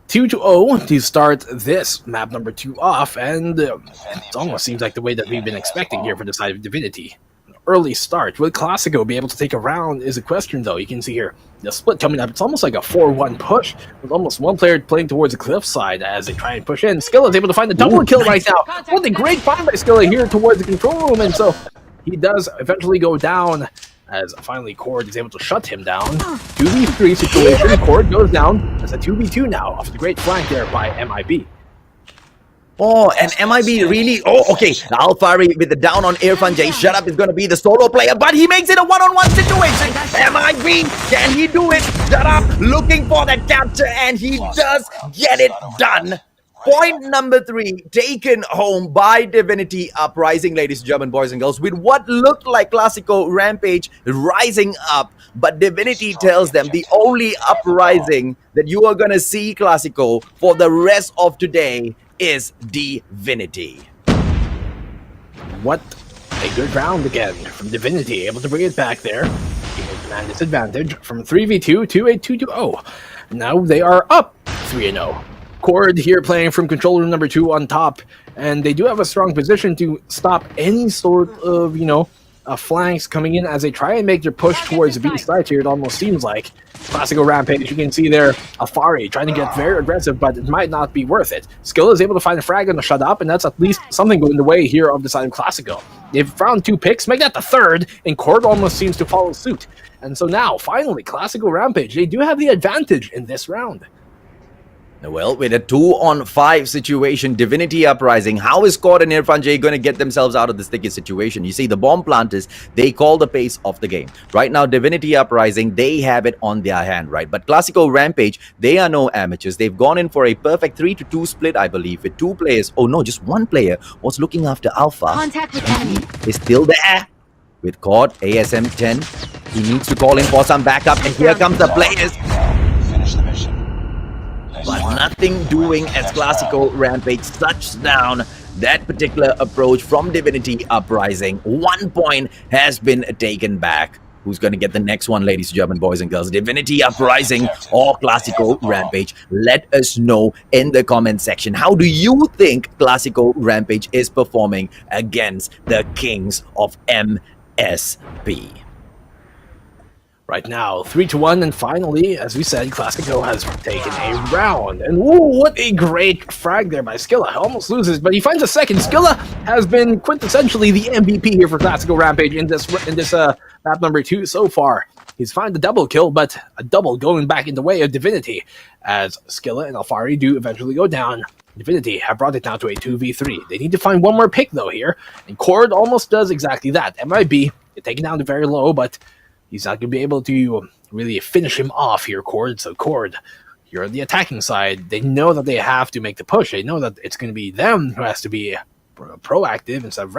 2-0 to start this map number 2 off, and it almost seems like the way that we've been expecting here for the side of Divinity. Early start. Will KLASIKO be able to take a round is a question, though. You can see here the split coming up. It's almost like a 4-1 push, with almost one player playing towards the cliff side as they try and push in. Skilla is able to find the double kill right now. What a great find by Skilla here towards the control room, and so he does eventually go down, as finally Cord is able to shut him down. 2v3 situation. Cord goes down. It's a 2v2 now off the great flank there by MIB.
Oh, and MIB really... Oh, okay. Alfari with the down on Irfan J. Shut Up is going to be the solo player, but he makes it a one-on-one situation. MIB, can he do it? Shut Up looking for that capture, and he does get it done. Point number 3 taken home by Divinity Uprising, ladies and gentlemen, boys and girls, with what looked like KLASIKO Rampage rising up. But Divinity tells them the only uprising that you are going to see, KLASIKO, for the rest of today is Divinity.
What a good round again from Divinity, able to bring it back there. Man disadvantage from 3v2 to a 2-0. Now they are up 3-0. Cord here playing from control room number 2 on top, and they do have a strong position to stop any sort of, flanks coming in as they try and make their push towards the B side here. It almost seems like KLASIKO Rampage. You can see there Alfari trying to get very aggressive, but it might not be worth it. Skill is able to find a frag on the Shut Up, and that's at least something going the way here of the side of KLASIKO. They've found 2 picks, make that the 3rd, and Cord almost seems to follow suit. And so now, finally, KLASIKO Rampage, they do have the advantage in this round.
Well, with a 2-on-5 situation, Divinity Uprising, how is Cord and Irfan J going to get themselves out of this sticky situation? You see, the bomb planters, they call the pace of the game. Right now, Divinity Uprising, they have it on their hand, right? But KLASIKO Rampage, they are no amateurs. They've gone in for a perfect 3-2 split, I believe, with 2 players. Oh no, just 1 player was looking after Alpha.
Contact with enemy.
Is still there. With Cord, ASM 10, he needs to call in for some backup, and here comes the players.
Finish the mission.
But nothing doing as KLASIKO Rampage touches down that particular approach from Divinity Uprising. 1 point has been taken back. Who's going to get the next one, ladies and gentlemen, boys and girls? Divinity Uprising or KLASIKO Rampage? Let us know in the comment section. How do you think KLASIKO Rampage is performing against the Kings of MSP?
Right now, 3-1, and finally, as we said, KLASIKO has taken a round. And whoa, what a great frag there by Skilla. Almost loses, but he finds a second. Skilla has been quintessentially the MVP here for KLASIKO Rampage in this map number 2 so far. He's found the double kill, but a double going back in the way of Divinity, as Skilla and Alfari do eventually go down. Divinity have brought it down to a 2v3. They need to find one more pick, though, here, and Cord almost does exactly that. MIB, taken down to very low, but he's not going to be able to really finish him off here, Cord. So, Cord, you're on the attacking side. They know that they have to make the push. They know that it's going to be them who has to be proactive instead of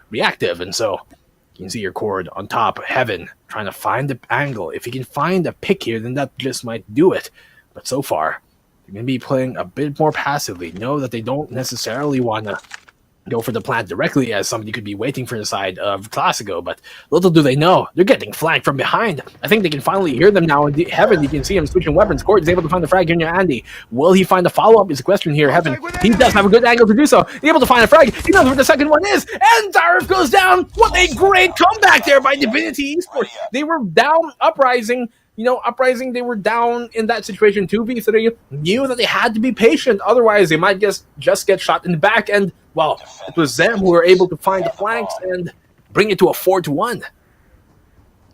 reactive. And so You can see your Cord on top, Heaven, trying to find the angle. If he can find a pick here, then that just might do it. But so far, they're going to be playing a bit more passively. Know that they don't necessarily want to go for the plant directly, as somebody could be waiting for the side of KLASIKO, but little do they know, they're getting flanked from behind. I think they can finally hear them now. In Heaven, you can see him switching weapons. Cord is able to find the frag here near Andy. Will he find the follow-up is the question here. Heaven, he does have a good angle to do so. He's able to find a frag. He knows where the second one is, and Zarif goes down. What a great comeback there by Divinity Esports. They were down, Uprising. Uprising, they were down in that situation. 2v3, knew that they had to be patient. Otherwise, they might just get shot in the back. And, well, it was them who were able to find the flanks and bring it to a 4-1.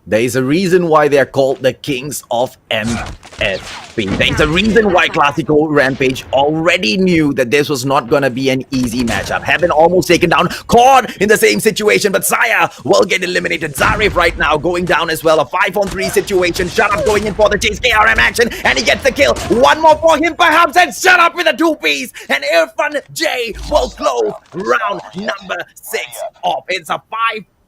There is a reason why they are called the Kings of MSP. There is a reason why KLASIKO Rampage already knew that this was not going to be an easy matchup. Heaven almost taken down. Cord in the same situation, but Saya will get eliminated. Zarif right now going down as well. A 5-on-3 situation. Shut Up going in for the chase KRM action, and he gets the kill. One more for him perhaps, and Shut Up with a 2-piece. And Irfan J will close round number 6 off. It's a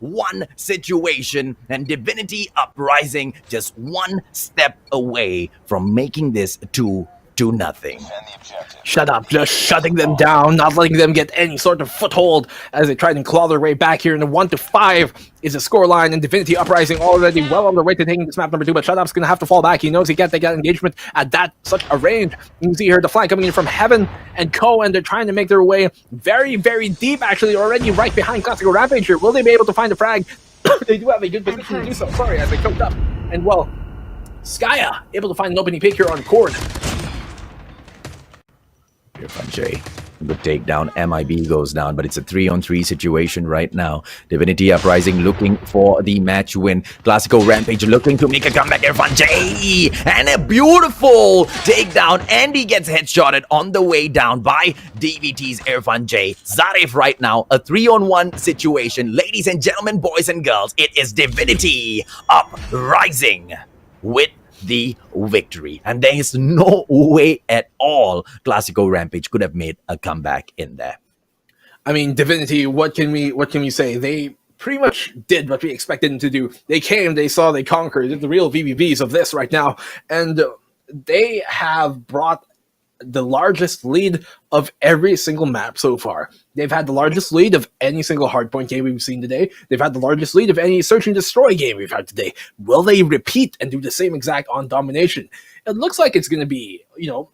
5-1 situation, and Divinity Uprising just one step away from making this 2-0.
Defend the objective.
Shut Up, just shutting them down, not letting them get any sort of foothold as they try to claw their way back here in the 1-5 is the scoreline, and Divinity Uprising already well on their way to taking this map number 2, but Shut Up's gonna have to fall back. He knows he can't take that engagement at such a range. You can see here the flank coming in from Heaven and Co, and they're trying to make their way very, very deep, actually already right behind KLASIKO Rampage here. Will they be able to find the frag? They do have a good position to do so, sorry, as they choked up. And well, Skya able to find an opening pick here on Cord.
Irfan J. Good takedown. MIB goes down, but it's a 3-on-3 situation right now. Divinity Uprising looking for the match win. KLASIKO Rampage looking to make a comeback. Irfan J. And a beautiful takedown. And he gets headshotted on the way down by DVT's Irfan J. Zarif right now. A 3-on-1 situation. Ladies and gentlemen, boys and girls, it is Divinity Uprising with the victory, and there is no way at all KLASIKO Rampage could have made a comeback in there.
I mean, Divinity, what can we say? They pretty much did what we expected them to do. They came, they saw, they conquered. They're the real VVVs of this right now, and they have brought the largest lead of every single map so far. They've had the largest lead of any single hardpoint game we've seen today. They've had the largest lead of any search and destroy game we've had today. Will they repeat and do the same exact on domination? It looks like it's going to be,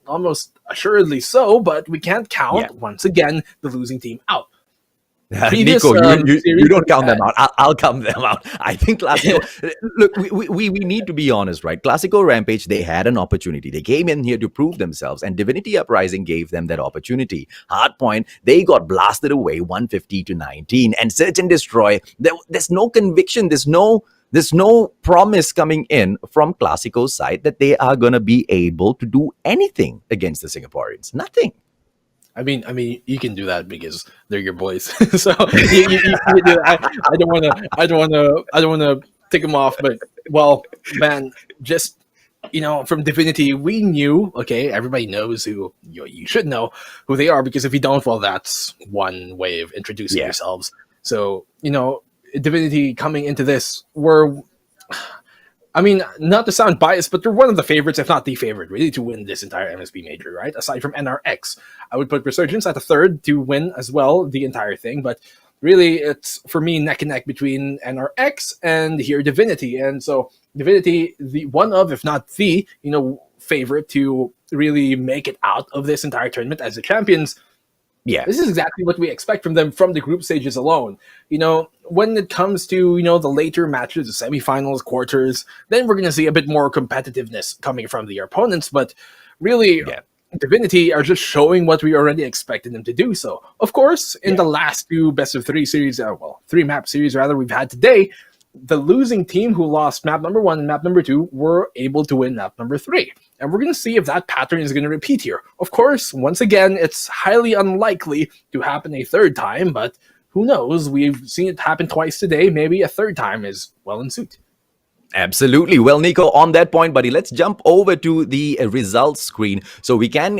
almost assuredly so, but we can't count, once again, the losing team out.
Nico, you don't count them out. I'll count them out. I think KLASIKO. Look, we need to be honest, right? KLASIKO Rampage, they had an opportunity. They came in here to prove themselves, and Divinity Uprising gave them that opportunity. Hardpoint, they got blasted away 150-19, and search and destroy. There's no conviction. There's no promise coming in from KLASIKO's side that they are gonna be able to do anything against the Singaporeans. Nothing.
I mean, you can do that because they're your boys. So you can do that. I don't want to take them off. But well, man, just from Divinity, we knew. Okay, everybody knows who you should know who they are, because if you don't, well, that's one way of introducing yourselves. So Divinity coming into this not to sound biased, but they're one of the favorites, if not the favorite, really, to win this entire MSP major, right? Aside from NRX. I would put Resurgence at the third to win as well, the entire thing. But really, it's, for me, neck and neck between NRX and here Divinity. And so Divinity, the one of, if not the, favorite to really make it out of this entire tournament as the champions. Yeah, this is exactly what we expect from them from the group stages alone. When it comes to, the later matches, the semifinals, quarters, then we're going to see a bit more competitiveness coming from the opponents. But really, Divinity are just showing what we already expected them to do. So, of course, in the last two best-of-3 series, 3-map series, rather, we've had today, the losing team who lost map number 1 and map number 2 were able to win map number 3. And we're going to see if that pattern is going to repeat here. Of course, once again, it's highly unlikely to happen a third time, but who knows? We've seen it happen twice today. Maybe a third time is well in suit.
Absolutely. Well, Nico, on that point, buddy, let's jump over to the results screen so we can,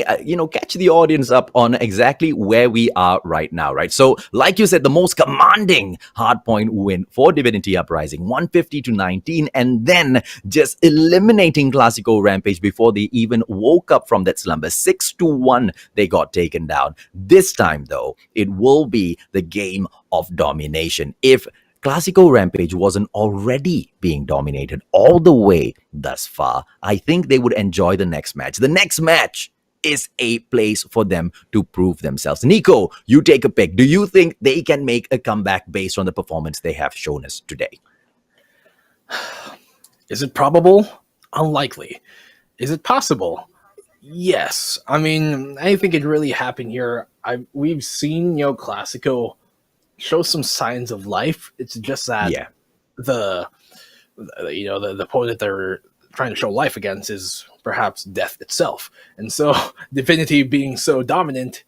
catch the audience up on exactly where we are right now, right? So, like you said, the most commanding hardpoint win for Divinity Uprising, 150-19, and then just eliminating KLASIKO Rampage before they even woke up from that slumber. 6-1, they got taken down. This time, though, it will be the game of domination. If KLASIKO Rampage wasn't already being dominated all the way thus far, I think they would enjoy the next match. The next match is a place for them to prove themselves. Nico, you take a pick. Do you think they can make a comeback based on the performance they have shown us today?
Is it probable? Unlikely. Is it possible? Yes. I mean, anything could really happen here. We've seen, KLASIKO show some signs of life. It's just that the opponent they're trying to show life against is perhaps death itself. And so Divinity being so dominant,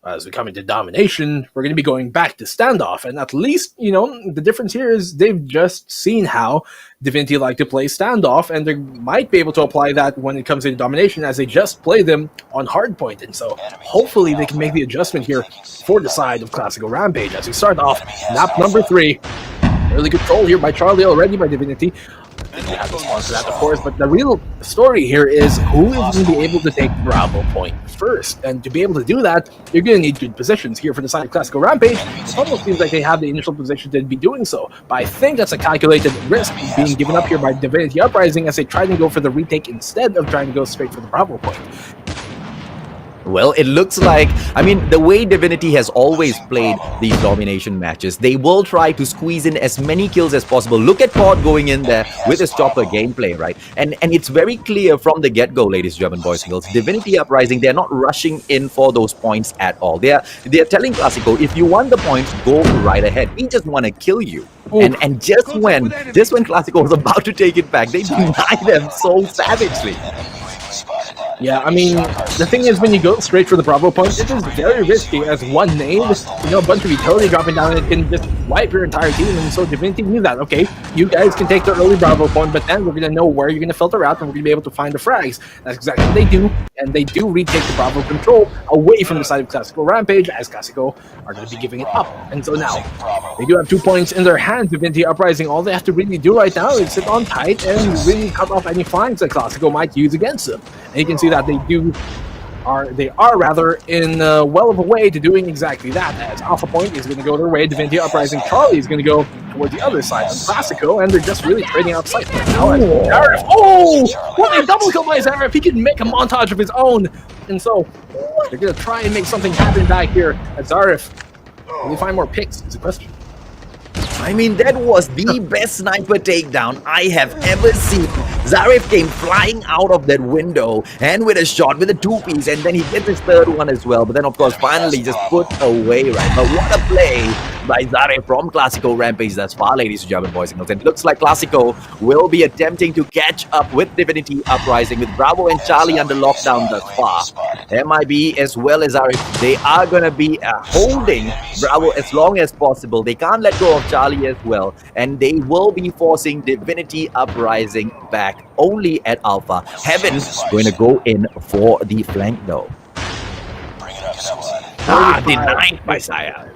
as we come into domination, we're going to be going back to standoff. And at least, the difference here is they've just seen how Divinity like to play standoff, and they might be able to apply that when it comes into domination, as they just play them on hardpoint. And so hopefully they can make the adjustment here for the side of KLASIKO Rampage as we start off map number 3. Early control here by Charlie already by Divinity. You have to respond to that, of course, but the real story here is who is going to be able to take Bravo point first. And to be able to do that, you're going to need good positions here for the side of KLASIKO Rampage. It almost seems like they have the initial position to be doing so, but I think that's a calculated risk being given up here by Divinity Uprising as they try to go for the retake instead of trying to go straight for the Bravo point.
Well, it looks like, the way Divinity has always played these domination matches, they will try to squeeze in as many kills as possible. Look at Pod going in there with his chopper gameplay, right? And it's very clear from the get-go, ladies and gentlemen, boys and girls, Divinity Uprising, they're not rushing in for those points at all. They're telling KLASIKO, if you want the points, go right ahead. We just want to kill you. And just when KLASIKO was about to take it back, they deny them so savagely.
Yeah, the thing is, when you go straight for the Bravo point, it is very risky as one nade, a bunch of utility dropping down, and it can just wipe your entire team. And so Divinity knew that, okay, you guys can take the early Bravo point, but then we're going to know where you're going to filter out, and we're going to be able to find the frags. That's exactly what they do, and they do retake the Bravo control away from the side of KLASIKO Rampage, as KLASIKO are going to be giving it up. And so now, they do have 2 points in their hands. Divinity Uprising, all they have to really do right now is sit on tight and really cut off any flanks that KLASIKO might use against them. And you can see that they are rather in well of a way to doing exactly that, as Alpha Point is going to go their way, Divinity Uprising Charlie is going to go toward the other side of KLASIKO, and they're just really trading out sight right now. And Zarif, what a double kill by Zarif! He can make a montage of his own, and so they're going to try and make something happen back here at Zarif. Will they find more picks? Is the question.
That was the best sniper takedown I have ever seen. Zarif came flying out of that window and with a shot with a 2-piece, and then he gets his third one as well. But then, of course, finally just put away, right? But what a play by Zarif from KLASIKO Rampage thus far, ladies and gentlemen, boys and girls. It looks like KLASIKO will be attempting to catch up with Divinity Uprising with Bravo and Charlie under lockdown thus far. MIB as well as Zarif, they are going to be holding Bravo as long as possible. They can't let go of Charlie as well, and they will be forcing Divinity Uprising back only at Alpha. Heaven's going to go in for the flank though. Denied by Saya.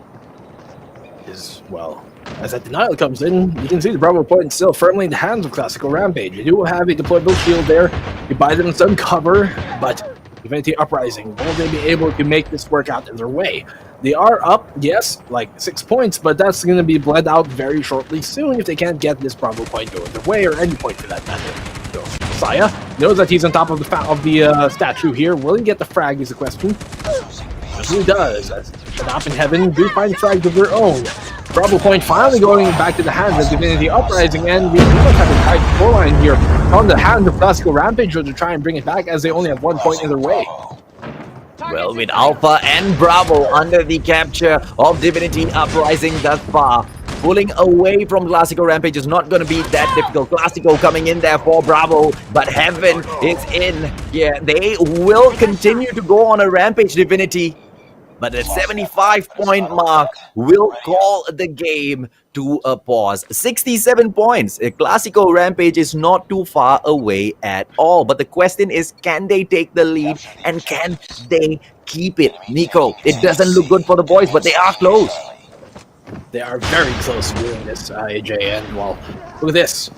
Well, as that denial comes in, you can see the Bravo point still firmly in the hands of KLASIKO Rampage. You do have a deployable shield there. You buy them some cover, but Divinity Uprising, will they be able to make this work out in their way? They are up, yes, like 6 points, but that's going to be bled out very shortly soon if they can't get this Bravo point going their way, or any point for that matter. So, Saya knows that he's on top of the statue here. Will he get the frag is the question. Yes, he does. As Shadap and Heaven do find frags of their own. Bravo point finally going back to the hands of Divinity Uprising, and we pretty much have a tight scoreline here on the hands of KLASIKO Rampage to try and bring it back, as they only have 1 point in their way.
Well, with Alpha and Bravo under the capture of Divinity Uprising thus far, pulling away from KLASIKO Rampage is not going to be that difficult. KLASIKO coming in there for Bravo, but Heaven is in. Yeah, they will continue to go on a rampage, Divinity. But the 75-point mark will call the game to a pause. 67 points. KLASIKO Rampage is not too far away at all. But the question is, can they take the lead and can they keep it? Nico, it doesn't look good for the boys, but they are close.
They are very close to doing this, AJ. And well, look at this.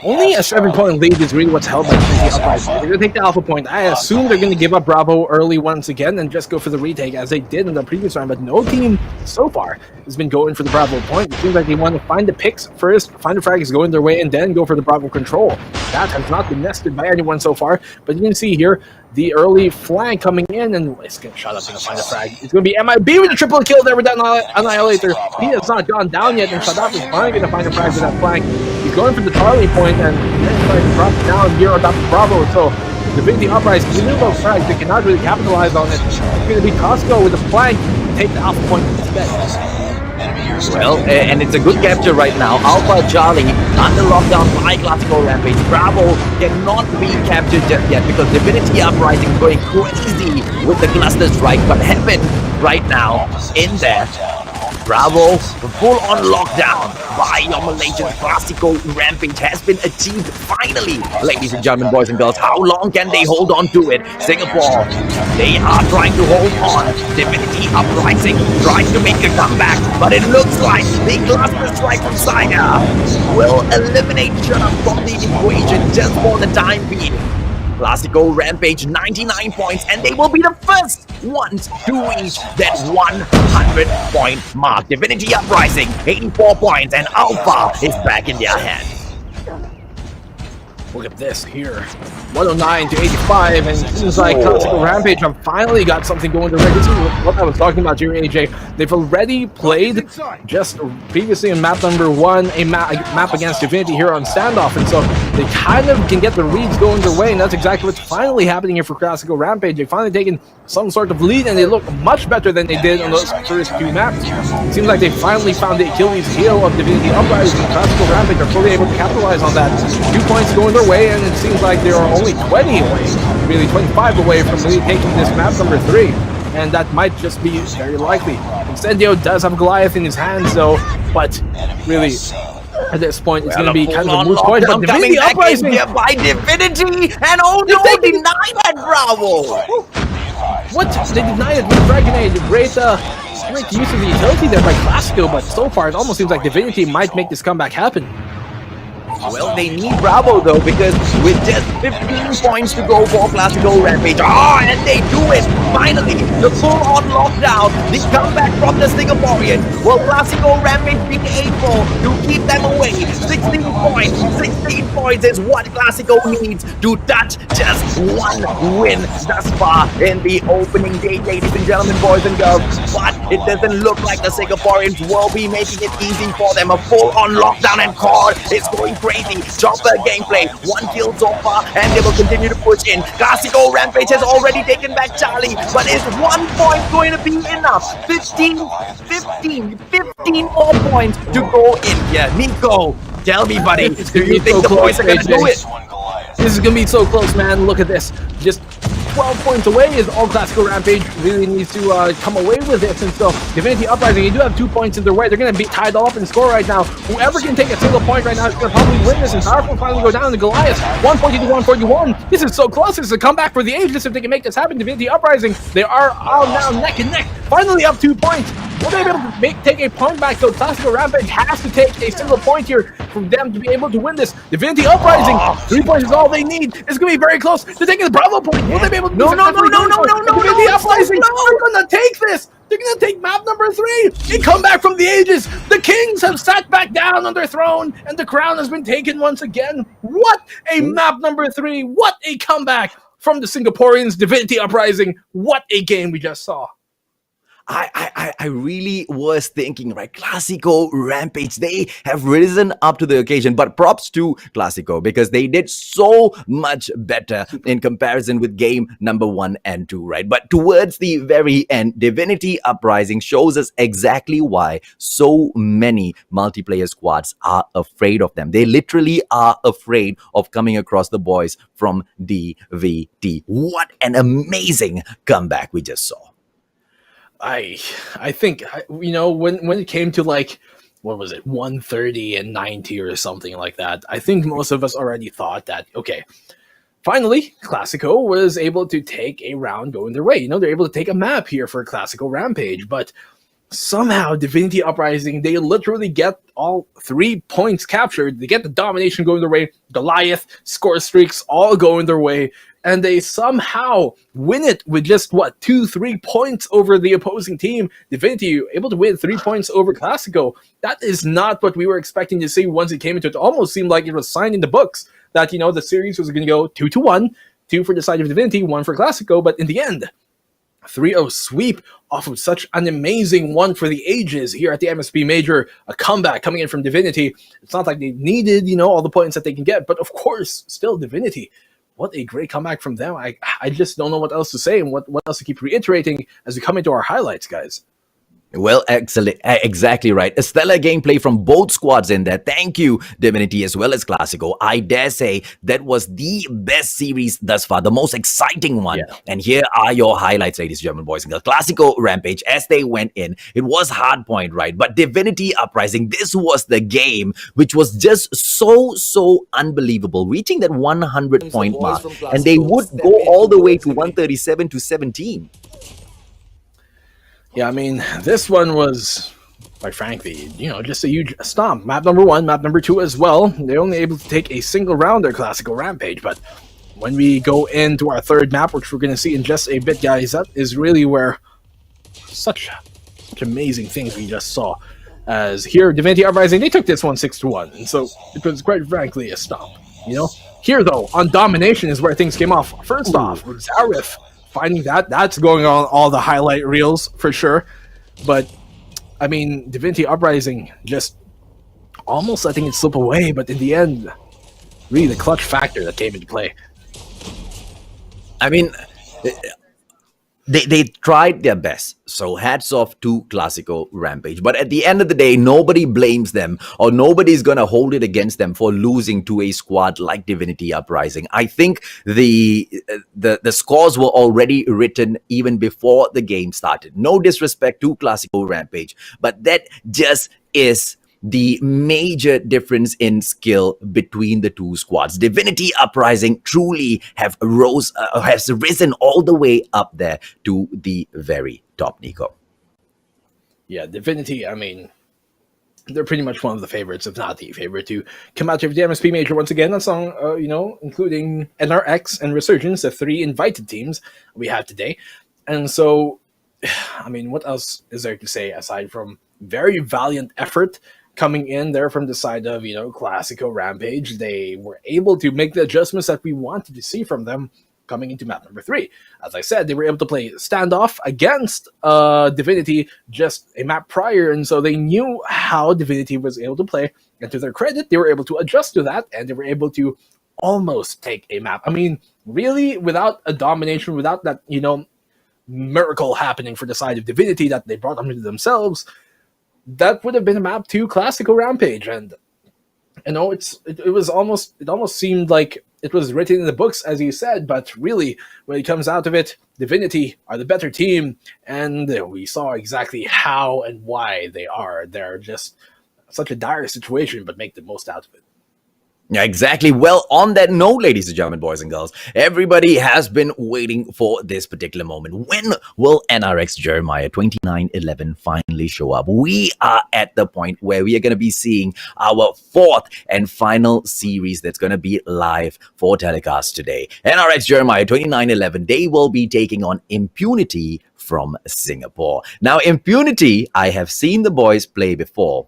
Only a 7-point lead is really what's held by Divinity Uprising. They're going to take the alpha point. I assume they're going to give up Bravo early once again and just go for the retake as they did in the previous round, but no team so far has been going for the Bravo point. It seems like they want to find the picks first, find the frags going their way, and then go for the Bravo control. That has not been nested by anyone so far, but you can see here the early flank coming in, and it's going to shut up and find the frag. It's going to be MIB with a triple kill there with that Annihilator. He has not gone down yet, and Shadap is finally going to find a frag with that flank. He's going for the Charlie point, and then trying to drop down here on top of Bravo. So Divinity Uprising, even those frags, they cannot really capitalize on it. It's going to be Costco with the flank to take the alpha point instead.
Well, and it's a good capture right now. Alpha Charlie under lockdown by KLASIKO Rampage. Bravo cannot be captured just yet because Divinity Uprising is going crazy with the cluster strike. But Heaven right now in there. Bravo, full on lockdown by your Malaysian. KLASIKO Rampage has been achieved finally. Ladies and gentlemen, boys and girls, how long can they hold on to it? Singapore, they are trying to hold on. Divinity Uprising tries to make a comeback, but it looks like the cluster strike from Sina will eliminate Shadap from the equation just for the time being. KLASIKO Rampage 99 points, and they will be the first ones to reach that 100-point mark. Divinity Uprising 84 points, and Alpha is back in their hands.
Look at this here. 109 to 85, and it seems like KLASIKO Rampage have finally got something going directly. This is what I was talking about here, AJ. They've already played just previously in map number 1, a map against Divinity here on Standoff, and so they kind of can get the reads going their way, and that's exactly what's finally happening here for KLASIKO Rampage. They've finally taken some sort of lead, and they look much better than they did on those first 2 maps. It seems like they finally found the Achilles heel of Divinity Uprising. KLASIKO Rampage are fully able to capitalize on that. 2 points going their way, and it seems like they are only 20 away, really 25 away from really taking this map number 3. And that might just be very likely. Incendio does have Goliath in his hands though, but really at this point it's going to be kind of a moot point. But Divinity Uprising
by Divinity, and oh no, they denied that. Bravo!
What? They denied it with Dragonade. Great use of the utility there by KLASIKO, but so far it almost seems like Divinity might make this comeback happen.
Well, they need Bravo though, because with just 15 points to go for KLASIKO Rampage. And they do it! Finally, the full-on lockdown, the comeback from the Singaporeans. Well, KLASIKO Rampage being able to keep them away. 16 points! 16 points is what KLASIKO needs to touch just 1 win thus far in the opening day, ladies and gentlemen, boys and girls. But it doesn't look like the Singaporeans will be making it easy for them. A full-on lockdown, and Cord is going crazy. Chopper gameplay, 1 kill so far, and they will continue to push in. KLASIKO Rampage has already taken back Charlie, but is 1 point going to be enough? 15 more points to go in here. Nico, tell me, buddy, do you think the boys are going to do it?
This is going to be so close, man. Look at this. Just 12 points away is all KLASIKO Rampage really needs to come away with this. And so Divinity Uprising, you do have 2 points in their way. They're going to be tied all up in score right now. Whoever can take a single point right now is going to probably win this, and Powerful finally go down to Goliath. 142 to 141. This is so close. This is a comeback for the Ageless if they can make this happen. Divinity Uprising, they are all now neck and neck. Finally up 2 points. Will they be able to take a point back? So KLASIKO Rampage has to take a single point here for them to be able to win this. Divinity Uprising, 3 points is all they need. It's going to be very close. They're taking the Bravo point. Will they be able to
No,
Divinity Uprising, they're going to take this. They're going to take map number 3. A comeback from the ages. The Kings have sat back down on their throne, and the crown has been taken once again. What a map number 3. What a comeback from the Singaporeans. Divinity Uprising. What a game we just saw.
I really was thinking, right, KLASIKO Rampage, they have risen up to the occasion, but props to KLASIKO because they did so much better in comparison with game number 1 and 2, right? But towards the very end, Divinity Uprising shows us exactly why so many multiplayer squads are afraid of them. They literally are afraid of coming across the boys from DVT. What an amazing comeback we just saw.
I think, you know, when it came to like what was it, 130 and 90 or something like that. I think most of us already thought that, okay, finally, KLASIKO was able to take a round going their way. You know, they're able to take a map here for KLASIKO Rampage, but somehow Divinity Uprising, they literally get all 3 points captured. They get the domination going their way, Goliath, score streaks, all going their way, and they somehow win it with just, 2-3 points over the opposing team. Divinity able to win 3 points over KLASIKO. That is not what we were expecting to see once it came into it. It almost seemed like it was signed in the books that, you know, the series was going to go 2-1, 2 for the side of Divinity, 1 for KLASIKO, but in the end, 3-0 sweep off of such an amazing one for the ages here at the MSP Major, a comeback coming in from Divinity. It's not like they needed, you know, all the points that they can get, but of course, still Divinity. What a great comeback from them. I just don't know what else to say and what else to keep reiterating as we come into our highlights, guys.
Well, excellent. Exactly right. A stellar gameplay from both squads in there. Thank you, Divinity, as well as KLASIKO. I dare say that was the best series thus far, the most exciting one. Yeah. And here are your highlights, ladies and gentlemen, boys and girls. KLASIKO Rampage, as they went in, it was hard point, right? But Divinity Uprising, this was the game which was just so unbelievable, reaching that 100-point mark. And they would go all the way to 137 to 17.
Yeah, I mean, this one was, quite frankly, you know, just a huge stomp. Map number 1, map number 2 as well. They're only able to take a single round their KLASIKO Rampage, but when we go into our third map, which we're going to see in just a bit, guys, that is really where such amazing things we just saw. As here, Divinity Uprising, they took this one 6-1, and so it was quite frankly a stomp, you know? Here, though, on domination is where things came off. First off, with Zarif finding that's going on all the highlight reels for sure. But I mean, Divinity Uprising just almost letting it slip away, but in the end, really the clutch factor that came into play.
I mean, they tried their best. So hats off to KLASIKO Rampage. But at the end of the day, nobody blames them or nobody's going to hold it against them for losing to a squad like Divinity Uprising. I think the scores were already written even before the game started. No disrespect to KLASIKO Rampage, but that just is the major difference in skill between the two squads. Divinity Uprising truly has risen all the way up there to the very top, Nico.
Yeah, Divinity, I mean, they're pretty much one of the favorites, if not the favorite, to come out of the MSP Major once again. That's on, you know, including NRX and Resurgence, the 3 invited teams we have today. And so, I mean, what else is there to say aside from very valiant effort coming in there from the side of, you know, KLASIKO Rampage? They were able to make the adjustments that we wanted to see from them coming into map number 3. As I said, they were able to play standoff against Divinity just a map prior, and so they knew how Divinity was able to play, and to their credit, they were able to adjust to that, and they were able to almost take a map. I mean, really, without a domination, without that, you know, miracle happening for the side of Divinity that they brought onto themselves, that would have been a map to KLASIKO Rampage. And you know, it almost seemed like it was written in the books, as you said, but really, when it comes out of it, Divinity are the better team, and we saw exactly how and why they are. They're just such a dire situation, but make the most out of it.
Yeah, exactly. Well, on that note, ladies and gentlemen, boys and girls, everybody has been waiting for this particular moment. When will NRX Jeremiah 2911 finally show up? We are at the point where we are going to be seeing our 4th and final series that's going to be live for telecast today. NRX Jeremiah 2911, they will be taking on Impunity from Singapore. Now, Impunity, I have seen the boys play before.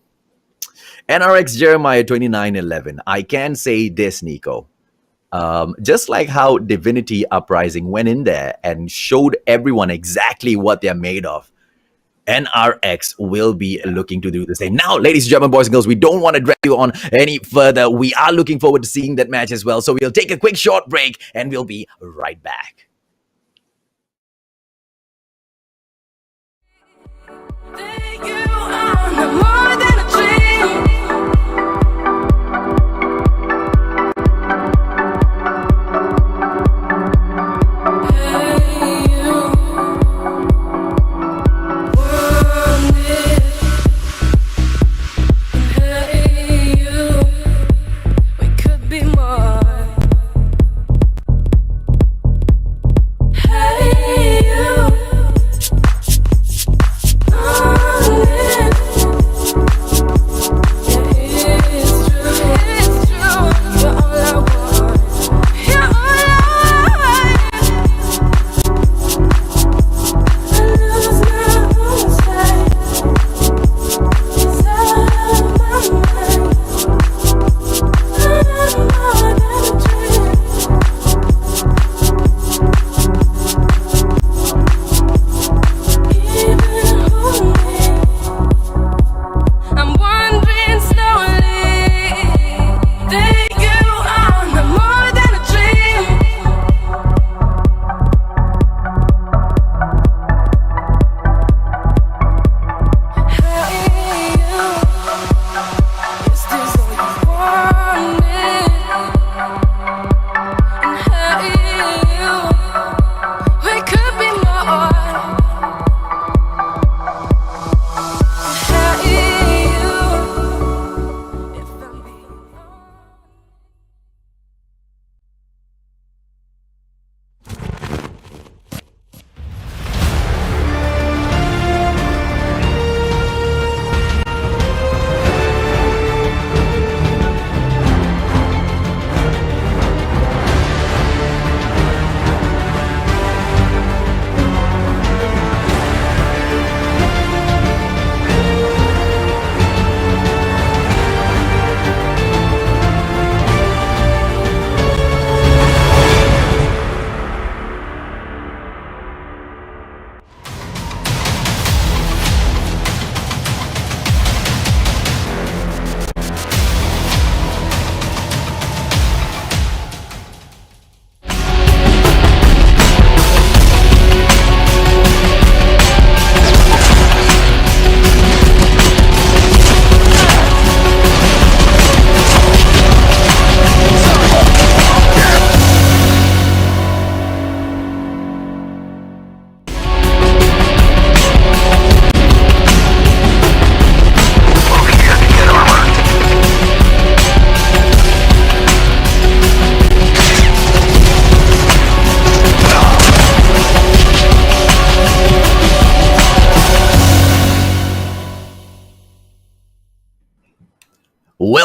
NRX Jeremiah 2911, I can say this, Nico. Just like how Divinity Uprising went in there and showed everyone exactly what they're made of, NRX will be looking to do the same. Now, ladies and gentlemen, boys and girls, we don't want to drag you on any further. We are looking forward to seeing that match as well. So we'll take a quick short break and we'll be right back.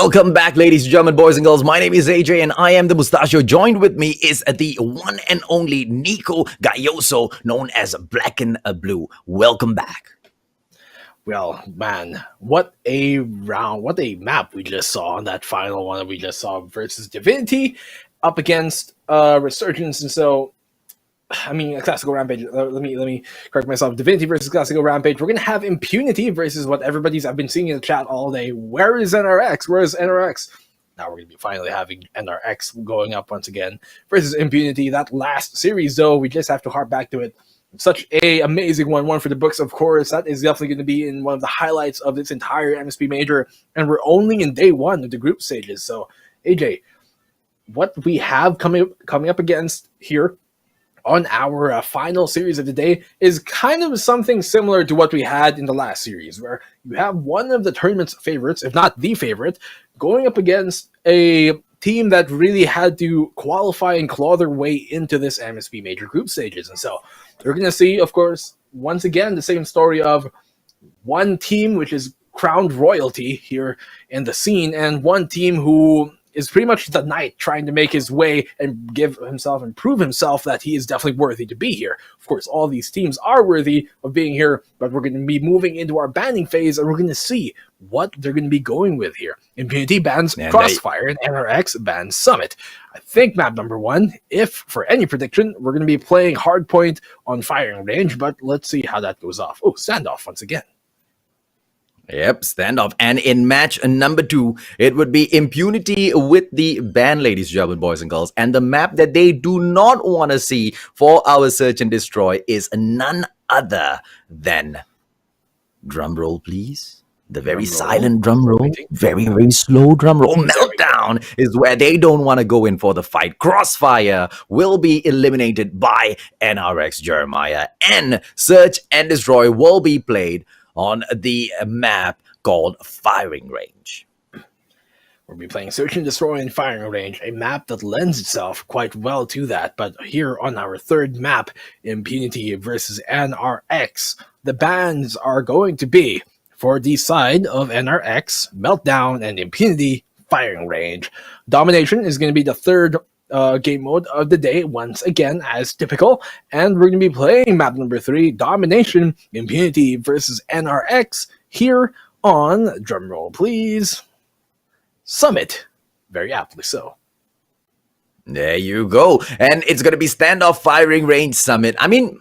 Welcome back, ladies and gentlemen, boys and girls. My name is AJ and I am the Mustachio. Joined with me is the one and only Nico Gayoso, known as Black and Blue. Welcome back.
Well, man, what a map we just saw on that final one that we just saw versus Divinity up against Resurgence. And so, I mean, KLASIKO Rampage. Let me correct myself. Divinity versus KLASIKO Rampage. We're gonna have Impunity versus what I've been seeing in the chat all day. Where is NRX? Where is NRX? Now we're gonna be finally having NRX going up once again versus Impunity. That last series, though, we just have to harp back to it. Such a amazing one for the books, of course. That is definitely going to be in one of the highlights of this entire MSP major, and we're only in day one of the group stages. So, AJ, what we have coming up against here on our final series of the day is kind of something similar to what we had in the last series, where you have one of the tournament's favorites, if not the favorite, going up against a team that really had to qualify and claw their way into this MSP major group stages. And so we're going to see, of course, once again, the same story of one team which is crowned royalty here in the scene, and one team who is pretty much the knight trying to make his way and give himself and prove himself that he is definitely worthy to be here. Of course, all these teams are worthy of being here, but we're going to be moving into our banning phase, and we're going to see what they're going to be going with here. Impunity bans Crossfire, and NRX bans Summit. I think map number one, if for any prediction, we're going to be playing Hardpoint on firing range, but let's see how that goes off. Oh, standoff once again.
Yep, standoff. And in match number 2, it would be Impunity with the ban, ladies and gentlemen, boys and girls. And the map that they do not want to see for our search and destroy is none other than, drum roll please, the very silent drum roll, very, very slow drum roll. Meltdown is where they don't want to go in for the fight. Crossfire will be eliminated by NRX Jeremiah, and search and destroy will be played on the map called Firing Range.
We'll be playing Search and Destroy and Firing Range, a map that lends itself quite well to that. But here on our third map, Impunity versus NRX, the bans are going to be, for the side of NRX, Meltdown, and Impunity, Firing Range. Domination is going to be the third game mode of the day, once again, as typical, and we're going to be playing map number 3, Domination, Impunity versus NRX, here on, drumroll please, Summit. Very aptly so.
There you go. And it's going to be standoff, firing range, Summit. I mean,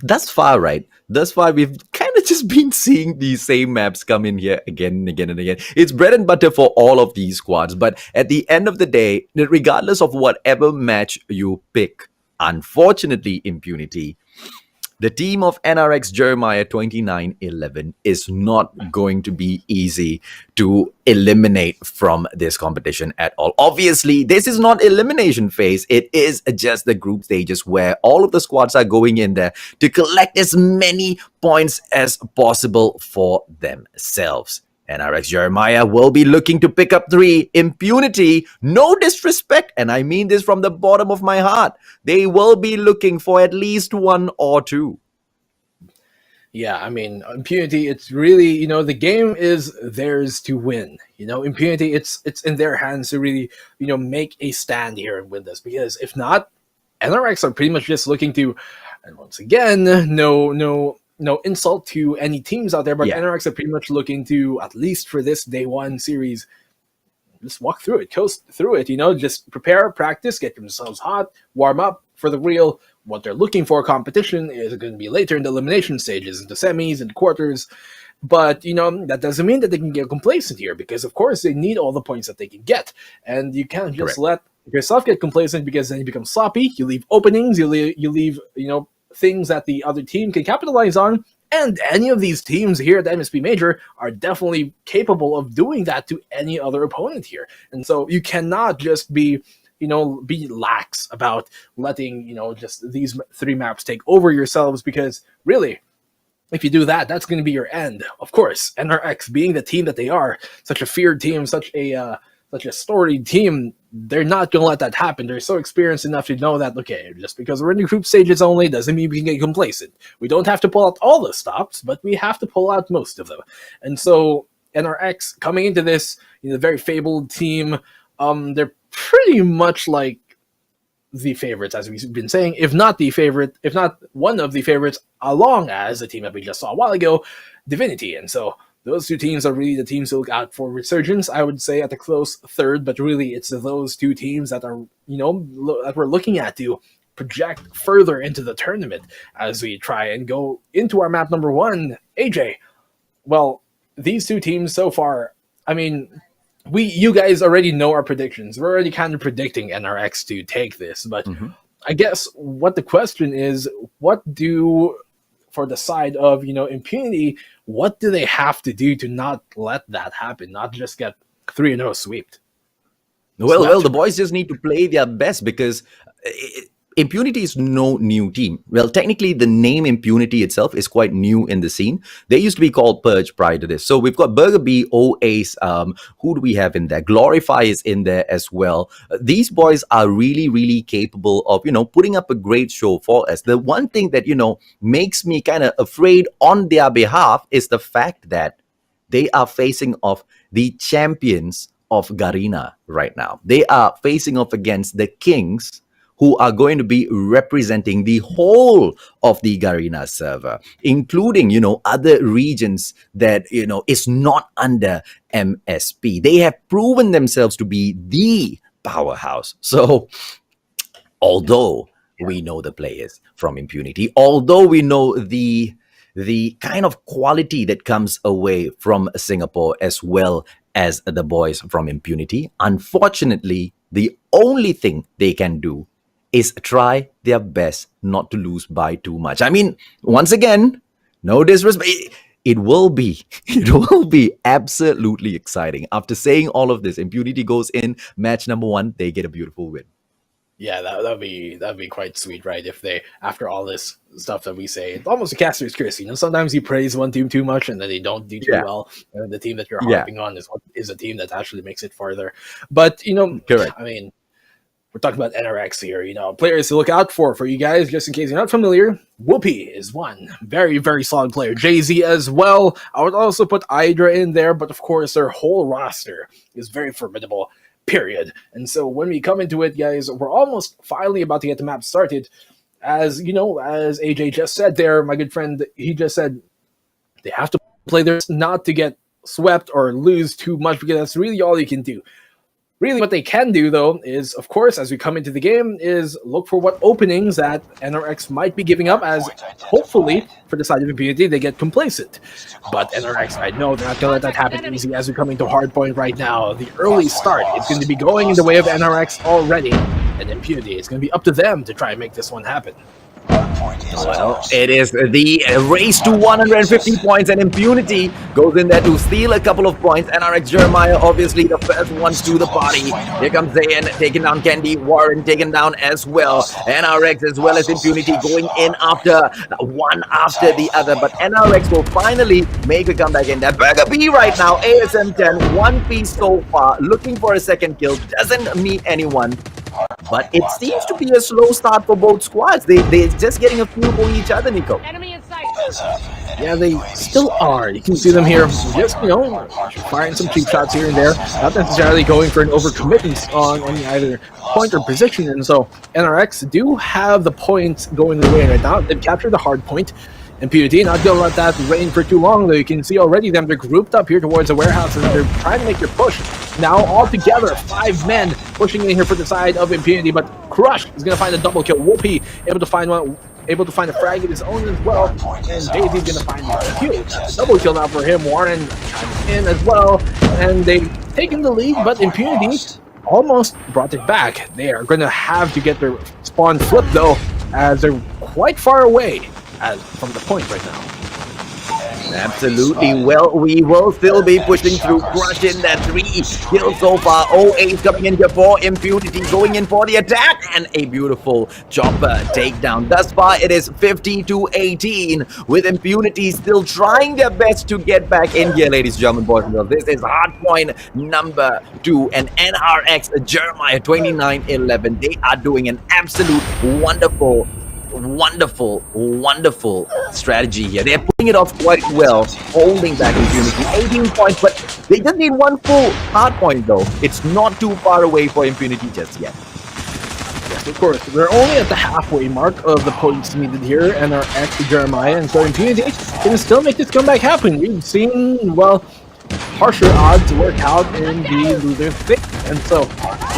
thus far, right? Thus far, we've kind of just been seeing these same maps come in here again and again and again. It's bread and butter for all of these squads. But at the end of the day, regardless of whatever match you pick, unfortunately, Impunity, the team of NRX Jeremiah 2911 is not going to be easy to eliminate from this competition at all. Obviously, this is not elimination phase. It is just the group stages where all of the squads are going in there to collect as many points as possible for themselves. NRX Jeremiah will be looking to pick up 3. Impunity, no disrespect, and I mean this from the bottom of my heart, they will be looking for at least 1 or 2.
Yeah, I mean, Impunity, it's really, the game is theirs to win. Impunity, it's in their hands to really, make a stand here and win this. Because if not, NRX are pretty much just looking to, and once again, no insult to any teams out there, but NRX are pretty much looking to, at least for this day one series, just walk through it, coast through it, just prepare, practice, get themselves hot, warm up for the real. What they're looking for competition is going to be later in the elimination stages, in the semis and quarters. But, that doesn't mean that they can get complacent here, because, of course, they need all the points that they can get. And you can't just let yourself get complacent, because then you become sloppy, you leave openings, you leave things that the other team can capitalize on, and any of these teams here at the MSP Major are definitely capable of doing that to any other opponent here. And so you cannot just be lax about letting, just these 3 maps take over yourselves, because really, if you do that, that's going to be your end. Of course, NRX being the team that they are, such a feared team, such a storied team, they're not going to let that happen. They're so experienced enough to know that, okay, just because we're in the group stages only doesn't mean we can get complacent. We don't have to pull out all the stops, but we have to pull out most of them. And so NRX coming into this, the very fabled team, they're pretty much like the favorites, as we've been saying, if not the favorite, if not one of the favorites, along as the team that we just saw a while ago, Divinity. And so those two teams are really the teams to look out for. Resurgence, I would say, at the close third, but really it's those two teams that are, that we're looking at to project further into the tournament as we try and go into our map number 1. AJ, well, these two teams so far, I mean, you guys already know our predictions. We're already kind of predicting NRX to take this, but I guess what the question is, for the side of, Impunity, what do they have to do to not let that happen, not just get 3-0 swept?
Well, the boys just need to play their best because Impunity is no new team. Well, technically, the name Impunity itself is quite new in the scene. They used to be called Purge prior to this. So we've got Burger B, O-Ace, who do we have in there? Glorify is in there as well. These boys are really, really capable of, putting up a great show for us. The one thing that, makes me kind of afraid on their behalf is the fact that they are facing off the champions of Garena right now. They are facing off against the kings who are going to be representing the whole of the Garena server, including, other regions that, is not under MSP. They have proven themselves to be the powerhouse. So, although we know the players from Impunity, although we know the kind of quality that comes away from Singapore as well as the boys from Impunity, unfortunately, the only thing they can do is try their best not to lose by too much. I mean, once again, no disrespect. It will be absolutely exciting. After saying all of this, Impunity goes in match number 1, they get a beautiful win.
Yeah, that'd be quite sweet, right? If they, after all this stuff that we say, it's almost a caster's curse. Sometimes you praise one team too much and then they don't do too well. And the team that you're harping on is a team that actually makes it farther. But
correct.
I mean, we're talking about NRX here, players to look out for you guys, just in case you're not familiar. Whoopi is one very, very solid player. Jay-Z as well. I would also put Hydra in there, but of course their whole roster is very formidable, period. And so when we come into it, guys, we're almost finally about to get the map started. As as AJ just said there, my good friend, he just said they have to play theirs not to get swept or lose too much, because that's really all you can do. Really, what they can do, though, is, of course, as we come into the game, is look for what openings that NRX might be giving up, as hopefully, for the side of Impunity, they get complacent. But NRX, I know they're not going to let that happen easy as we come into hardpoint right now. The early start is going to be going in the way of NRX already, and Impunity, it's going to be up to them to try and make this one happen.
Well, it is the race to 150 points, and Impunity goes in there to steal a couple of points. NRX Jeremiah, obviously the first ones to the party. Here comes Zayn, taking down Candy. Warren taken down as well. NRX as well as Impunity going in one after the other. But NRX will finally make a comeback in that. Burger B right now, ASM 10, 1 piece so far, looking for a second kill. Doesn't meet anyone. But it seems to be a slow start for both squads. They're just getting a few for each other, Nico.
Enemy in sight.
Yeah, they still are. You can see them here just, firing some cheap shots here and there, not necessarily going for an overcommitment on any either point or position. And so NRX do have the points going their way right now. They've captured the hard point. Impunity not going to let that reign for too long, though. You can see already they're grouped up here towards the warehouse, and they're trying to make their push. Now all together, 5 men pushing in here for the side of Impunity, but Crush is going to find a double kill. Whoopi able to find a frag of his own as well, and Daisy's going to find the kill. Double kill now for him. Warren chimes in as well, and they've taken the lead, but Impunity almost brought it back. They are going to have to get their spawn flipped, though, as they're quite far away from the point right now.
Absolutely. Well, we will still be pushing through, crushing that 3 kills so far. O8 coming in here for Impunity, going in for the attack, and a beautiful chopper takedown. Thus far, it is 50-18, with Impunity still trying their best to get back in here, ladies and gentlemen, boys and girls. This is hardpoint number 2, and NRX Jeremiah 29-11. They are doing an absolute wonderful wonderful, wonderful strategy here. They're putting it off quite well, holding back Impunity. 18 points, but they just need one full hard point though. It's not too far away for Impunity just yet.
Yes, of course. We're only at the halfway mark of the points needed here, NRX Jeremiah, and so Impunity can still make this comeback happen. We've seen, well, harsher odds work out in the loser's fate. And so,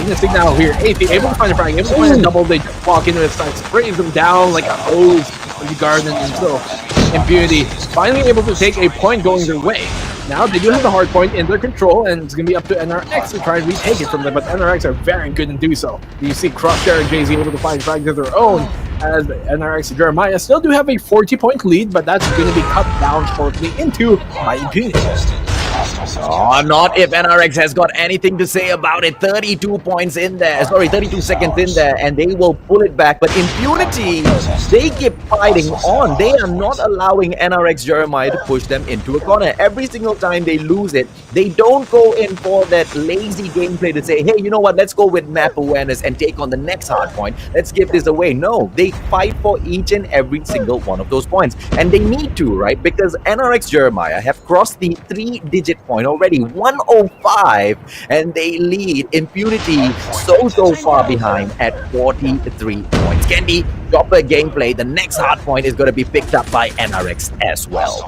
in the signal here, AP able to find a frag, able to find a double, they just walk into his side, sprays them down like a hose of the garden, and so Impunity finally able to take a point going their way. Now, they do have the hard point in their control, and it's going to be up to NRX to try and retake it from them, but NRX are very good in do so. You see Crosshair and Jay-Z able to find frags of their own, as NRX Jeremiah still do have a 40-point lead, but that's going to be cut down shortly into by Impunity.
Oh, not if NRX has got anything to say about it. 32 points in there. Sorry, 32 seconds in there, and they will pull it back. But Impunity, they keep fighting on. They are not allowing NRX Jeremiah to push them into a corner. Every single time they lose it, they don't go in for that lazy gameplay to say, hey, you know what, let's go with map awareness and take on the next hard point. Let's give this away. No, they fight for each and every single one of those points. And they need to, right? Because NRX Jeremiah have crossed the 3-digit point already, 105, and they lead Impunity so far behind at 43 points. Candy, Chopper gameplay, the next hard point is going to be picked up by NRX as well.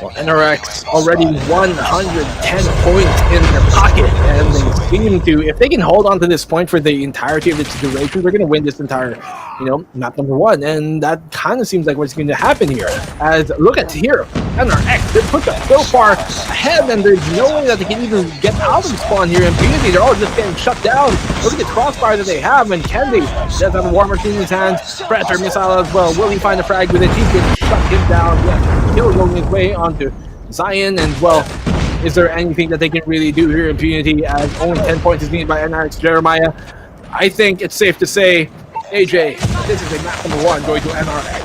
Well, NRX already 110 points in their pocket, and they seem to, if they can hold on to this point for the entirety of its duration, they're going to win this entire, map number 1, and that kind of seems like what's going to happen here. As, look at here, NRX, they're put so far ahead, and there's no way that they can even get out of the spawn here. Impunity, they're all just getting shut down. Look at the crossfire that they have, and Candy does have a war machine in his hands. Predator missile as well. Will he find a frag with it? He's going to shut him down. Yeah, kill going his way onto Zion, and well, is there anything that they can really do here? Impunity, as only 10 points is needed by NRX Jeremiah. I think it's safe to say, AJ, this is a map number 1 going to NRX.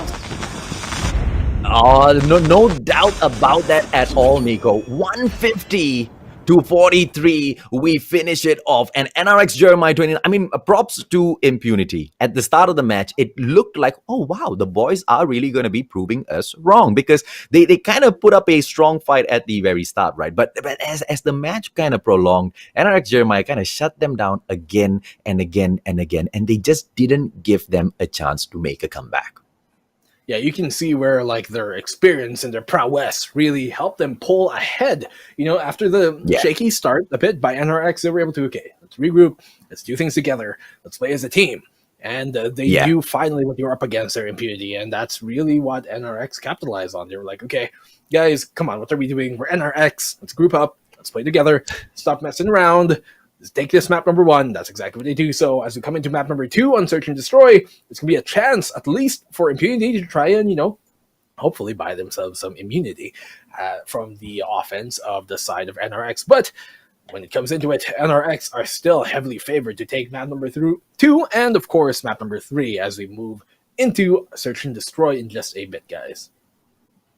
Oh, no doubt about that at all, Nico. 150 to 43, we finish it off. And NRX Jeremiah 29, I mean, props to Impunity. At the start of the match, it looked like, oh, wow, the boys are really going to be proving us wrong, because they kind of put up a strong fight at the very start, right? But as the match kind of prolonged, NRX Jeremiah kind of shut them down again and again and again, and they just didn't give them a chance to make a comeback.
Yeah, you can see where like their experience and their prowess really helped them pull ahead. After the shaky start a bit by NRX, they were able to, okay, let's regroup, let's do things together, let's play as a team. And they knew finally what you're up against, their Impunity, and that's really what NRX capitalized on. They were like, okay, guys, come on, what are we doing? We're NRX, let's group up, let's play together, stop messing around. Let's take this map number 1. That's exactly what they do. So as we come into map number 2 on Search and Destroy, it's going to be a chance, at least for Impunity, to try and, hopefully buy themselves some immunity from the offense of the side of NRX. But when it comes into it, NRX are still heavily favored to take map number 2 and, of course, map number 3 as we move into Search and Destroy in just a bit, guys.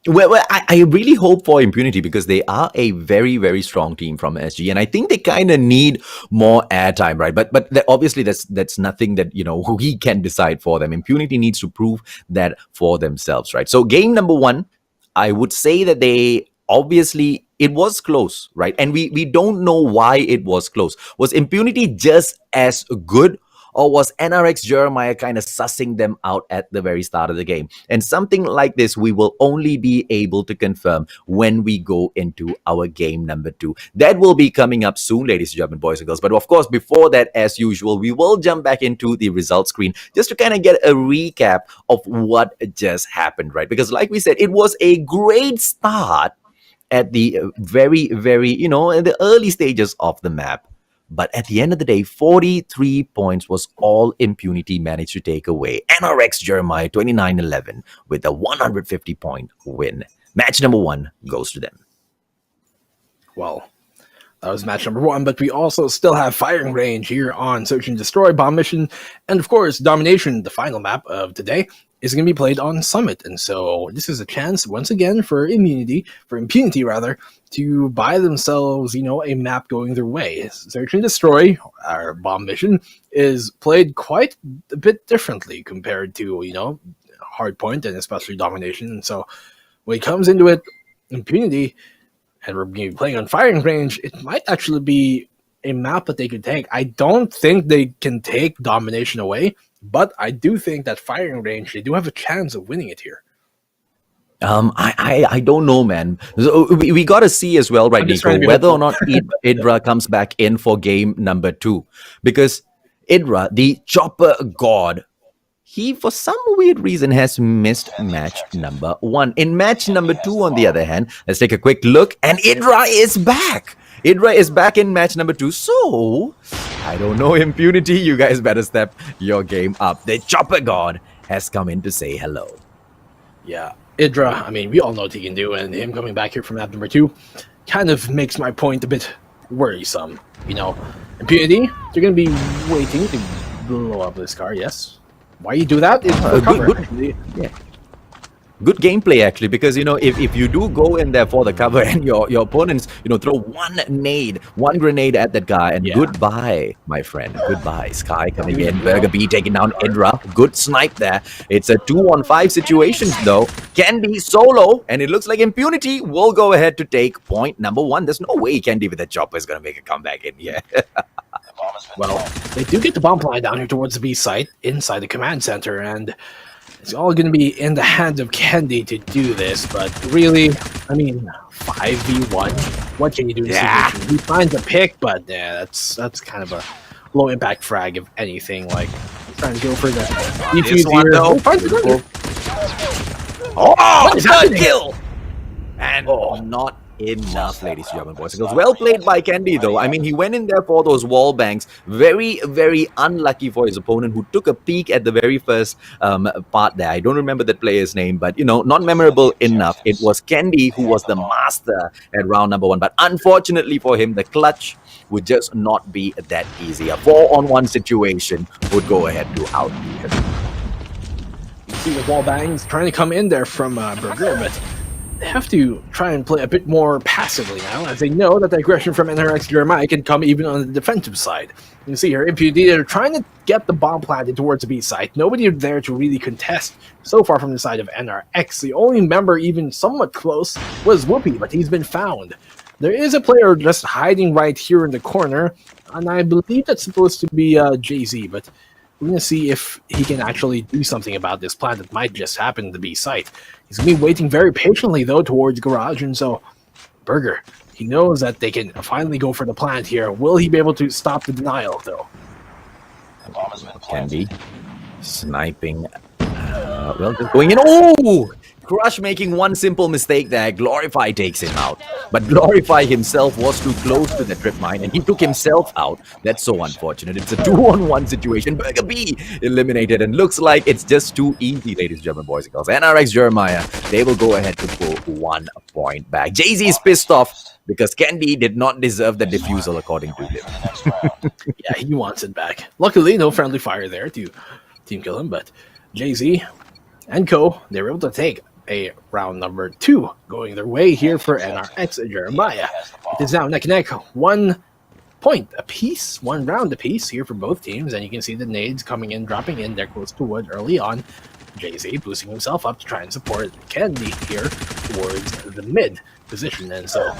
Well, I really hope for Impunity, because they are a very, very strong team from SG, and I think they kind of need more airtime, right? But obviously that's nothing that we can decide for them. Impunity needs to prove that for themselves, right? So game number 1, I would say that they obviously, it was close, right? And we don't know why it was close. Was Impunity just as good, or was NRX Jeremiah kind of sussing them out at the very start of the game? And something like this, we will only be able to confirm when we go into our game number 2. That will be coming up soon, ladies and gentlemen, boys and girls. But of course, before that, as usual, we will jump back into the results screen just to kind of get a recap of what just happened, right? Because like we said, it was a great start at the very, very, in the early stages of the map. But at the end of the day, 43 points was all Impunity managed to take away. NRX Jeremiah 29-11 with a 150-point win. Match number 1 goes to them.
Well, That was match number 1, but we also still have firing range here on Search and Destroy, Bomb Mission, and of course, Domination, the final map of today, is going to be played on Summit. And so this is a chance, once again, for Impunity, to buy themselves, a map going their way. Search and Destroy, our Bomb Mission, is played quite a bit differently compared to, Hardpoint and especially Domination. And so when it comes into it, Impunity, and we're going to be playing on firing range, it might actually be a map that they could take. I don't think they can take Domination away, but I do think that firing range, they do have a chance of winning it here.
I don't know, man. So we got to see as well, right, Nico, whether or not Idra comes back in for game number 2. Because Idra, the chopper god, he, for some weird reason, has missed match number 1. In match number 2, on the other hand, let's take a quick look, and Idra is back. Idra is back in match number 2. So, I don't know, Impunity, you guys better step your game up. The chopper god has come in to say hello.
Yeah, Idra, I mean, we all know what he can do, and him coming back here from map number 2 kind of makes my point a bit worrisome. Impunity, they're going to be waiting to blow up this car, yes. Why you do that? It's for cover.
Good gameplay, actually, because, if you do go in there for the cover and your opponents, throw one grenade at that guy, and goodbye, my friend. Goodbye. Sky coming in. Burger B taking down Idra. Good snipe there. It's a 2-on-5 situation, though. Candy solo, and it looks like Impunity will go ahead to take point number 1. There's no way Candy with the chopper is going to make a comeback in here.
Well, they do get the bomb fly down here towards the B site, inside the command center, and it's all going to be in the hands of Candy to do this, but really, I mean, 5v1, what can you do in this situation? He finds a pick, but that's kind of a low-impact frag, if anything, like, trying to go for the defuse here.
Good kill! And not enough, ladies and gentlemen, boys and girls. Well played by Candy, though. I mean, he went in there for those wall banks. Very, very unlucky for his opponent, who took a peek at the very first part there. I don't remember that player's name, but, not memorable enough. It was Candy who was the master at round number 1. But unfortunately for him, the clutch would just not be that easy. A 4-on-1 situation would go ahead to outdo him.
You see the wall bangs trying to come in there from Burger, but they have to try and play a bit more passively now, as they know that the aggression from NRX Jeremiah can come even on the defensive side. You can see here, Impunity, they're trying to get the bomb planted towards the B site. Nobody there to really contest so far from the side of NRX. The only member even somewhat close was Whoopi, but he's been found. There is a player just hiding right here in the corner, and I believe that's supposed to be Jay-Z, but we're going to see if he can actually do something about this plant that might just happen to the B site. He's going to be waiting very patiently, though, towards Garage, and so Burger, he knows that they can finally go for the plant here. Will he be able to stop the denial, though?
Candy sniping. Well, just going in. Oh! Crush making one simple mistake there. Glorify takes him out. But Glorify himself was too close to the trip mine, and he took himself out. That's so unfortunate. It's a 2-on-1 situation. Burger B eliminated, and looks like it's just too easy, ladies and gentlemen, boys and girls. NRX Jeremiah, they will go ahead to pull 1 point back. Jay-Z is pissed off because Candy did not deserve the defusal, according to him.
Yeah, he wants it back. Luckily, no friendly fire there to team kill him, but Jay-Z and co, they were able to take a round number 2 going their way here for NRX Jeremiah. It is now neck and neck, 1 point apiece, 1 round apiece here for both teams, and you can see the nades coming in, dropping in there close to wood early on. Jay-Z boosting himself up to try and support Candy here towards the mid position, and so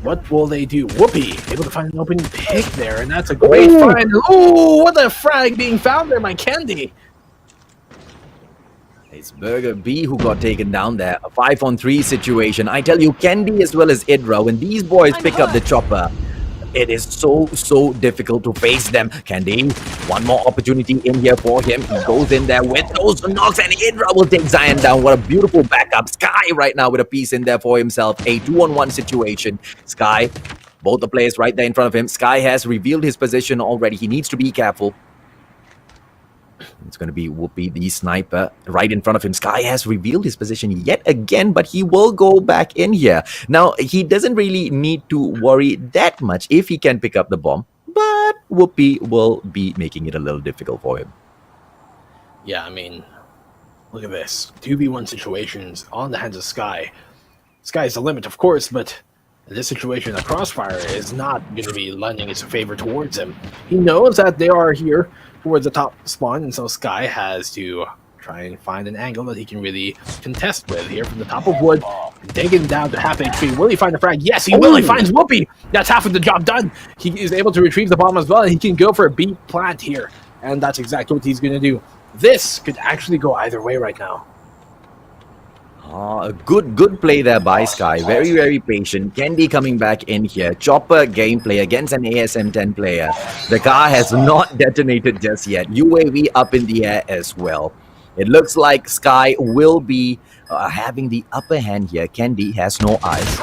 what will they do? Whoopi able to find an open pick there, and that's a great find. Oh, what a frag being found there by Candy.
It's Burger B who got taken down there. A 5-on-3 situation. I tell you, Candy as well as Idra, when these boys pick up the chopper, it is so difficult to face them. Candy, one more opportunity in here for him. He goes in there with those knocks, and Idra will take Zion down. What a beautiful backup. Sky right now with a piece in there for himself. A 2-on-1 situation. Sky, both the players right there in front of him. Sky has revealed his position already. He needs to be careful. It's going to be Whoopi, the sniper, right in front of him. Sky has revealed his position yet again, but he will go back in here. Now, he doesn't really need to worry that much if he can pick up the bomb, but Whoopi will be making it a little difficult for him.
Yeah, I mean, look at this. 2v1 situations on the hands of Sky. Sky's the limit, of course, but in this situation, a crossfire is not going to be lending its favor towards him. He knows that they are here towards the top spawn, and so Sky has to try and find an angle that he can really contest with here from the top of wood, taking down to half HP. Will he find the frag? Yes, he will. He finds Whoopi. That's half of the job done. He is able to retrieve the bomb as well, and he can go for a B plant here, and that's exactly what he's going to do. This could actually go either way right now.
A good play there by Sky. Very, very patient. Candy coming back in here. Chopper gameplay against an ASM-10 player. The car has not detonated just yet. UAV up in the air as well. It looks like Sky will be having the upper hand here. Candy has no eyes.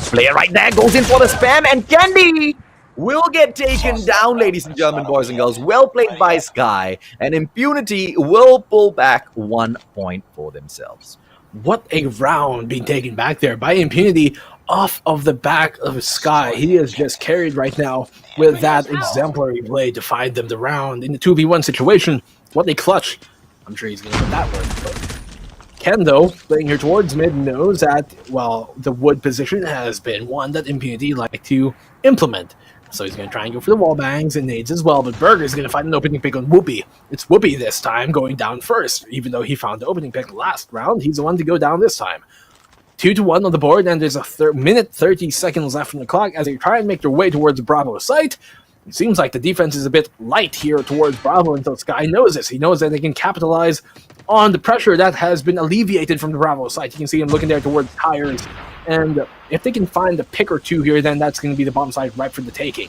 Player right there goes in for the spam, and Candy will get taken down, ladies and gentlemen, boys and girls. Well played by Sky. And Impunity will pull back 1 point for themselves.
What a round being taken back there by Impunity off of the back of Sky. He is just carried right now with that exemplary play to find them the round in the 2v1 situation. What a clutch. I'm sure he's going to get that one. But Ken, though, playing here towards mid, knows that, well, the wood position has been one that Impunity like to implement. So he's going to try and go for the wall bangs and nades as well, but Burger is going to find an opening pick on Whoopi. It's Whoopi this time going down first, even though he found the opening pick last round. He's the one to go down this time. 2-1 on the board, and there's a minute 30 seconds left on the clock as they try and make their way towards Bravo site. It seems like the defense is a bit light here towards Bravo until Sky knows this. He knows that they can capitalize on the pressure that has been alleviated from the Bravo site. You can see him looking there towards tires. And if they can find a pick or two here, then that's going to be the bomb side right for the taking.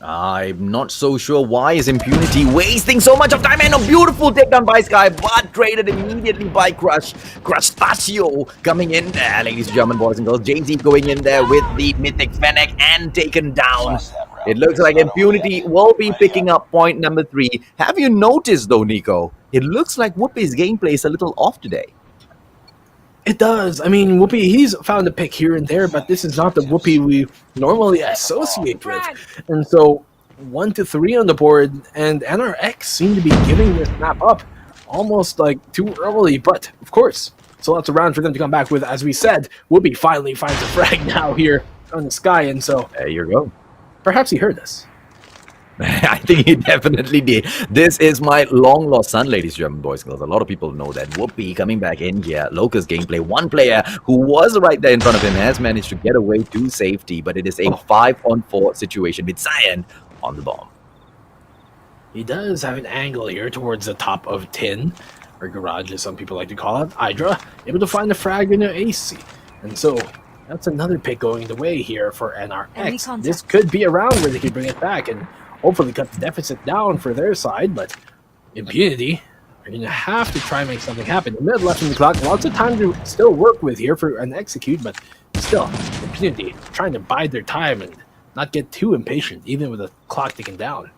I'm not so sure why is Impunity wasting so much of time, and a beautiful takedown by Sky, but traded immediately by Crush. Crustaceo coming in there, ladies and gentlemen, boys and girls. Jay-Z going in there with the Mythic Fennec and taken down. It looks like Impunity will be picking up point number 3. Have you noticed though, Nico? It looks like Whoopi's gameplay is a little off today.
It does. I mean, Whoopi, he's found a pick here and there, but this is not the Whoopi we normally associate with. And so, 1-3 on the board, and NRX seem to be giving this map up almost like too early, but of course, so lots of rounds for them to come back with. As we said, Whoopi finally finds a frag now here on the Sky, and so
there you go.
Perhaps he heard us.
I think he definitely did. This is my long-lost son, ladies and gentlemen, boys and girls. A lot of people know that. Whoopi coming back in here. Locust gameplay. One player who was right there in front of him has managed to get away to safety, but it is a 5-on-4 situation with Cyan on the bomb.
He does have an angle here towards the top of tin, or garage as some people like to call it. Hydra able to find the frag in the AC. And so that's another pick going the way here for NRX. This could be a round where they can bring it back and hopefully cut the deficit down for their side, but Impunity are going to have to try and make something happen. The minute left in the clock, lots of time to still work with here for an execute, but still, Impunity trying to bide their time and not get too impatient, even with the clock ticking down.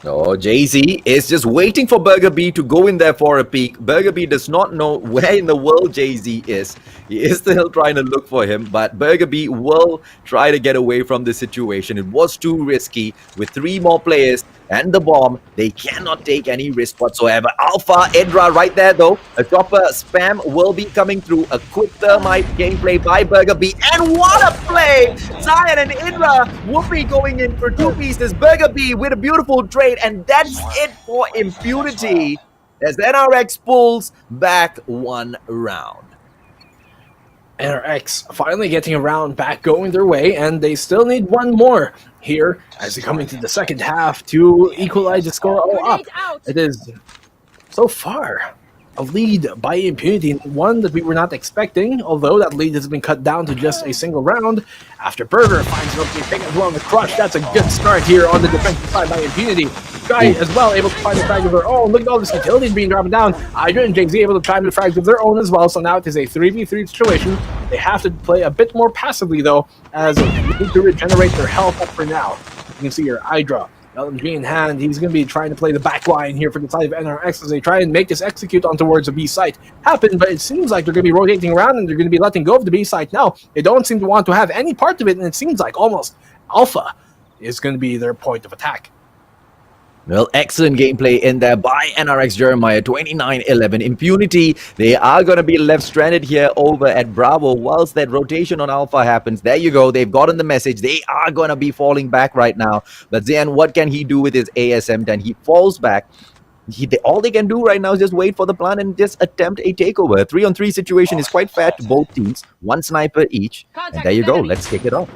Oh, Jay-Z is just waiting for Burger B to go in there for a peek. Burger B does not know where in the world Jay-Z is. He is still trying to look for him, but Burger B will try to get away from this situation. It was too risky with 3 more players and the bomb. They cannot take any risk whatsoever. Alpha Edra right there though. A chopper spam will be coming through. A quick thermite gameplay by Burger B. And what a play! Zion and Edra Whoopi going in for 2 pieces. Burger B with a beautiful trade, and that's it for Impunity as NRX pulls back 1 round.
NRX finally getting a round back going their way, and they still need 1 more here as they come into the second half to equalize the score all up. It is so far a lead by Impunity, one that we were not expecting, although that lead has been cut down to just a single round after Burger finds an opening pick as well in the crush. That's a good start here on the defensive side by Impunity. Sky as well able to find the frags of their own. Look at all this utility being dropped down. Hydra and Jay-Z able to chime the frags of their own as well, so now it is a 3v3 situation. They have to play a bit more passively though, as they need to regenerate their health up for now. You can see here Hydra LMG in hand. He's going to be trying to play the back line here for the side of NRX as they try and make this execute on towards the B site happen, but it seems like they're going to be rotating around and they're going to be letting go of the B site now. They don't seem to want to have any part of it, and it seems like almost Alpha is going to be their point of attack.
Well, excellent gameplay in there by NRX Jeremiah, 29-11. Impunity, they are going to be left stranded here over at Bravo whilst that rotation on Alpha happens. There you go. They've gotten the message. They are going to be falling back right now. But Zayn, what can he do with his ASM-10? He falls back. All they can do right now is just wait for the plan and just attempt a takeover. A 3-on-3 situation is quite fair to both teams. One sniper each. And there you go. Let's kick it off.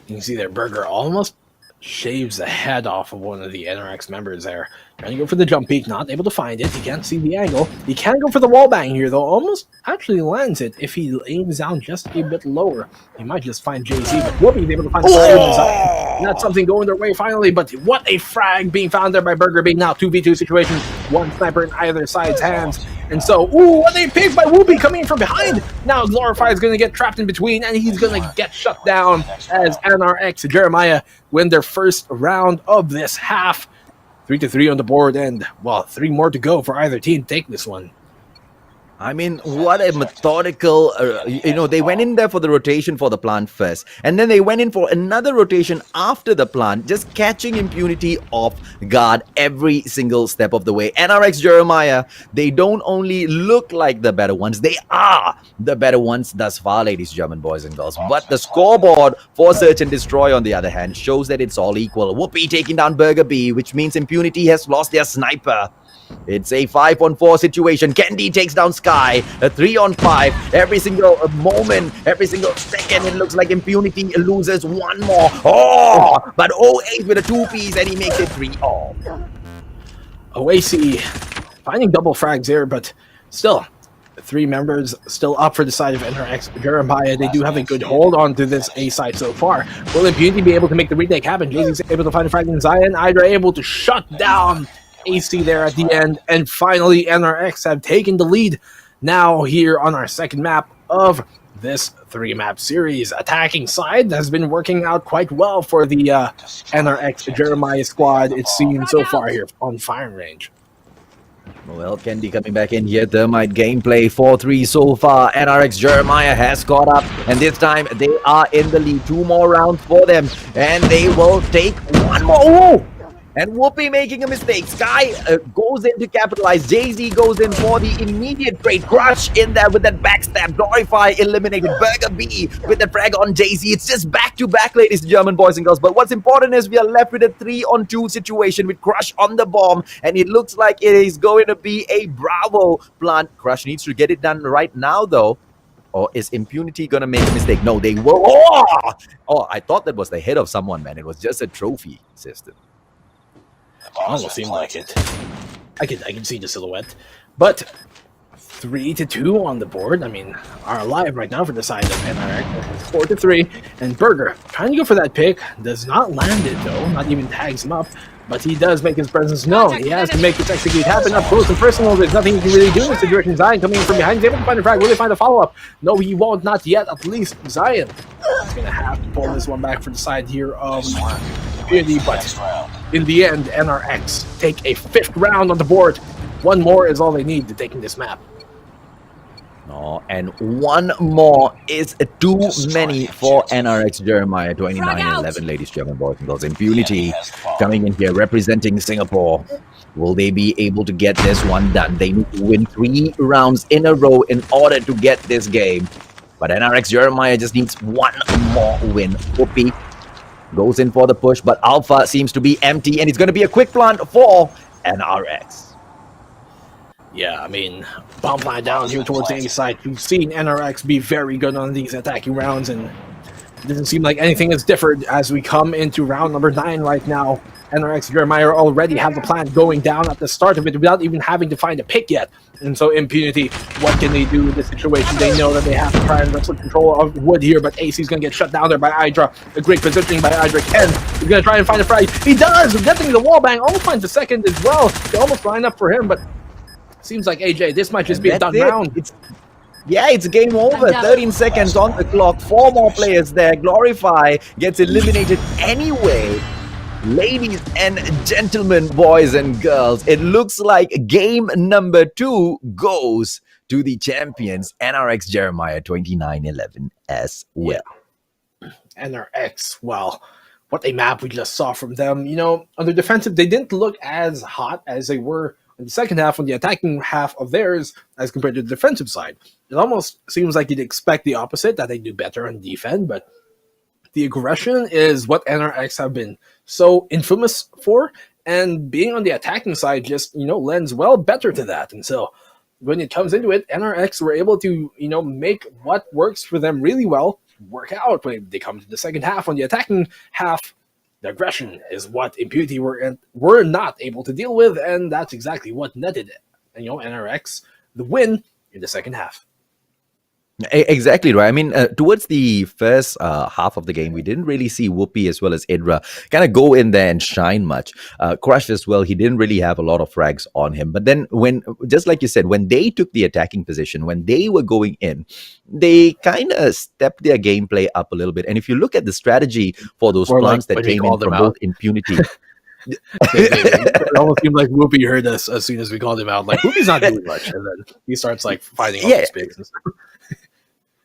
You can see their Burger almost shaves the head off of one of the NRX members there. Trying to go for the jump peek, not able to find it. He can't see the angle. He can go for the wall bang here, though. Almost actually lands it if he aims down just a bit lower. He might just find JZ, but Whoopi is able to find the side. Not something going their way finally, but what a frag being found there by Burger, being now 2v2 situation. One sniper in either side's hands. And so, what a pick by Whoopi coming in from behind. Now Glorify is going to get trapped in between, and he's going to get shut down as NRX Jeremiah win their first round of this half. 3-3 on the board, and, well, 3 more to go for either team. Take this one.
I mean, what a methodical, they went in there for the rotation for the plant first, and then they went in for another rotation after the plant, just catching Impunity off guard every single step of the way. NRX Jeremiah, they don't only look like the better ones, they are the better ones thus far, ladies and gentlemen, boys and girls. But the scoreboard for Search and Destroy, on the other hand, shows that it's all equal. Whoopi taking down Burger B, which means Impunity has lost their sniper. It's a 5-on-4 situation. Kendi takes down Sky. A 3-on-5. Every single moment, every single second, it looks like Impunity loses one more. But 08 with a 2-piece, and he makes it 3-all.
OAC finding double frags here, but still, 3 members still up for the side of NRX Jeremiah. They do have a good hold on to this A side so far. Will Impunity be able to make the retake happen? JZ's able to find a frag in Zion. Hydra able to shut down AC there at the end, and finally NRX have taken the lead now here on our second map of this 3-map series. Attacking side has been working out quite well for the NRX Jeremiah squad, it seems, so far here on firing range.
Well, Kendi coming back in here. Thermite gameplay 4-3 so far. NRX Jeremiah has caught up, and this time they are in the lead. 2 more rounds for them, and they will take one more. And Whoopi making a mistake. Sky goes in to capitalize. Jay-Z goes in for the immediate trade. Crush in there with that backstab. Glorify eliminated. Burger B with the frag on Jay-Z. It's just back-to-back, ladies and gentlemen, boys and girls. But what's important is we are left with a 3-on-2 situation with Crush on the bomb. And it looks like it is going to be a Bravo plant. Crush needs to get it done right now, though. Or is Impunity going to make a mistake? No, they will. I thought that was the head of someone, man. It was just a trophy system.
Almost seemed like it. I can see the silhouette. But 3-2 on the board. I mean, are alive right now for the side of NRX. It's 4-3. And Burger trying to go for that pick. Does not land it, though. Not even tags him up. But he does make his presence known. He has to make this execute happen up close and personal. There's nothing he can really do in this situation. Zion coming in from behind. He's able to find a frag. Will he find a follow-up? No, he won't. Not yet. At least Zion is going to have to pull this one back for the side here of Impunity. But in the end, NRX take a 5th round on the board. 1 more is all they need to take in this map.
No, and 1 more is too many for NRX Jeremiah. 29-11, ladies and gentlemen, boys and girls. Impunity coming in here representing Singapore. Will they be able to get this one done? They need to win 3 rounds in a row in order to get this game. But NRX Jeremiah just needs 1 more win. Whoopi goes in for the push, but Alpha seems to be empty, and it's going to be a quick plant for NRX.
Yeah, I mean, bomb plant down here towards the A side. We've seen NRX be very good on these attacking rounds, and it doesn't seem like anything has differed as we come into round number 9 right now. NRX Jeremiah already have the plant going down at the start of it without even having to find a pick yet. And so Impunity, what can they do in this situation? They know that they have to try and wrestle control of Wood here, but AC's going to get shut down there by Hydra. A great positioning by Hydra. Ken is going to try and find a frag. He does! Getting the wall bang. Almost finds a second as well. They almost line up for him, but seems like AJ, this might just be a done round.
It's game over. 13 seconds on the clock. 4 more players there. Glorify gets eliminated anyway. Ladies and gentlemen, boys and girls, it looks like game number 2 goes to the champions, NRX Jeremiah 2911 as well.
NRX, well, what a map we just saw from them. You know, on the defensive, they didn't look as hot as they were in the second half on the attacking half of theirs as compared to the defensive side. It almost seems like you'd expect the opposite, that they do better on defense, but the aggression is what NRX have been so infamous for, and being on the attacking side just, lends well better to that. And so when it comes into it, NRX were able to, make what works for them really well work out when they come to the second half. On the attacking half, the aggression is what Impunity were not able to deal with, and that's exactly what netted it. And, NRX the win in the second half.
Exactly right. I mean, towards the first half of the game, we didn't really see Whoopi as well as Idra kind of go in there and shine much. Crush as well, he didn't really have a lot of frags on him. But then just like you said, when they took the attacking position, when they were going in, they kind of stepped their gameplay up a little bit. And if you look at the strategy for those plants that came in from both Impunity...
It almost seemed like Whoopi heard us as soon as we called him out. Like, Whoopi's not doing much. And then he starts, fighting all these pigs and stuff.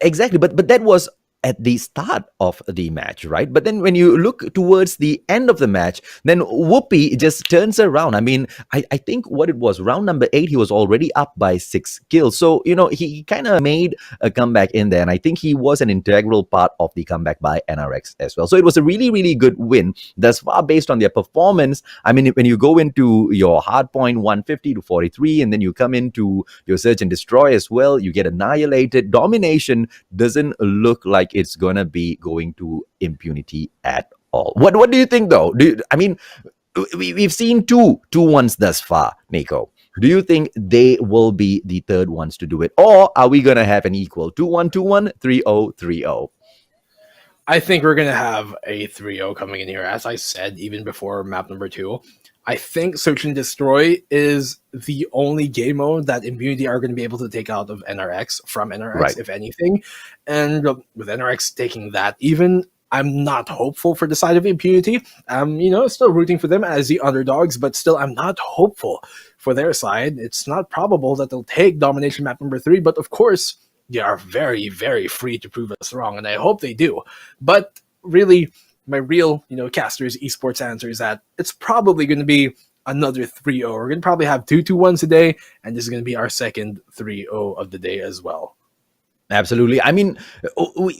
Exactly, but that was at the start of the match, right? But then when you look towards the end of the match, then Whoopi just turns around. I mean, I think what it was, round number 8, he was already up by 6 kills. So, he kind of made a comeback in there. And I think he was an integral part of the comeback by NRX as well. So it was a really, really good win thus far based on their performance. I mean, when you go into your hard point 150 to 43, and then you come into your search and destroy as well, you get annihilated. Domination doesn't look like it's gonna be going to Impunity at all. What do you think though? We've seen two ones thus far, Nico. Do you think they will be the third ones to do it, or are we gonna have an equal 2-1, 2-1, 3-0, 3-0?
I think we're gonna have a 3-0 coming in here. As I said, even before map number 2, I think Search and Destroy is the only game mode that Impunity are going to be able to take out of NRX from NRX, right, if anything. And with NRX taking that, even I'm not hopeful for the side of Impunity. I'm, still rooting for them as the underdogs, but still I'm not hopeful for their side. It's not probable that they'll take Domination map number 3, but of course, they are very, very free to prove us wrong, and I hope they do. But really, my real, casters esports answer is that it's probably going to be another 3-0. We're going to probably have 2-2-1 today, and this is going to be our second 3-0 of the day as well.
Absolutely. I mean,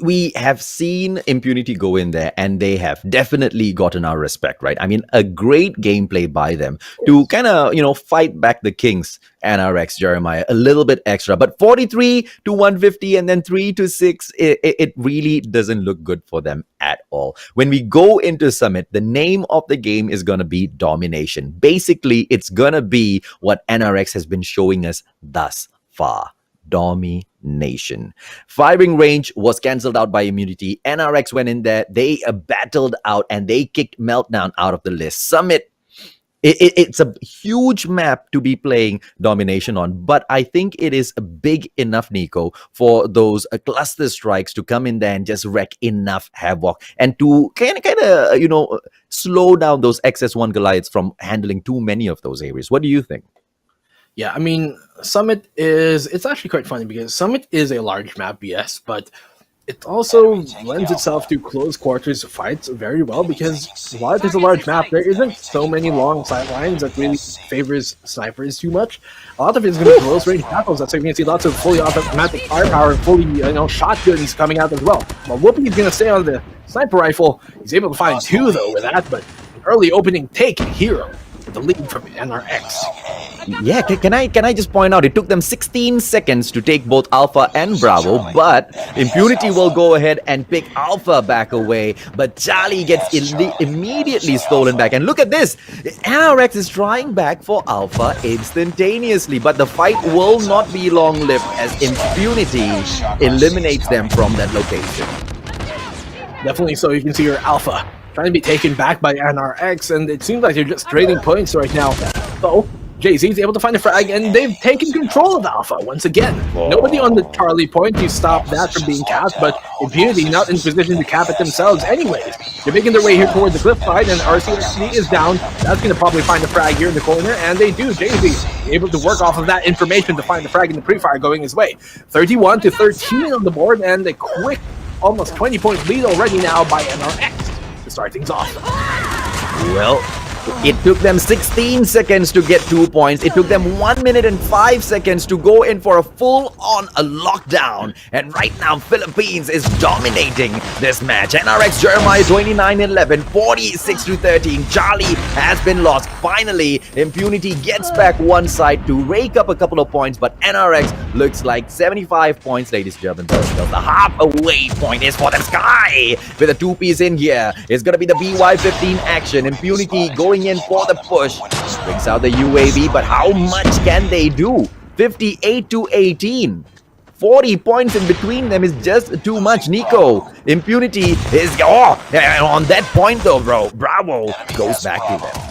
we have seen Impunity go in there, and they have definitely gotten our respect, right? I mean, a great gameplay by them to kind of, fight back the Kings, NRX Jeremiah, a little bit extra. But 43 to 150 and then 3 to 6, it really doesn't look good for them at all. When we go into Summit, the name of the game is going to be Domination. Basically, it's going to be what NRX has been showing us thus far. Domination. Firing range was cancelled out by Immunity. NRX went in there. They battled out and they kicked Meltdown out of the list. Summit, it's a huge map to be playing Domination on, but I think it is big enough, Nico, for those cluster strikes to come in there and just wreak enough havoc and to kind of slow down those XS1 Goliaths from handling too many of those areas. What do you think?
Yeah, I mean, Summit it's actually quite funny because Summit is a large map, yes, but it also lends itself to close quarters fights very well because while it is a large map, there isn't so many long sight lines that really favors snipers too much. A lot of it is going to be close range battles. That's why you're going to see lots of fully automatic firepower, fully shotguns coming out as well. While Whoopi is going to stay on the sniper rifle. He's able to find 2 though with that, but an early opening take hero. The lead from NRX.
Yeah, can I just point out, it took them 16 seconds to take both Alpha and Bravo, but Impunity will go ahead and pick Alpha back away, but Charlie gets immediately stolen back. And look at this, NRX is trying back for Alpha instantaneously, but the fight will not be long-lived as Impunity eliminates them from that location.
Definitely so. You can see your Alpha trying to be taken back by NRX, and it seems like they're just trading points right now. So, Jay-Z's able to find a frag, and they've taken control of Alpha once again. Nobody on the Charlie point to stop that from being capped, but Impunity not in position to cap it themselves anyways. They're making their way here towards the cliffside, and RCXD is down. That's going to probably find a frag here in the corner, and they do. Jay-Z able to work off of that information to find the frag in the pre-fire going his way. 31 to 13 on the board, and a quick, almost 20-point lead already now by NRX to start things off.
Well, it took them 16 seconds to get 2 points. It took them 1 minute and 5 seconds to go in for a full-on lockdown. And right now, Philippines is dominating this match. NRX Jeremiah 29-11, 46-13. Charlie has been lost. Finally, Impunity gets back one side to rake up a couple of points, but NRX looks like 75 points, ladies and gentlemen. The half-away point is for them. Sky with a two-piece in here. It's going to be the BY-15 action. Impunity going in for the push. Brings out the UAV, but how much can they do? 58-18. 40 points in between them is just too much. Nico, Impunity is... Oh, on that point though, bro. Bravo goes back to them.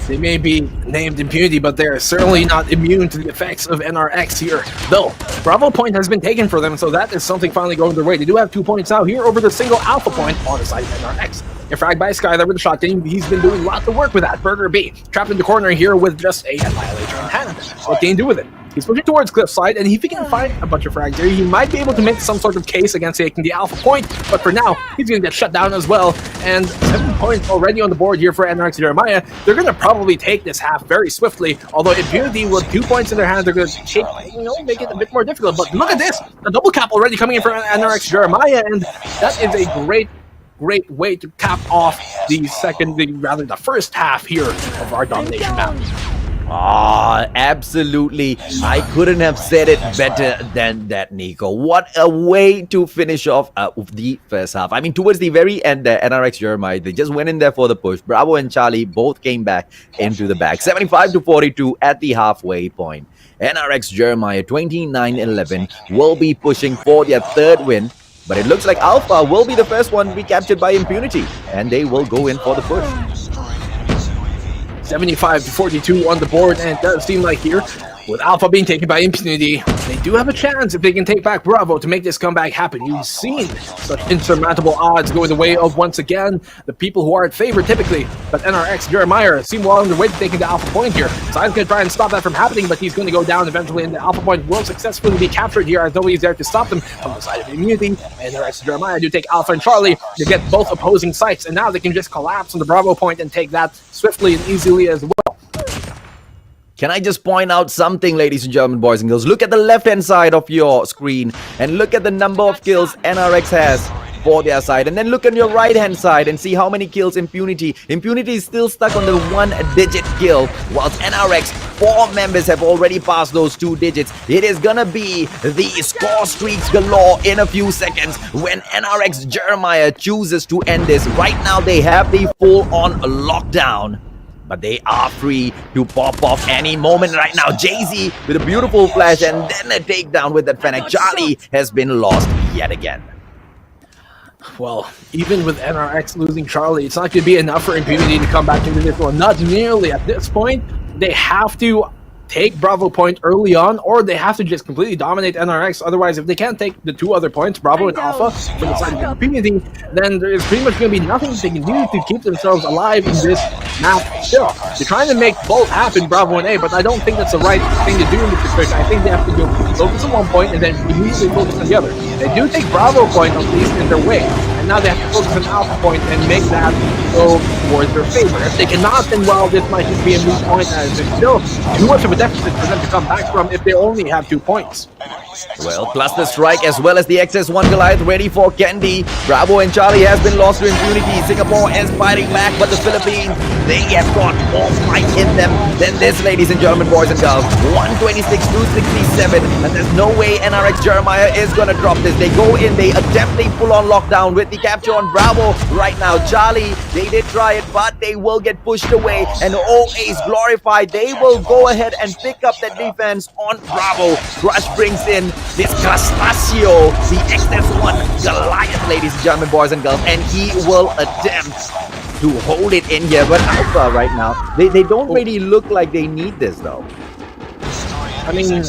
They may be named Impunity, but they're certainly not immune to the effects of NRX here. Though, Bravo point has been taken for them, so that is something finally going their way. They do have 2 points now here over the single Alpha point on the side of NRX. They're fragged by Sky there with the shotgun. He's been doing lots of work with that. Burger B trapped in the corner here with just a Annihilator in hand. What can he do with it? He's pushing towards Cliffside, and if he can find a bunch of frags here, he might be able to make some sort of case against taking the Alpha point, but for now, he's going to get shut down as well, and 7 points already on the board here for NRX Jeremiah. They're going to probably take this half very swiftly, although Impunity with 2 points in their hands, they're going to take, make it a bit more difficult, but look at this! A double cap already coming in for NRX Jeremiah, and that is a great way to cap off the first half here of our domination map.
Absolutely. I couldn't have said it better than that, Nico. What a way to finish off the first half. I mean, towards the very end there, NRX Jeremiah, they just went in there for the push. Bravo and Charlie both came back into the back. 75-42 at the halfway point. NRX Jeremiah 29-11 will be pushing for their third win. But it looks like Alpha will be the first one to be captured by Impunity. And they will go in for the push.
75-42 on the board, and it does seem like here, with Alpha being taken by Impunity, they do have a chance if they can take back Bravo to make this comeback happen. You've seen such insurmountable odds going the way of, once again, the people who are at favor typically, but NRX Jeremiah seem well on their way to taking the Alpha point here. Side's going to try and stop that from happening, but he's going to go down eventually, and the Alpha point will successfully be captured here as nobody's there to stop them from the side of Immunity. NRX Jeremiah do take Alpha and Charlie to get both opposing sites, and now they can just collapse on the Bravo point and take that swiftly and easily as well.
Can I just point out something, ladies and gentlemen, boys and girls? Look at the left-hand side of your screen and look at the number of kills NRX has for their side. And then look on your right-hand side and see how many kills Impunity. Impunity is still stuck on the 1-digit kill, whilst NRX, 4 members have already passed those 2 digits. It is gonna be the score streaks galore in a few seconds when NRX Jeremiah chooses to end this. Right now, they have the full-on lockdown, but they are free to pop off any moment right now. Jay-Z with a beautiful flash and then a takedown with that Fennec. Charlie has been lost yet again.
Well, even with NRX losing Charlie, it's not going to be enough for Impunity to come back into this one. Not nearly at this point. They have to take Bravo point early on, or they have to just completely dominate NRX. Otherwise, if they can't take the 2 other points, Bravo and Alpha, from the side of Impunity, then there is pretty much going to be nothing they can do to keep themselves alive in this map still. They're trying to make both happen, Bravo and A, but I don't think that's the right thing to do in this situation. I think they have to go focus on one point and then immediately focus on the other. They do take Bravo point, at least in their way, and now they have to focus on Alpha point and make that go towards their favor. If they cannot, then well, this might just be a moot point, as it's still too much of a deficit for them to come back from if they only have 2 points.
Well, cluster strike as well as the XS1 Goliath ready for Candy. Bravo and Charlie has been lost to Impunity. Singapore is fighting back, but the Philippines, they have got more fight in them than this, ladies and gentlemen, boys and girls. 126-67, and there's no way NRX Jeremiah is gonna drop this. They go in, they attempt a full-on lockdown with the capture on Bravo right now. Charlie, they did try it, but they will get pushed away, and OA's glorified. They will go ahead and pick up that defense on Bravo. Crush brings in this Crustaceo, the XS1 Goliath, ladies and gentlemen, boys and girls, and he will attempt to hold it in here. But Alpha right now, they don't really look like they need this though.
I mean,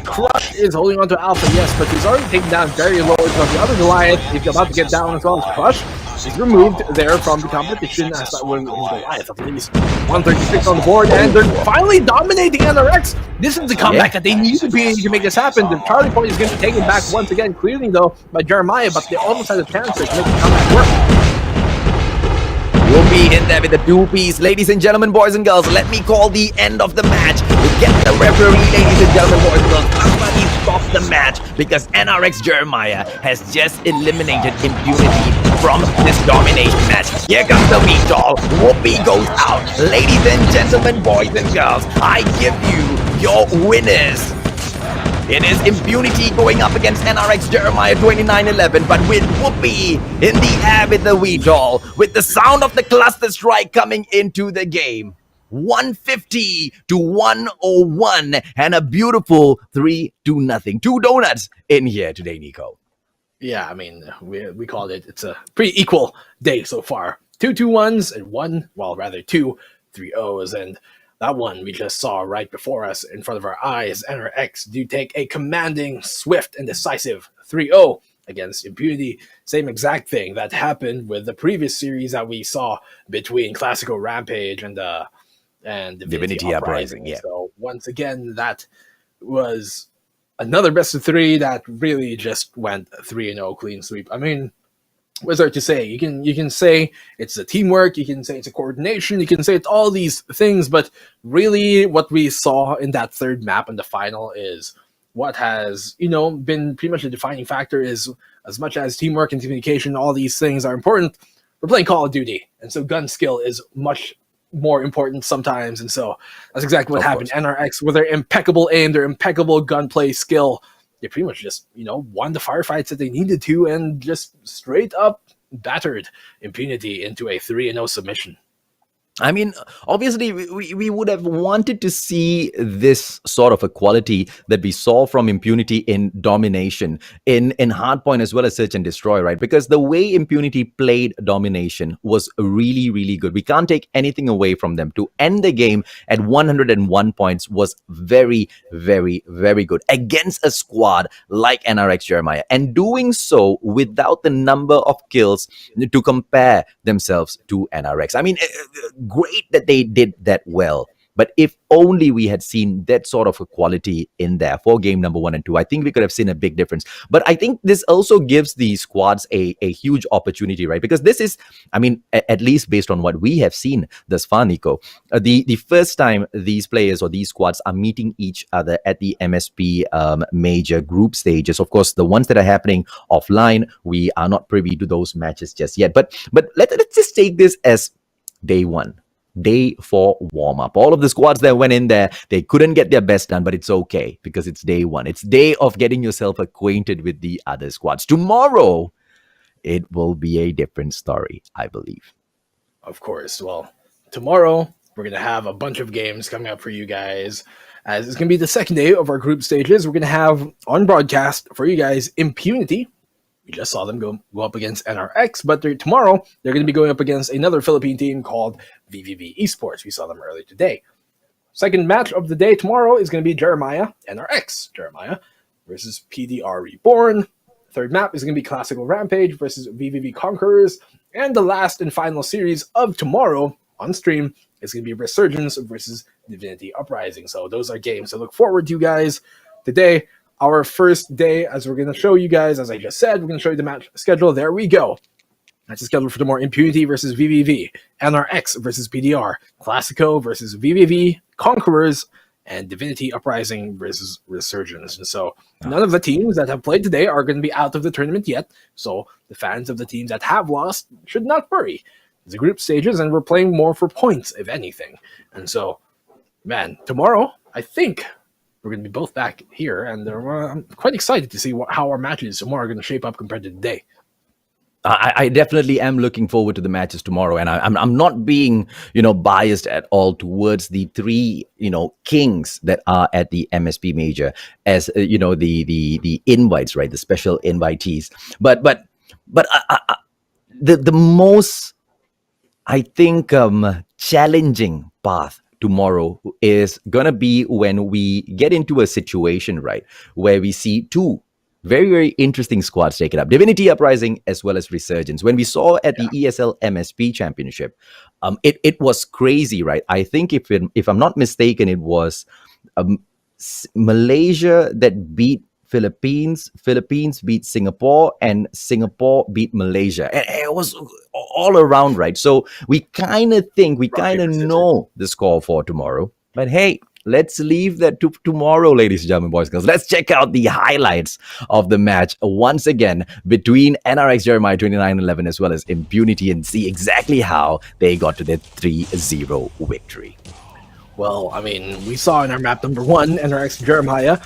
Crush is holding on to Alpha, yes, but he's already taken down very low. So the other Goliath is about to get down as well as Crush. He's removed there from the competition as that one Goliath at least. 136 on the board, and they're finally dominating NRX. This is the comeback that they need to be to make this happen. The Charlie point is going to be taken back once again, clearly though by Jeremiah, but they almost had a chance to make the comeback work.
We'll be in there with the two-piece. Ladies and gentlemen, boys and girls, let me call the end of the match. We'll get the referee, ladies and gentlemen, boys and girls. Somebody stop the match because NRX Jeremiah has just eliminated Impunity from this domination match. Here comes the VTOL. Whoopi goes out. Ladies and gentlemen, boys and girls, I give you your winners. It is Impunity going up against NRX Jeremiah 2911, but with Whoopi in the air with the VTOL, with the sound of the cluster strike coming into the game. 150 to 101, and a beautiful 3-0. 2 donuts in here today, Nico.
Yeah, I mean, we called it. It's a pretty equal day so far. 2 2-1s and two 3-0s, and that one we just saw right before us in front of our eyes. NRX do take a commanding, swift, and decisive 3-0 against Impunity. Same exact thing that happened with the previous series that we saw between KLASIKO Rampage and Divinity Uprising.
Yeah.
So once again, that was another best of 3 that really just went 3-0 clean sweep. I mean, what's there to say? You can say it's a teamwork, you can say it's a coordination, you can say it's all these things, but really what we saw in that third map in the final is what has, been pretty much the defining factor. Is as much as teamwork and communication, all these things are important, we're playing Call of Duty, and so gun skill is much more important sometimes, and so that's exactly what happened. NRX, with their impeccable aim, their impeccable gunplay skill, they pretty much just, won the firefights that they needed to and just straight up battered Impunity into a 3-0 submission.
I mean, obviously, we would have wanted to see this sort of a quality that we saw from Impunity in domination, in Hardpoint as well as Search and Destroy, right? Because the way Impunity played domination was really, really good. We can't take anything away from them. To end the game at 101 points was very, very, very good against a squad like NRX Jeremiah, and doing so without the number of kills to compare themselves to NRX. I mean, great that they did that well, but if only we had seen that sort of a quality in there for game number 1 and 2, I think we could have seen a big difference. But I think this also gives the squads a huge opportunity, right? Because this is, I mean, at least based on what we have seen thus far, Nico, the first time these players or these squads are meeting each other at the MSP major group stages. Of course, the ones that are happening offline, we are not privy to those matches just yet. But let's just take this as day 1. Day 4 warm-up. All of the squads that went in there, they couldn't get their best done, but it's okay because it's day 1. It's day of getting yourself acquainted with the other squads. Tomorrow, it will be a different story, I believe.
Of course. Well, tomorrow, we're going to have a bunch of games coming up for you guys, as it's going to be the second day of our group stages. We're going to have on broadcast for you guys Impunity. We just saw them go up against NRX, but tomorrow they're going to be going up against another Philippine team called VVV ESPORTS. We saw them earlier today. Second match of the day tomorrow is going to be Jeremiah, NRX Jeremiah versus PDR REBORN. Third map is going to be KLASIKO Rampage versus VVV CONQUERORS. And the last and final series of tomorrow on stream is going to be Resurgence versus Divinity Uprising. So those are games to look forward to, guys. Today, our first day, as we're going to show you guys, as I just said, we're going to show you the match schedule. There we go. That's the schedule for tomorrow. Impunity versus VVV, NRX versus PDR, KLASIKO versus VVV CONQUERORS, and Divinity Uprising versus Resurgence. And so none of the teams that have played today are going to be out of the tournament yet. So the fans of the teams that have lost should not worry. It's the group stages, and we're playing more for points, if anything. And so, man, tomorrow, I think we're going to be both back here, and I'm quite excited to see how our matches tomorrow are going to shape up compared to today.
I definitely am looking forward to the matches tomorrow, and I'm not being biased at all towards the 3 kings that are at the MSP major as the invites, right, the special invitees. But the most I think challenging path tomorrow is gonna be when we get into a situation, right, where we see two very, very interesting squads take it up. Divinity Uprising as well as Resurgence. When we saw at the ESL MSP Championship, it was crazy, right? I think if I'm not mistaken, it was um, Malaysia that beat Philippines, Philippines beat Singapore, and Singapore beat Malaysia. And it was all around, right? So we kind of think, we kind of know the score for tomorrow. But hey, let's leave that to tomorrow, ladies and gentlemen, boys and girls. Let's check out the highlights of the match once again between NRX Jeremiah 29-11 as well as Impunity, and see exactly how they got to their 3-0 victory.
Well, I mean, we saw in our map number 1, NRX Jeremiah,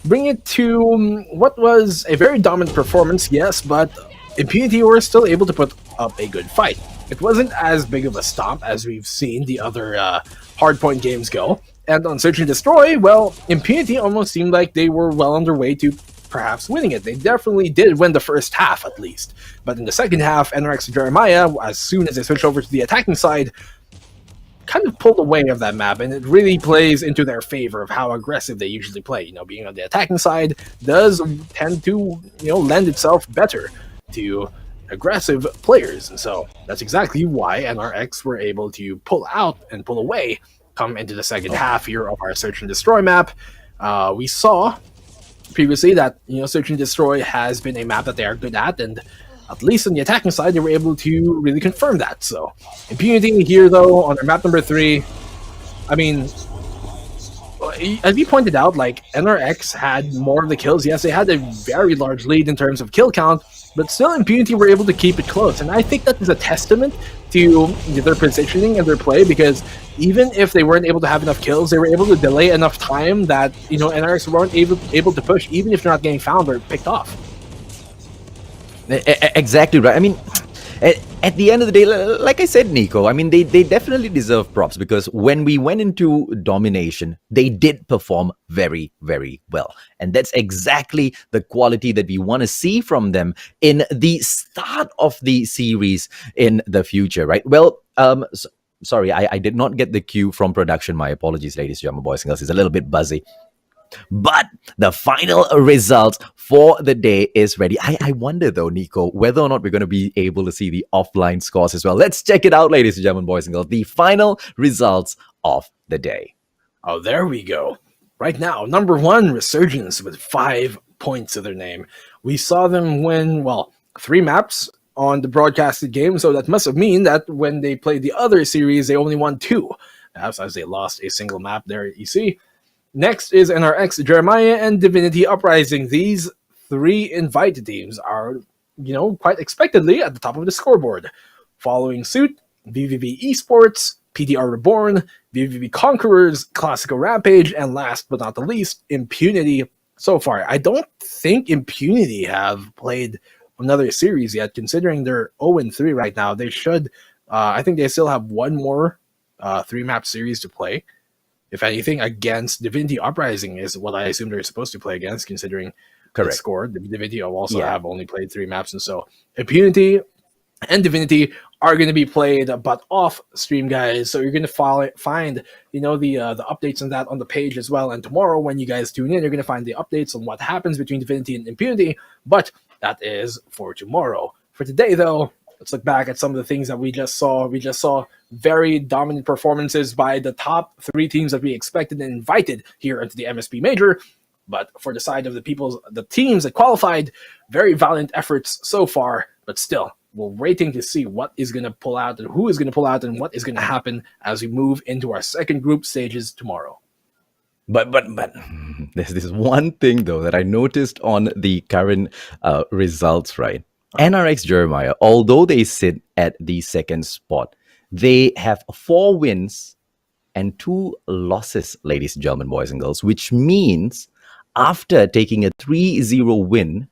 bring it to what was a very dominant performance, yes, but Impunity were still able to put up a good fight. It wasn't as big of a stomp as we've seen the other hardpoint games go. And on Search and Destroy, well, Impunity almost seemed like they were well on their way to perhaps winning it. They definitely did win the first half, at least. But in the second half, NRX Jeremiah, as soon as they switched over to the attacking side, kind of pulled away of that map, and it really plays into their favor of how aggressive they usually play. You know, being on the attacking side does tend to, lend itself better to aggressive players, and so that's exactly why NRX were able to pull out and pull away come into the second half here of our Search and Destroy map. We saw previously that, Search and Destroy has been a map that they are good at least on the attacking side, they were able to really confirm that. So, Impunity here, though, on their map number 3, I mean, as we pointed out, like, NRX had more of the kills. Yes, they had a very large lead in terms of kill count, but still Impunity were able to keep it close. And I think that is a testament to their positioning and their play, because even if they weren't able to have enough kills, they were able to delay enough time that, NRX weren't able to push, even if they're not getting found or picked off.
Exactly right. I mean, at the end of the day, like I said, Nico, I mean, they definitely deserve props, because when we went into domination, they did perform very, very well. And that's exactly the quality that we want to see from them in the start of the series in the future, right? Well, sorry, I did not get the cue from production. My apologies, ladies and gentlemen, boys and girls. It's a little bit buzzy. But the final result for the day is ready. I wonder, though, Nico, whether or not we're going to be able to see the offline scores as well. Let's check it out, ladies and gentlemen, boys and girls. The final results of the day.
Oh, there we go. Right now, number 1, Resurgence, with 5 points to their name. We saw them win, 3 maps on the broadcasted game, so that must have mean that when they played the other series, they only won 2. Perhaps as they lost a single map there at EC. Next is NRX Jeremiah and Divinity Uprising. These 3 invited teams are, quite expectedly at the top of the scoreboard. Following suit, VVV ESPORTS, PDR REBORN, VVV CONQUERORS, KLASIKO Rampage, and last but not the least, Impunity. So far, I don't think Impunity have played another series yet, considering they're 0-3 right now. They should, I think they still have one more 3-map series to play. If anything, against Divinity Uprising is what I assume they're supposed to play against, considering the score. The Divinity also have only played 3 maps, and so Impunity and Divinity are going to be played, but off stream, guys. So you're going to find, the updates on that on the page as well. And tomorrow, when you guys tune in, you're going to find the updates on what happens between Divinity and Impunity. But that is for tomorrow. For today, though, let's look back at some of the things that we just saw. We just saw very dominant performances by the top 3 teams that we expected and invited here into the MSP Major. But for the side of the teams that qualified, very valiant efforts so far. But still, we're waiting to see what is going to pull out and who is going to pull out and what is going to happen as we move into our second group stages tomorrow.
But there's this one thing, though, that I noticed on the current results, right? NRX Jeremiah, although they sit at the second spot, they have 4 wins and 2 losses, ladies and gentlemen, boys and girls, which means after taking a 3-0 win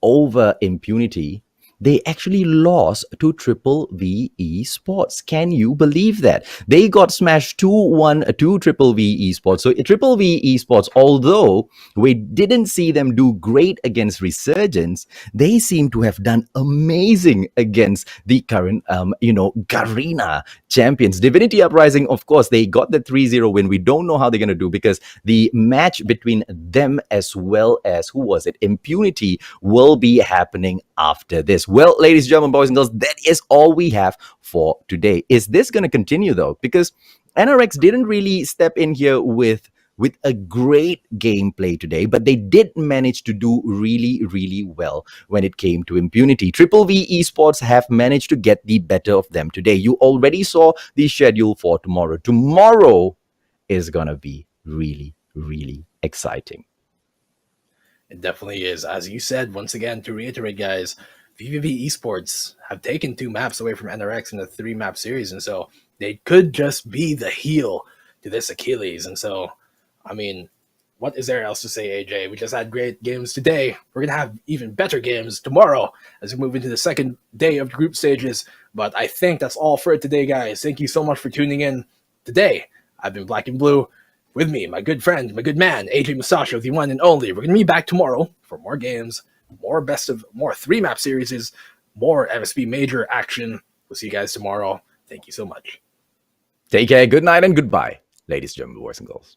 over Impunity, they actually lost to Triple V Esports. Can you believe that? They got smashed 2-1 to Triple V Esports. So Triple V Esports, although we didn't see them do great against Resurgence, they seem to have done amazing against the current, Garena champions. Divinity Uprising, of course, they got the 3-0 win. We don't know how they're going to do because the match between them as well as, who was it, Impunity, will be happening after this. Well, ladies and gentlemen, boys and girls, that is all we have for today. Is this going to continue though? Because NRX didn't really step in here with a great gameplay today, but they did manage to do really, really well when it came to Impunity. Triple V Esports have managed to get the better of them today. You already saw the schedule for tomorrow. Tomorrow is going to be really, really exciting.
It definitely is. As you said, once again, to reiterate, guys, VVV Esports have taken 2 maps away from NRX in the 3-map series, and so they could just be the heel to this Achilles. And so, I mean, what is there else to say, AJ? We just had great games today. We're going to have even better games tomorrow as we move into the second day of the group stages. But I think that's all for it today, guys. Thank you so much for tuning in today. I've been Black and Blue. With me, my good friend, my good man, AJ Musashi, the one and only. We're going to be back tomorrow for more games, more 3-map series, more MSP major action. We'll see you guys tomorrow. Thank you so much.
Take care, good night, and goodbye, ladies and gentlemen, boys and girls.